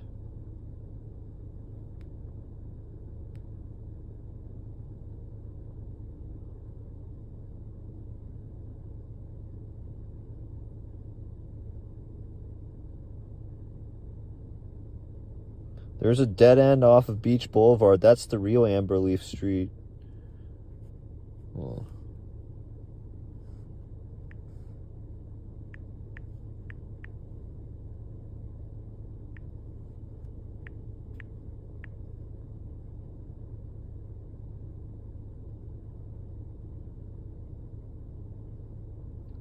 There's a dead end off of Beach Boulevard. That's the real Amberleaf Street. Oh.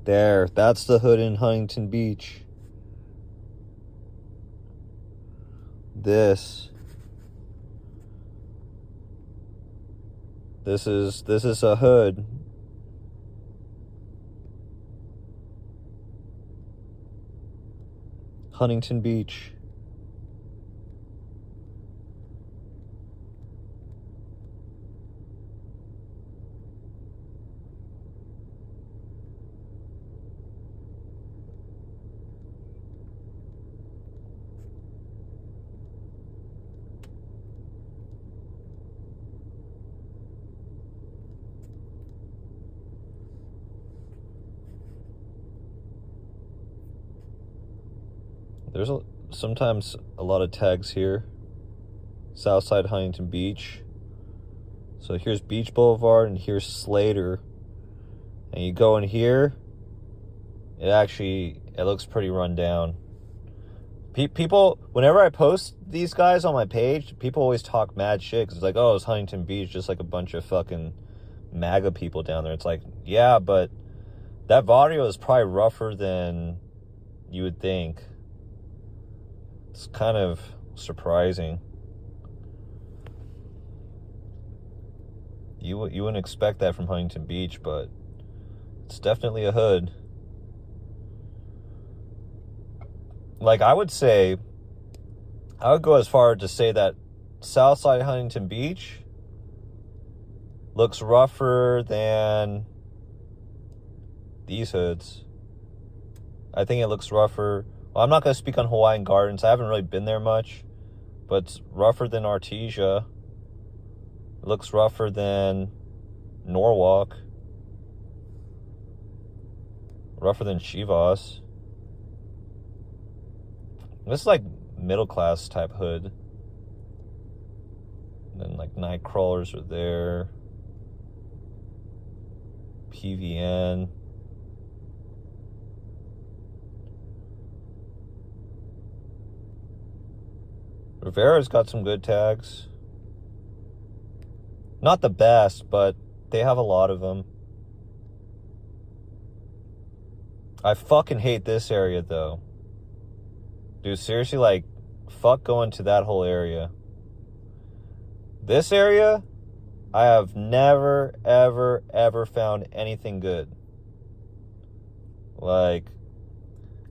There, that's the hood in Huntington Beach. This is a hood. Huntington Beach. There's sometimes a lot of tags here. Southside Huntington Beach. So here's Beach Boulevard and here's Slater. And you go in here, it looks pretty run down. People, whenever I post these guys on my page, people always talk mad shit. Cause it's like, oh, it's Huntington Beach, just like a bunch of fucking MAGA people down there. It's like, yeah, but that barrio is probably rougher than you would think. It's kind of surprising. You wouldn't expect that from Huntington Beach, but it's definitely a hood. Like, I would go as far to say that Southside Huntington Beach looks rougher than these hoods. I think it looks rougher. Well, I'm not going to speak on Hawaiian Gardens. I haven't really been there much. But it's rougher than Artesia. It looks rougher than Norwalk. Rougher than Chivas. This is like middle class type hood. And then like night crawlers are there. PVN. Rivera's got some good tags. Not the best, but they have a lot of them. I fucking hate this area, though. Dude, seriously, like, fuck going to that whole area. This area, I have never, ever, ever found anything good. Like,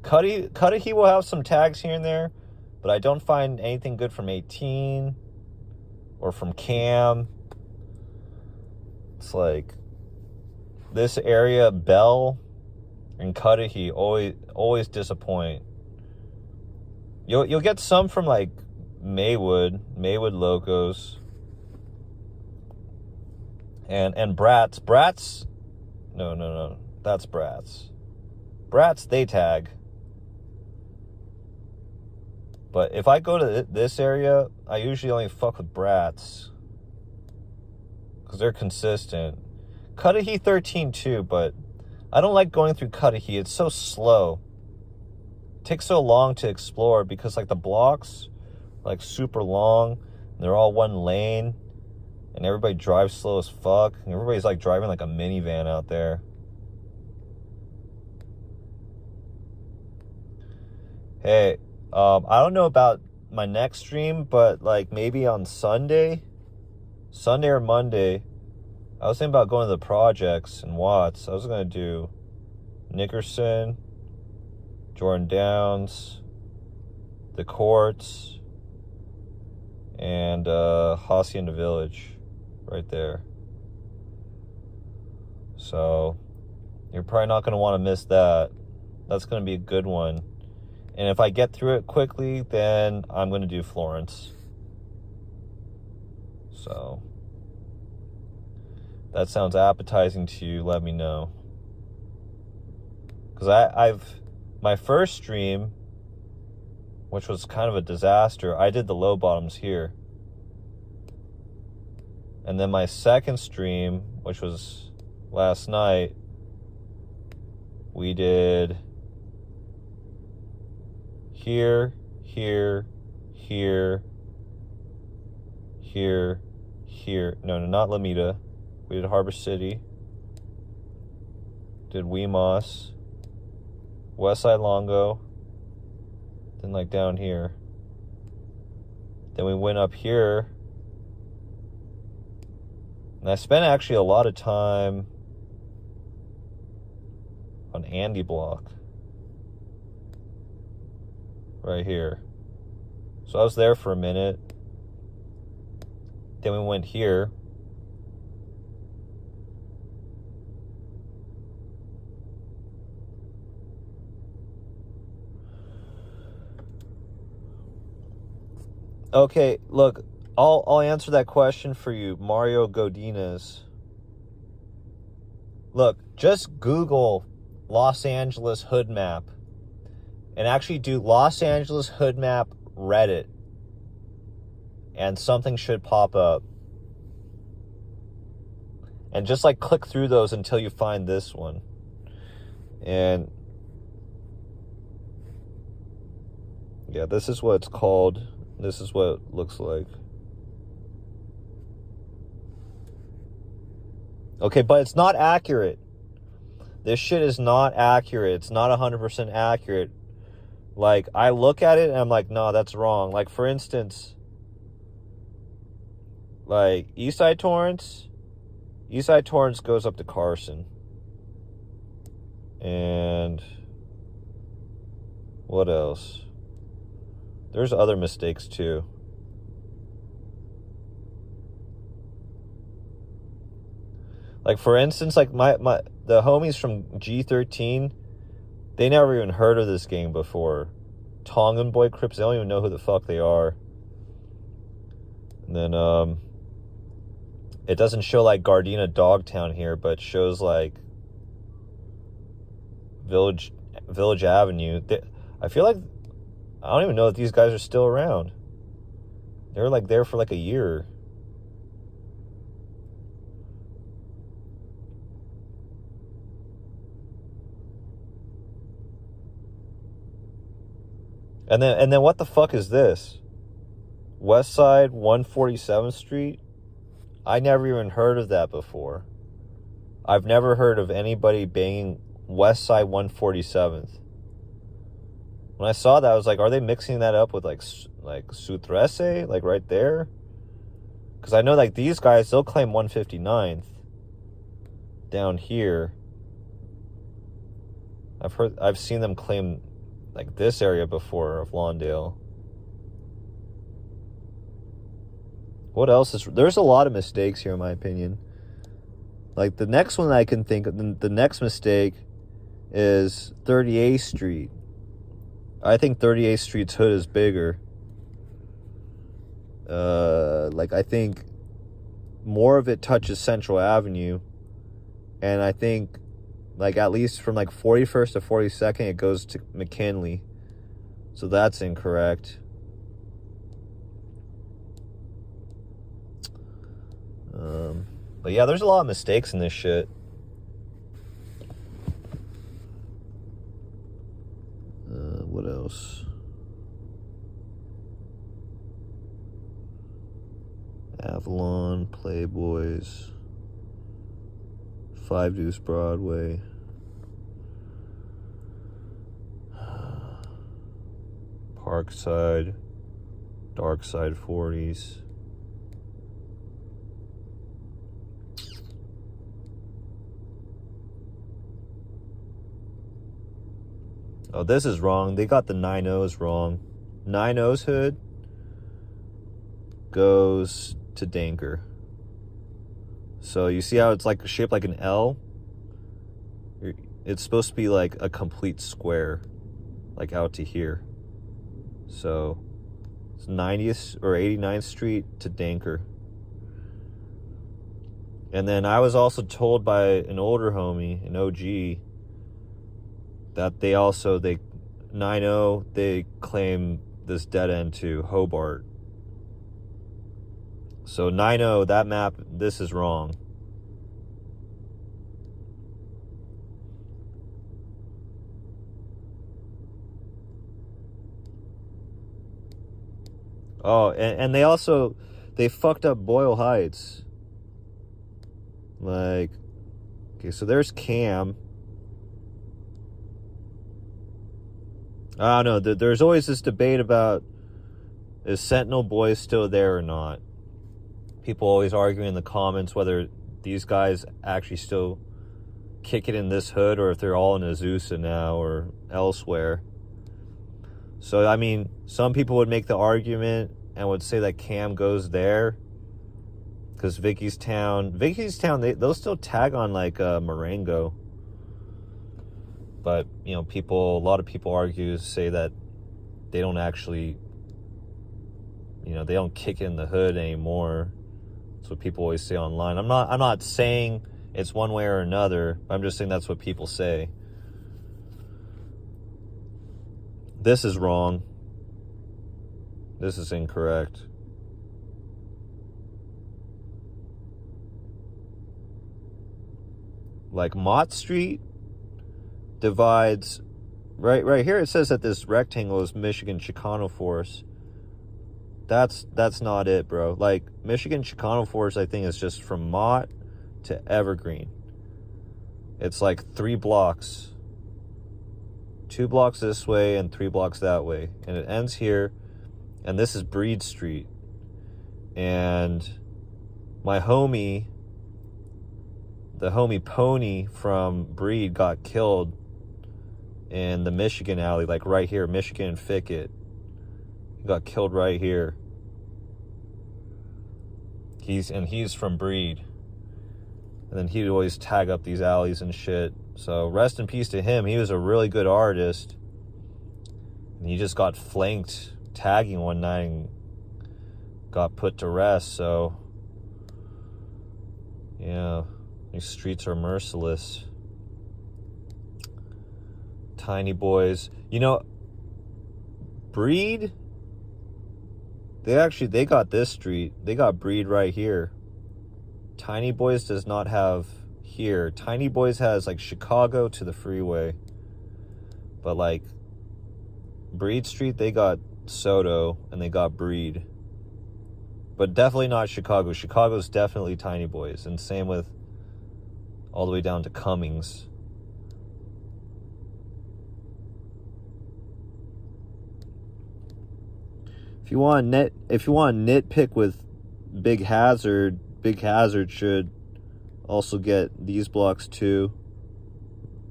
Cudahy will have some tags here and there, but I don't find anything good from 18 or from Cam. It's like this area, Bell and Cudahy, always disappoint. You'll get some from like Maywood Locos, and Bratz. No, that's Bratz. Bratz, they tag. But if I go to this area, I usually only fuck with Bratz. Because they're consistent. Cudahy 13 too, but I don't like going through Cudahy. It's so slow. It takes so long to explore because like the blocks are like super long. And they're all one lane. And everybody drives slow as fuck. And everybody's like driving like a minivan out there. Hey, I don't know about my next stream, but like maybe on Sunday or Monday, I was thinking about going to the projects in Watts. I was going to do Nickerson, Jordan Downs, the Courts, and Hacienda Village right there. So you're probably not going to want to miss that. That's going to be a good one. And if I get through it quickly, then I'm going to do Florence. So that sounds appetizing to you, let me know. Because I've my first stream, which was kind of a disaster, I did the low bottoms here. And then my second stream, which was last night, we did here, no, not Lamita. We did Harbor City, did Weemos, Westside Longo, then like down here. Then we went up here, and I spent actually a lot of time on Andy Block. Right here. So I was there for a minute. Then we went here. Okay, look, I'll answer that question for you, Mario Godinez. Look, just Google Los Angeles hood map. And actually do Los Angeles hood map Reddit. And something should pop up. And just like click through those until you find this one. And yeah, this is what it's called. This is what it looks like. Okay, but it's not accurate. This shit is not accurate. It's not 100% accurate. Like, I look at it and I'm like, no, that's wrong. Like, for instance, like, Eastside Torrance goes up to Carson. And what else? There's other mistakes, too. Like, for instance, like, the homies from G13, They never even heard of this gang before. Tongan Boy Crips, they don't even know who the fuck they are. And then, it doesn't show, like, Gardena Dogtown here, but shows, like, Village Avenue. I feel like, I don't even know if these guys are still around. They were, like, there for, like, a year. And then what the fuck is this? West Side 147th Street? I never even heard of that before. I've never heard of anybody banging West Side 147th. When I saw that, I was like, are they mixing that up with like Sutrese? Like right there? Because I know like these guys, they'll claim 159th down here. I've seen them claim like this area before of Lawndale. What else is... There's a lot of mistakes here, in my opinion. Like, the next one I can think of... The next mistake is 38th Street. I think 38th Street's hood is bigger. Like, I think more of it touches Central Avenue. And I think, like, at least from, like, 41st to 42nd, it goes to McKinley. So that's incorrect. But yeah, there's a lot of mistakes in this shit. What else? Avalon, Playboys, 5 Deuce Broadway. Parkside, Dark Side 40s. Oh, this is wrong. They got the 9-0s wrong. 9-0's hood goes to Danker. So you see how it's like shaped like an L? It's supposed to be like a complete square, like out to here. So it's 90th or 89th Street to Danker. And then I was also told by an older homie, an OG, that they 9-0, they claim this dead end to Hobart. So 9-0, that map, this is wrong. Oh, and they fucked up Boyle Heights. Like, okay, so there's Cam. I don't know. There's always this debate about, is Sentinel Boys still there or not? People always arguing in the comments whether these guys actually still kick it in this hood or if they're all in Azusa now or elsewhere. So, I mean, some people would make the argument and would say that Cam goes there because Vicky's Town, they'll still tag on like Marengo. But, you know, a lot of people say that they don't actually, you know, they don't kick it in the hood anymore. That's what people always say online. I'm not saying it's one way or another. I'm just saying that's what people say. This is wrong. This is incorrect. Like Mott Street divides right here. It says that this rectangle is Michigan Chicano Force. That's not it, bro. Like Michigan Chicano Force, I think is just from Mott to Evergreen. It's like 3 blocks. 2 blocks this way and 3 blocks that way. And it ends here. And this is Breed Street. And my homie, the homie Pony from Breed, got killed in the Michigan alley, like right here, Michigan and Fickett. He got killed right here. He's from Breed. And then he'd always tag up these alleys and shit. So rest in peace to him. He was a really good artist. And he just got flanked tagging one night and got put to rest. So, yeah, these streets are merciless. Tiny boys. You know, Breed, they got this street. They got Breed right here. Tiny Boys does not have here. Tiny Boys has like Chicago to the freeway. But like Breed Street, they got Soto and they got Breed. But definitely not Chicago. Chicago's definitely Tiny Boys. And same with all the way down to Cummings. If you want to nitpick with Big Hazard should also get these blocks too.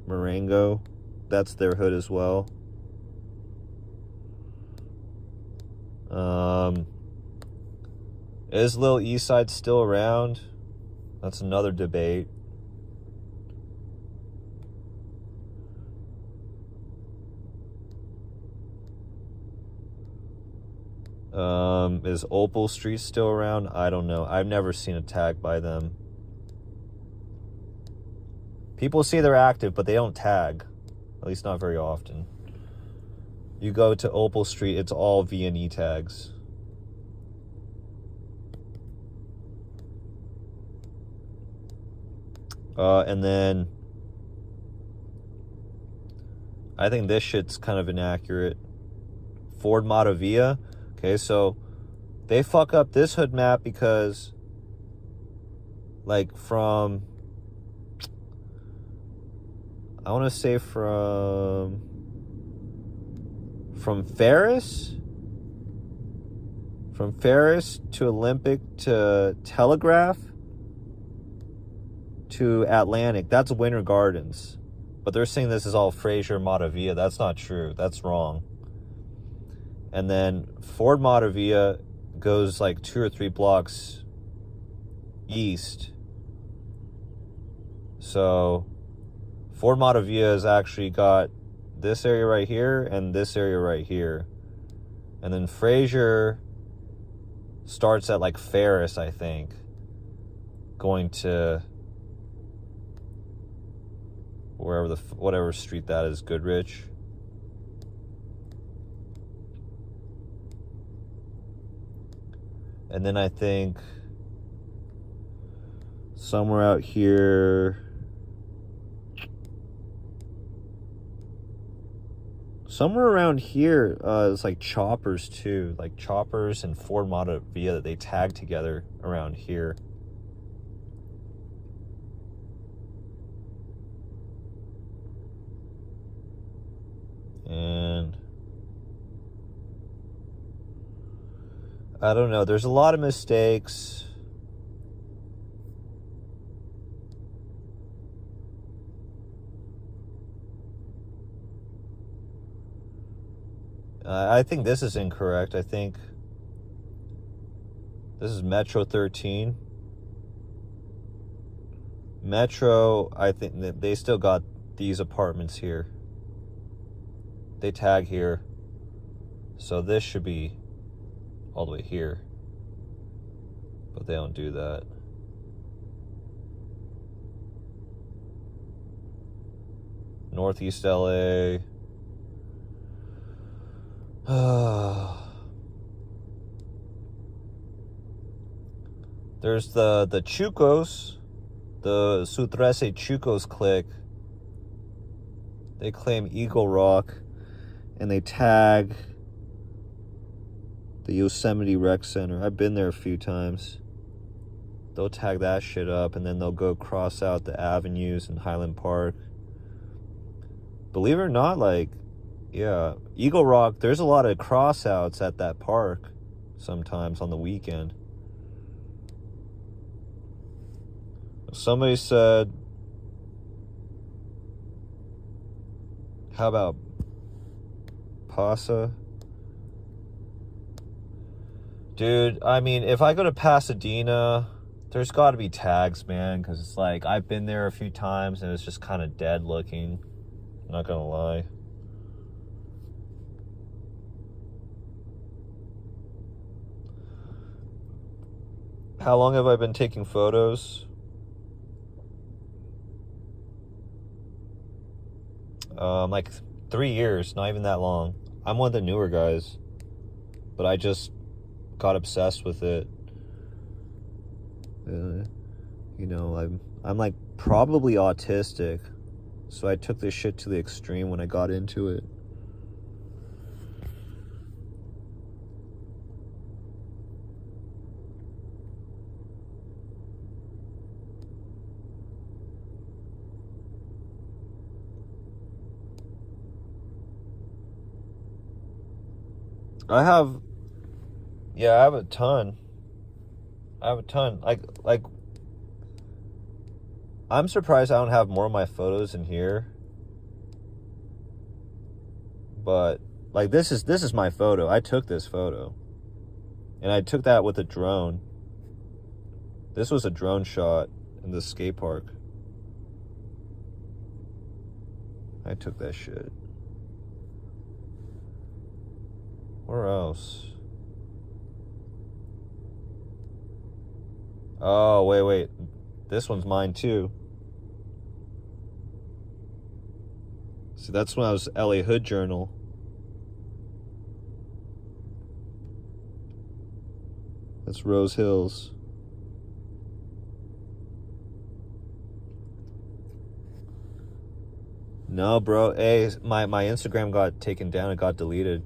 Marengo, that's their hood as well. Is Lil Eastside still around? That's another debate. Is Opal Street still around? I don't know. I've never seen a tag by them. People say they're active, but they don't tag. At least not very often. You go to Opal Street, it's all V&E tags. And then I think this shit's kind of inaccurate. Ford Montavia. Okay, so they fuck up this hood map because, like, from, I want to say from Ferris to Olympic to Telegraph to Atlantic. That's Winter Gardens. But they're saying this is all Fraser Montavia. That's not true. That's wrong. And then Ford Montavia goes like 2 or 3 blocks east. So Ford Montavia has actually got this area right here and this area right here. And then Fraser starts at like Ferris, I think, going to whatever street that is, Goodrich. And then I think somewhere out here, somewhere around here, it's like Choppers too. Like Choppers and Ford Montavia that they tag together around here. And I don't know. There's a lot of mistakes. I think this is incorrect. I think this is Metro 13. Metro, I think that they still got these apartments here. They tag here. So this should be all the way here. But they don't do that. Northeast LA. There's the Chucos, the Sutrese Chucos clique. They claim Eagle Rock and they tag the Yosemite Rec Center. I've been there a few times. They'll tag that shit up and then they'll go cross out the avenues in Highland Park. Believe it or not, like, yeah, Eagle Rock, there's a lot of crossouts at that park sometimes on the weekend. Somebody said, how about Pasa? Dude, I mean, if I go to Pasadena, There's got to be tags, man, because it's like I've been there a few times and it's just kind of dead looking. I'm not gonna lie. How long have I been taking photos? Like 3 years, not even that long. I'm one of the newer guys, but I just got obsessed with it. You know, I'm like probably autistic, so I took this shit to the extreme when I got into it. I have a ton. Like I'm surprised I don't have more of my photos in here. But like this is my photo. I took this photo. And I took that with a drone. This was a drone shot in the skate park. I took that shit. Where else? Oh, wait. This one's mine too. See, that's when I was LA Hood Journal. That's Rose Hills. No, bro. Hey, my Instagram got taken down. It got deleted.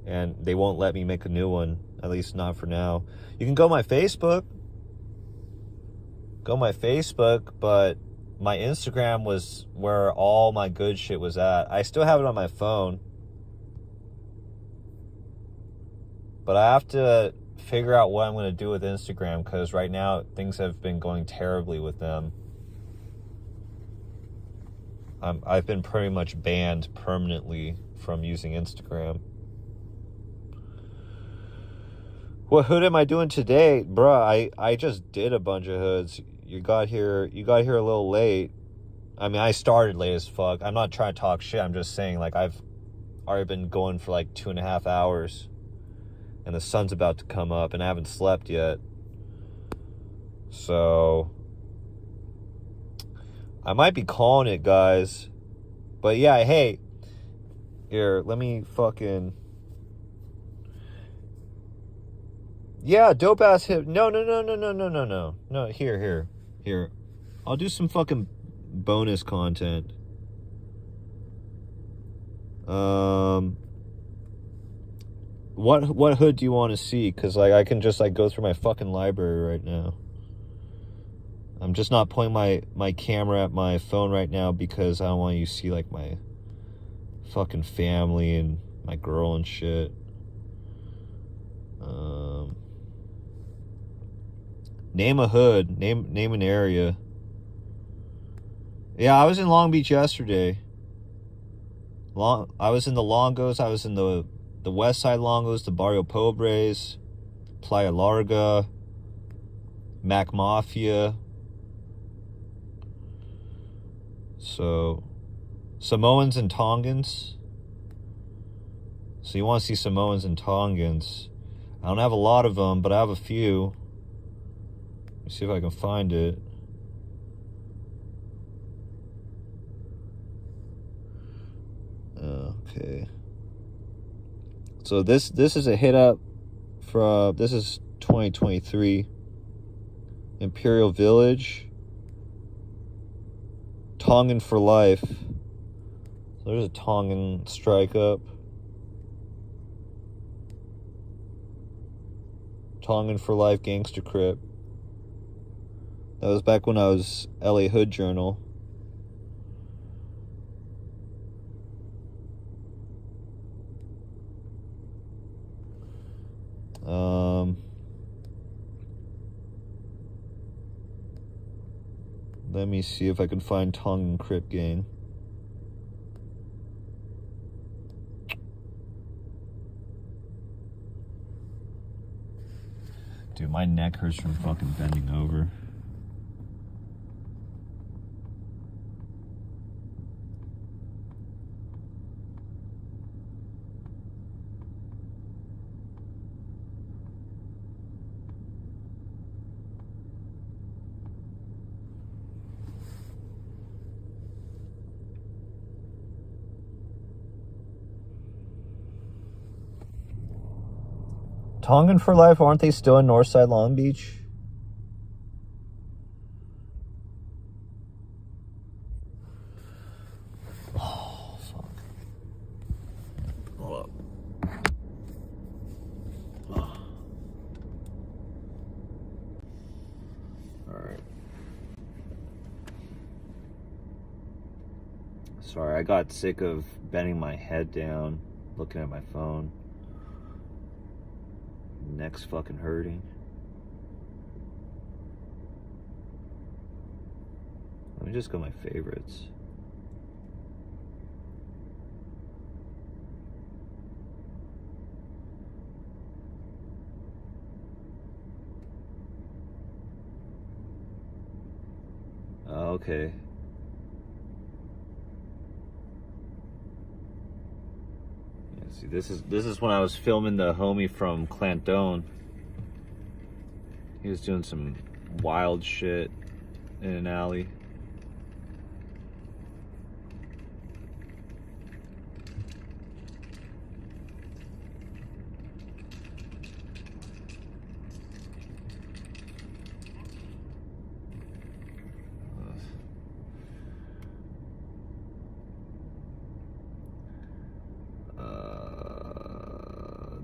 And they won't let me make a new one. At least not for now. You can go my Facebook. But my Instagram was where all my good shit was at. I still have it on my phone. But I have to figure out what I'm going to do with Instagram, because right now things have been going terribly with them. I've been pretty much banned permanently from using Instagram. What hood am I doing today? Bruh, I just did a bunch of hoods. You got here a little late. I mean, I started late as fuck. I'm not trying to talk shit. I'm just saying, like, I've already been going for like 2.5 hours. And the sun's about to come up and I haven't slept yet. So I might be calling it, guys. But yeah, hey. Here, let me fucking... Yeah, dope ass hip. No. No, here. I'll do some fucking bonus content. What hood do you want to see? Because like I can just like go through my fucking library right now. I'm just not pointing my camera at my phone right now because I don't want you to see like my fucking family and my girl and shit. Name a hood. Name an area. Yeah, I was in Long Beach yesterday. I was in the Longos. I was in the West Side Longos, the Barrio Pobres, Playa Larga, Mac Mafia. So, Samoans and Tongans. So you want to see Samoans and Tongans. I don't have a lot of them, but I have a few. Let me see if I can find it. Okay. So this is a hit up from, this is 2023. Imperial Village. Tongan for life. So there's a Tongan strike up. Tongan for life gangster crip. That was back when I was LA Hood Journal. Let me see if I can find Tongan Crip Gang. Dude, my neck hurts from fucking bending over. Tongan for life, aren't they still in Northside Long Beach? Oh, fuck. Hold up. Oh. Alright. Sorry, I got sick of bending my head down, looking at my phone. Neck's fucking hurting. Let me just go my favorites. Okay. See, this is when I was filming the homie from Clantone. He was doing some wild shit in an alley.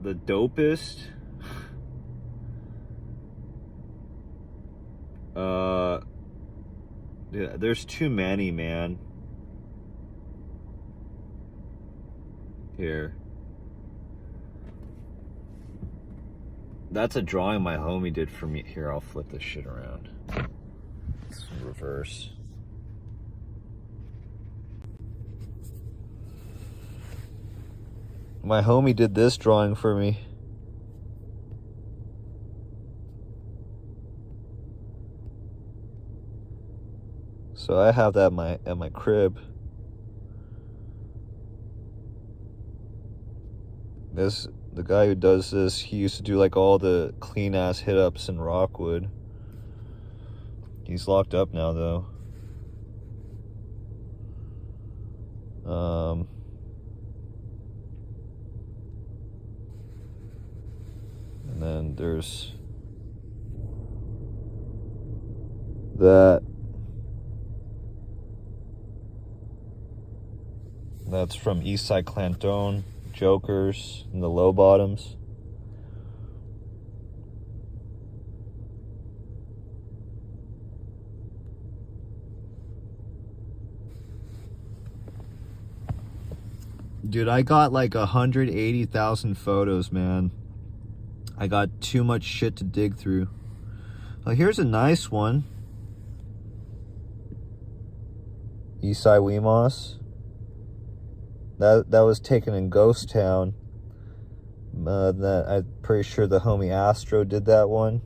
The dopest. Yeah, there's too many, man. Here. That's a drawing my homie did for me. Here, I'll flip this shit around. It's reverse. My homie did this drawing for me. So I have that at my crib. The guy who does this, he used to do like all the clean ass hit ups in Rockwood. He's locked up now though. And then there's that. That's from Eastside Clantone, Jokers, and the Low Bottoms. Dude, I got like 180,000 photos, man. I got too much shit to dig through. Oh, here's a nice one. Eastside Weemos. That was taken in Ghost Town. That I'm pretty sure the homie Astro did that one.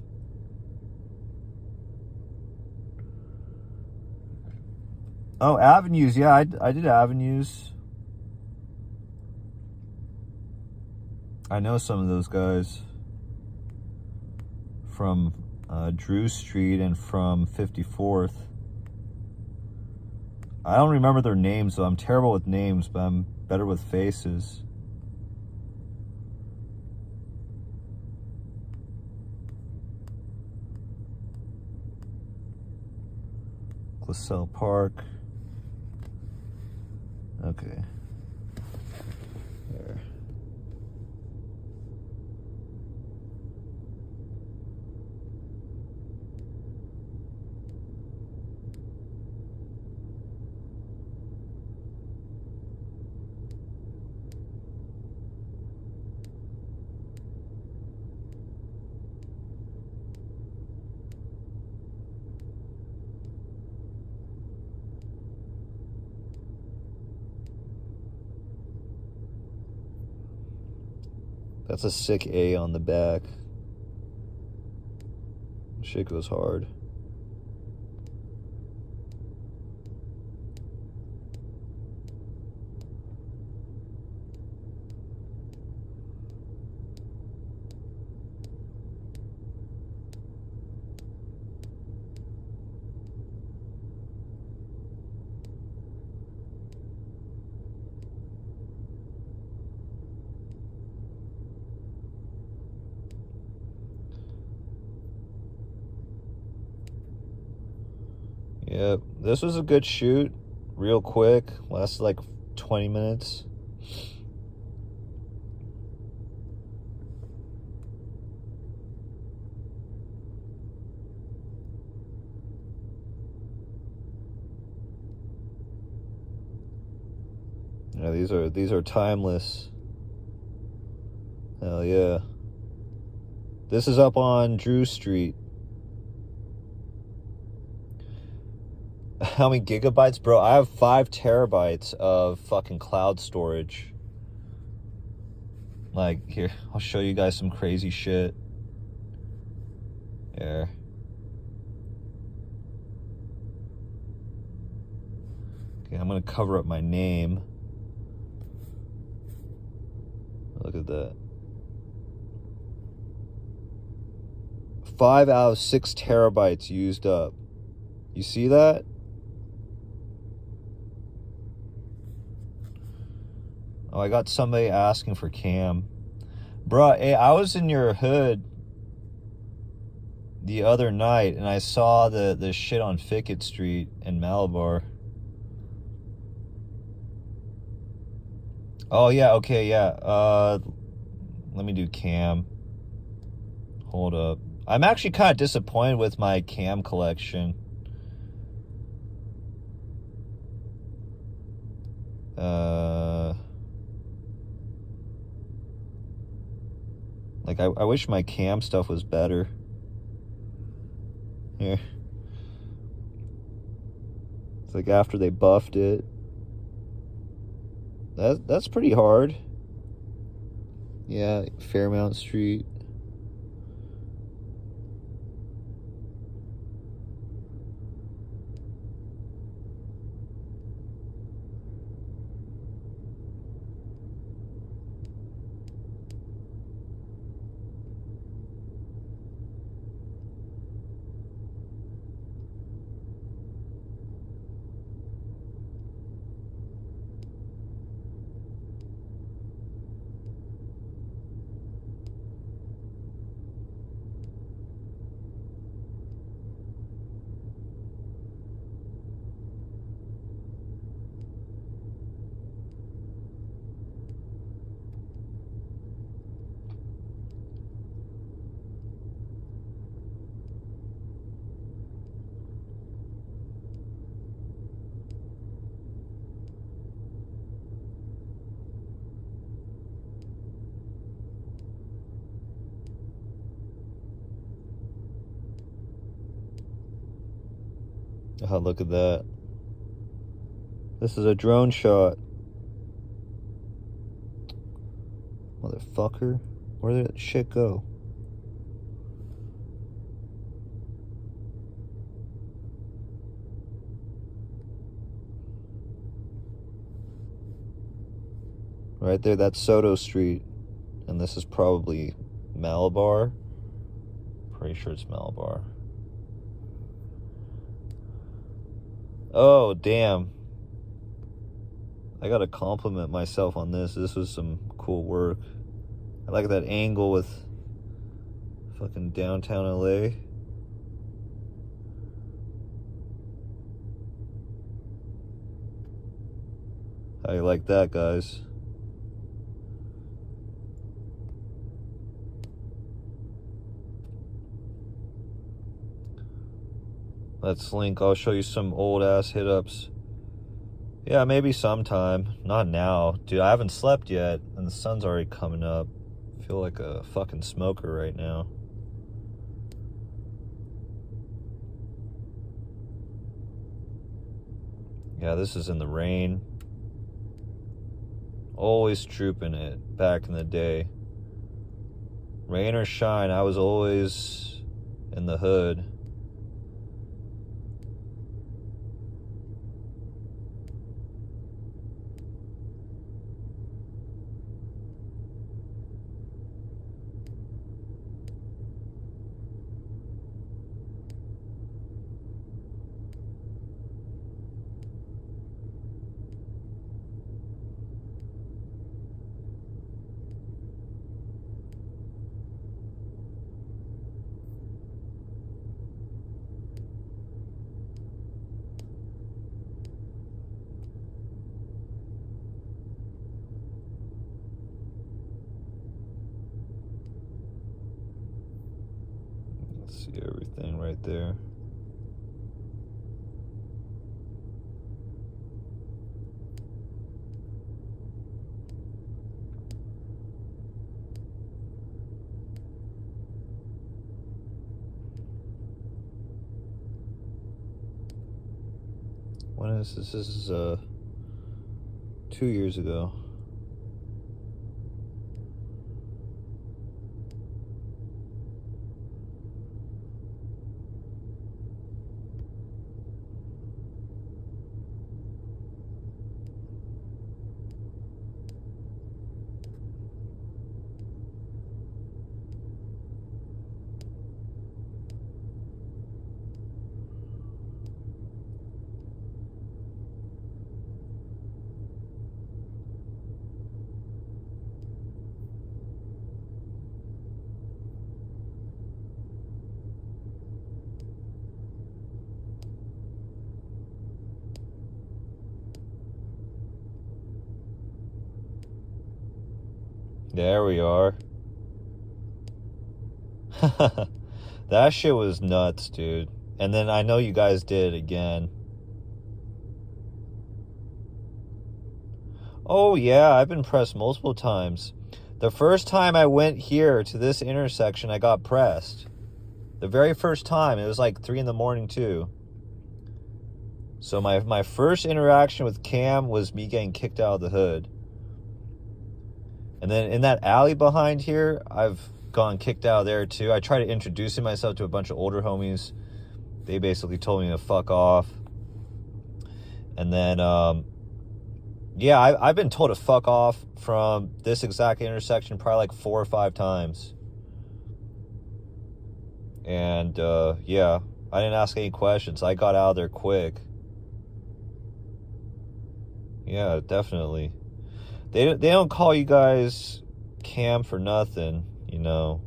Oh, Avenues. Yeah, I did Avenues. I know some of those guys from Drew Street and from 54th. I don't remember their names, though. I'm terrible with names, but I'm better with faces. LaSalle Park. Okay. There. That's a sick A on the back. Shit goes hard. Yep, this was a good shoot. Real quick, lasted like 20 minutes. Yeah, these are timeless. Hell yeah. This is up on Drew Street. How many gigabytes, bro? I have 5 terabytes of fucking cloud storage. Like, here, I'll show you guys some crazy shit. Here. Okay, I'm gonna cover up my name. Look at that. 5 out of 6 terabytes used up. You see that? Oh, I got somebody asking for Cam. Bruh, hey, I was in your hood the other night and I saw the shit on Fickett Street in Malabar. Oh, yeah, okay, yeah. Let me do Cam. Hold up. I'm actually kind of disappointed with my Cam collection. Like, I wish my Cam stuff was better. Here. It's like after they buffed it. That's pretty hard. Yeah, Fairmount Street. Oh, look at that. This is a drone shot. Motherfucker. Where did that shit go? Right there, that's Soto Street. And this is probably Malabar. Pretty sure it's Malabar. Oh, damn. I gotta compliment myself on this. This was some cool work. I like that angle with fucking downtown LA. How you like that, guys? Let's link. I'll show you some old ass hit ups. Yeah, maybe sometime. Not now. Dude, I haven't slept yet, and the sun's already coming up. I feel like a fucking smoker right now. Yeah, this is in the rain. Always trooping it back in the day. Rain or shine, I was always in the hood. See everything right there. When is this? This is 2 years ago. There we are. That shit was nuts, dude. And then I know you guys did it again. Oh yeah, I've been pressed multiple times. The first time I went here to this intersection, I got pressed. The very first time, it was like 3 a.m. too. So my first interaction with Cam was me getting kicked out of the hood. And then in that alley behind here, I've gone kicked out of there too. I tried to introduce myself to a bunch of older homies. They basically told me to fuck off. And then, yeah, I've been told to fuck off from this exact intersection probably like 4 or 5 times. And, yeah, I didn't ask any questions. I got out of there quick. Yeah, definitely. They don't call you guys Cam for nothing, you know.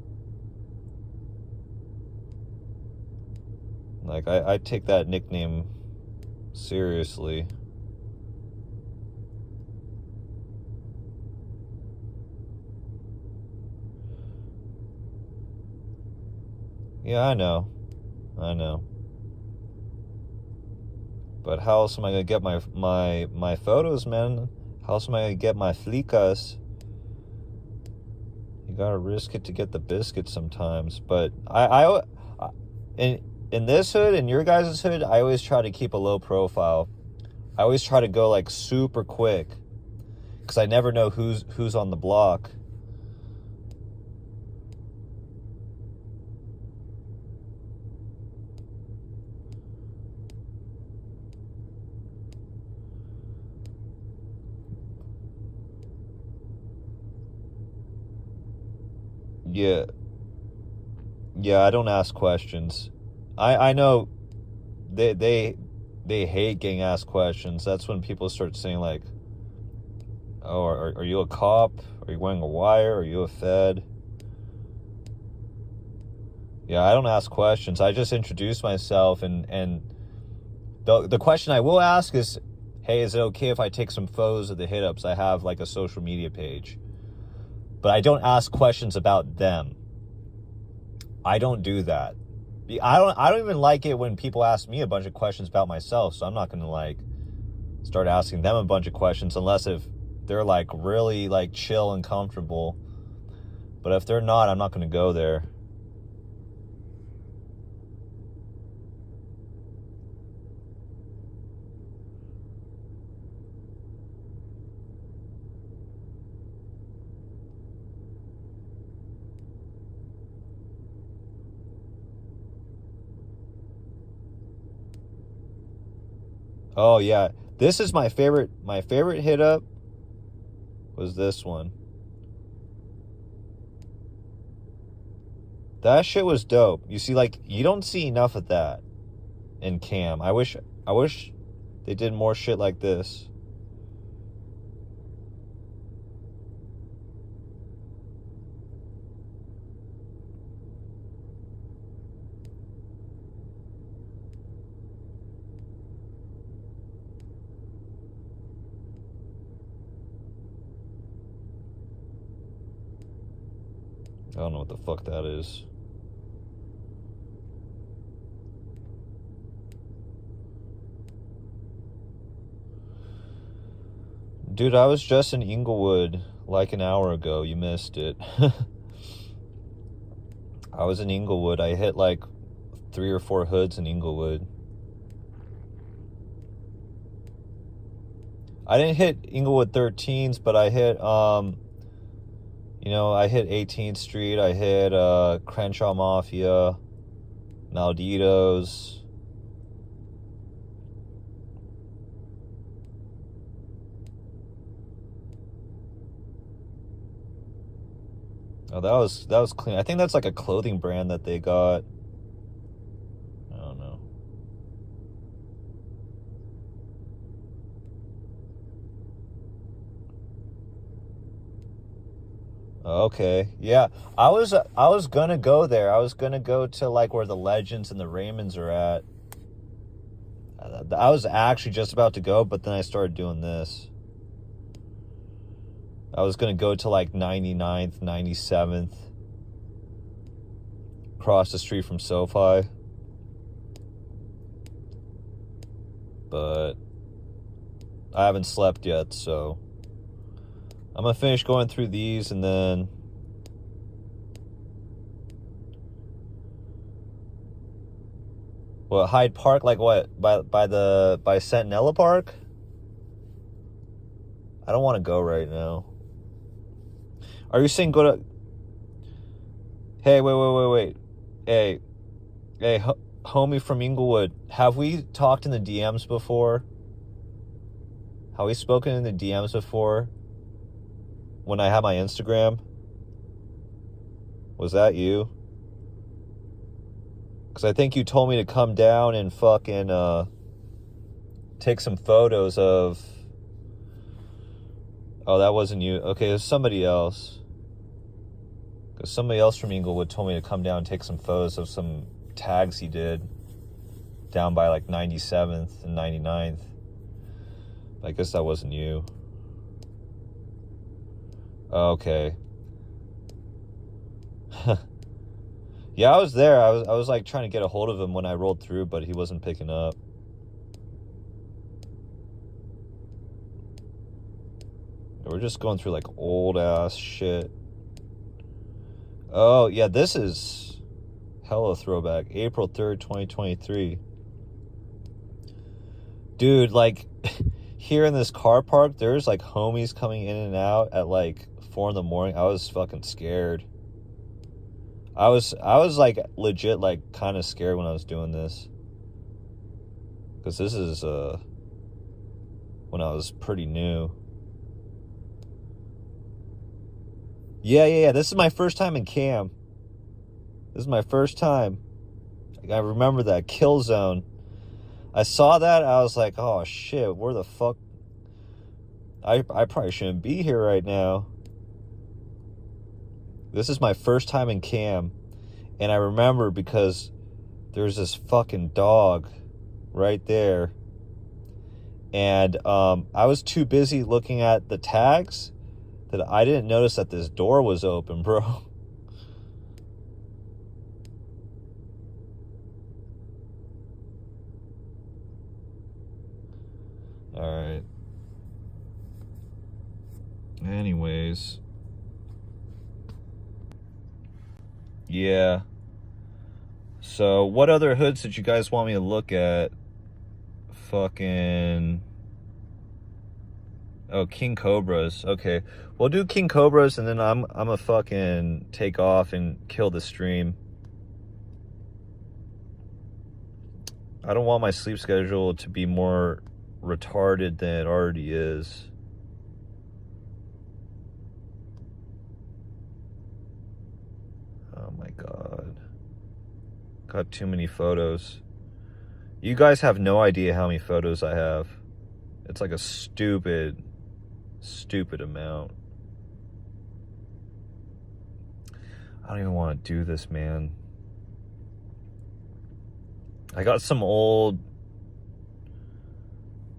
Like, I take that nickname seriously. Yeah, I know. But how else am I gonna get my photos, man? How else am I gonna get my flicas? You gotta risk it to get the biscuit sometimes. But in this hood, in your guys' hood, I always try to keep a low profile. I always try to go like super quick, because I never know who's on the block. Yeah, I don't ask questions. I know they hate getting asked questions. That's when people start saying like, "Oh, are you a cop? Are you wearing a wire? Are you a Fed?" Yeah, I don't ask questions. I just introduce myself, and the question I will ask is, "Hey, is it okay if I take some photos of the hit-ups? I have like a social media page." But I don't ask questions about them. I don't do that. I don't even like it when people ask me a bunch of questions about myself, so I'm not gonna like start asking them a bunch of questions unless if they're like really like chill and comfortable. But if they're not, I'm not gonna go there. Oh yeah, this is my favorite. My favorite hit up was this one. That shit was dope. You see, like, you don't see enough of that in cam. I wish they did more shit like this. I don't know what the fuck that is. Dude, I was just in Inglewood like an hour ago. You missed it. I was in Inglewood. I hit like 3 or 4 hoods in Inglewood. I didn't hit Inglewood 13s, but I hit I hit 18th Street, I hit Crenshaw Mafia, Malditos. Oh, that was clean. I think that's like a clothing brand that they got. I don't know. Okay. Yeah. I was gonna go there. I was gonna go to like where the Legends and the Raymonds are at. I was actually just about to go, but then I started doing this. I was gonna go to like 99th, 97th. Across the street from SoFi. But I haven't slept yet, so I'm gonna finish going through these and then what, Hyde Park, like what? By Sentinella Park? I don't want to go right now. Are you saying go to... Hey, wait. Hey, homie from Inglewood, have we talked in the DMs before? Have we spoken in the DMs before? When I had my Instagram? Was that you? Because I think you told me to come down and fucking take some photos of... Oh, that wasn't you. Okay, it was somebody else. Because somebody else from Inglewood told me to come down and take some photos of some tags he did down by like 97th and 99th. I guess that wasn't you. Okay. Yeah, I was there. I was like trying to get a hold of him when I rolled through, but he wasn't picking up. We're just going through like old ass shit. Oh, yeah, this is hella throwback. April 3rd, 2023. Dude, like, here in this car park, there's, like, homies coming in and out at, like, 4 in the morning. I was fucking scared. I was like, legit, like, kind of scared when I was doing this. Because this is, when I was pretty new. Yeah. This is my first time in cam. This is my first time. I remember that kill zone. I saw that. I was like, oh shit, where the fuck? I probably shouldn't be here right now. This is my first time in cam. And I remember because there's this fucking dog right there. And I was too busy looking at the tags that I didn't notice that this door was open, bro. Alright. Anyways. Yeah. So, what other hoods did you guys want me to look at? Fucking... Oh, King Cobras. Okay. We'll do King Cobras and then I'm a fucking take off and kill the stream. I don't want my sleep schedule to be more retarded than it already is. Oh my God. Got too many photos. You guys have no idea how many photos I have. It's like a stupid amount. I don't even want to do this, man. I got some old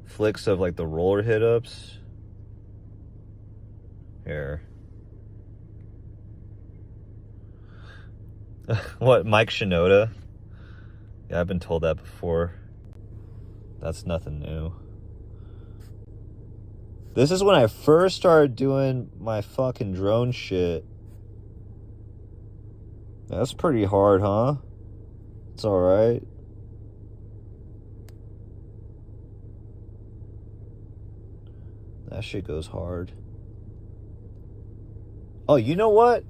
flicks of like the roller hit-ups. Here. What, Mike Shinoda? Yeah, I've been told that before. That's nothing new. This is when I first started doing my fucking drone shit. That's pretty hard, huh? It's alright. That shit goes hard. Oh, you know what?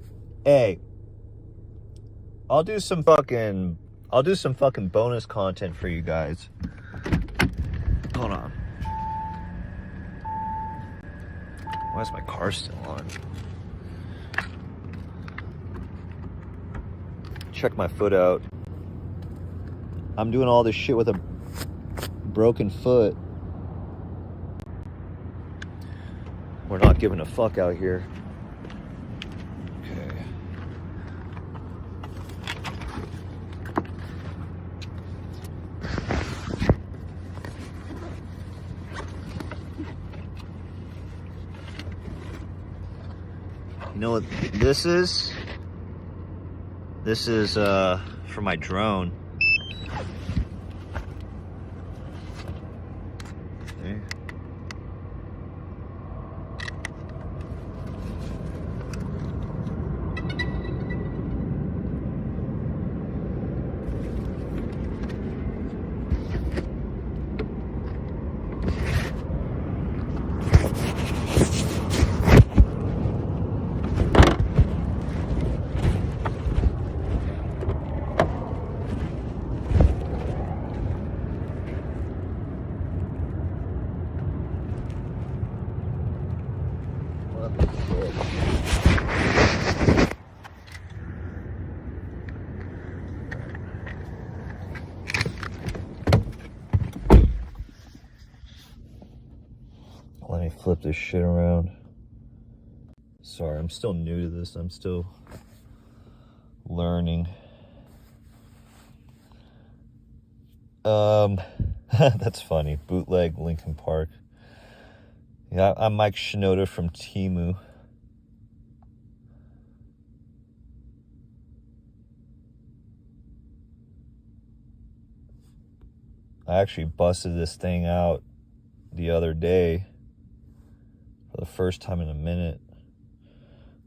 Hey, I'll do some fucking bonus content for you guys. Hold on. Why is my car still on? Check my foot out. I'm doing all this shit with a broken foot. We're not giving a fuck out here. Okay. You know what this is? This is for my drone. Okay. Let me flip this shit around. Sorry, I'm still new to this. I'm still learning. That's funny. Bootleg Linkin Park. Yeah, I'm Mike Shinoda from Temu. I actually busted this thing out the other day for the first time in a minute.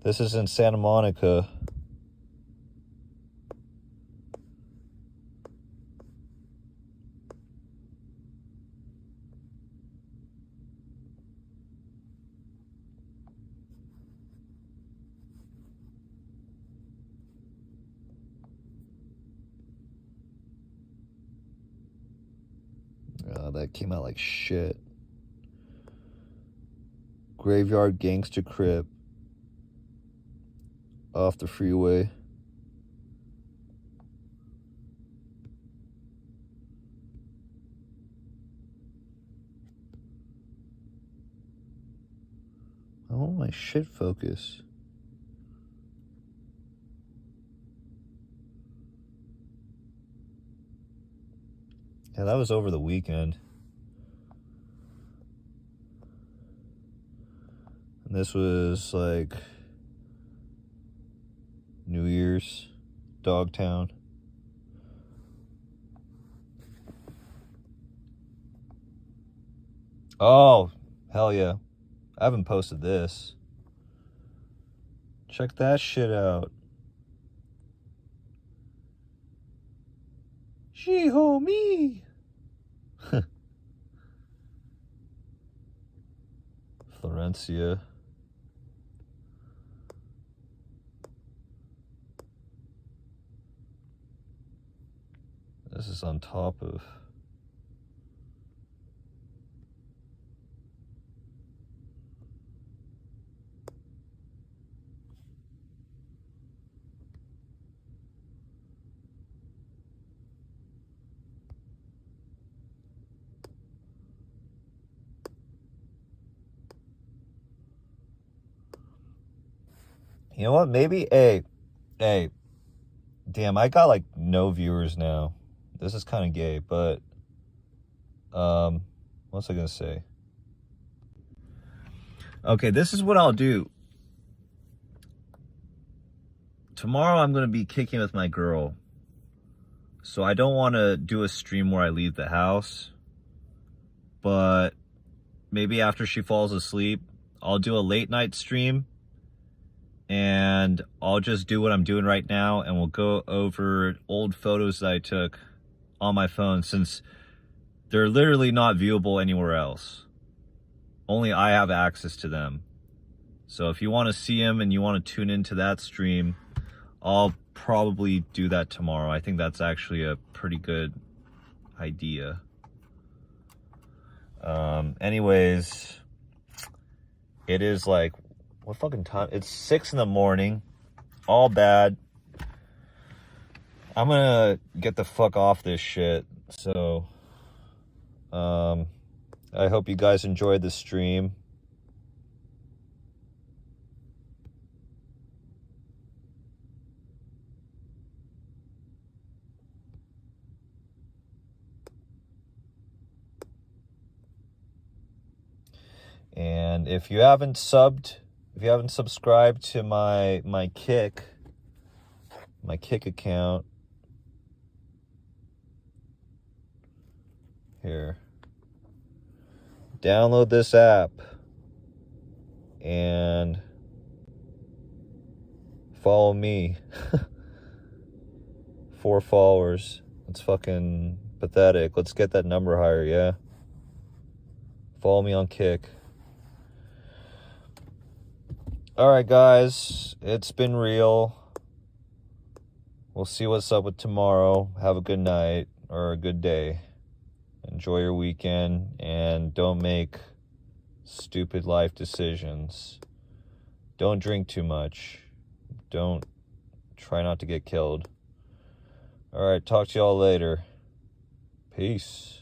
This is in Santa Monica. That came out like shit. Graveyard Gangster Crib. Off the freeway. I want my shit focus. Yeah, that was over the weekend. And this was like New Year's, Dogtown. Oh, hell yeah. I haven't posted this. Check that shit out. She-ho me. Florencia. This is on top of You know what? Maybe, hey, damn, I got like no viewers now. This is kind of gay, but, what's I gonna say? Okay, this is what I'll do. Tomorrow I'm gonna be kicking with my girl. So I don't want to do a stream where I leave the house. But maybe after she falls asleep, I'll do a late night stream. And I'll just do what I'm doing right now, and we'll go over old photos that I took on my phone, since they're literally not viewable anywhere else. Only I have access to them. So if you want to see them and you want to tune into that stream, I'll probably do that tomorrow. I think that's actually a pretty good idea. Anyways, it is like, what fucking time? It's 6 in the morning. All bad. I'm gonna get the fuck off this shit. So, I hope you guys enjoyed the stream. And if you haven't subscribed to my Kick account, here, download this app and follow me. 4 followers. That's fucking pathetic. Let's get that number higher, yeah? Follow me on Kick. Alright, guys. It's been real. We'll see what's up with tomorrow. Have a good night or a good day. Enjoy your weekend, and don't make stupid life decisions. Don't drink too much. Try not to get killed. Alright, talk to y'all later. Peace.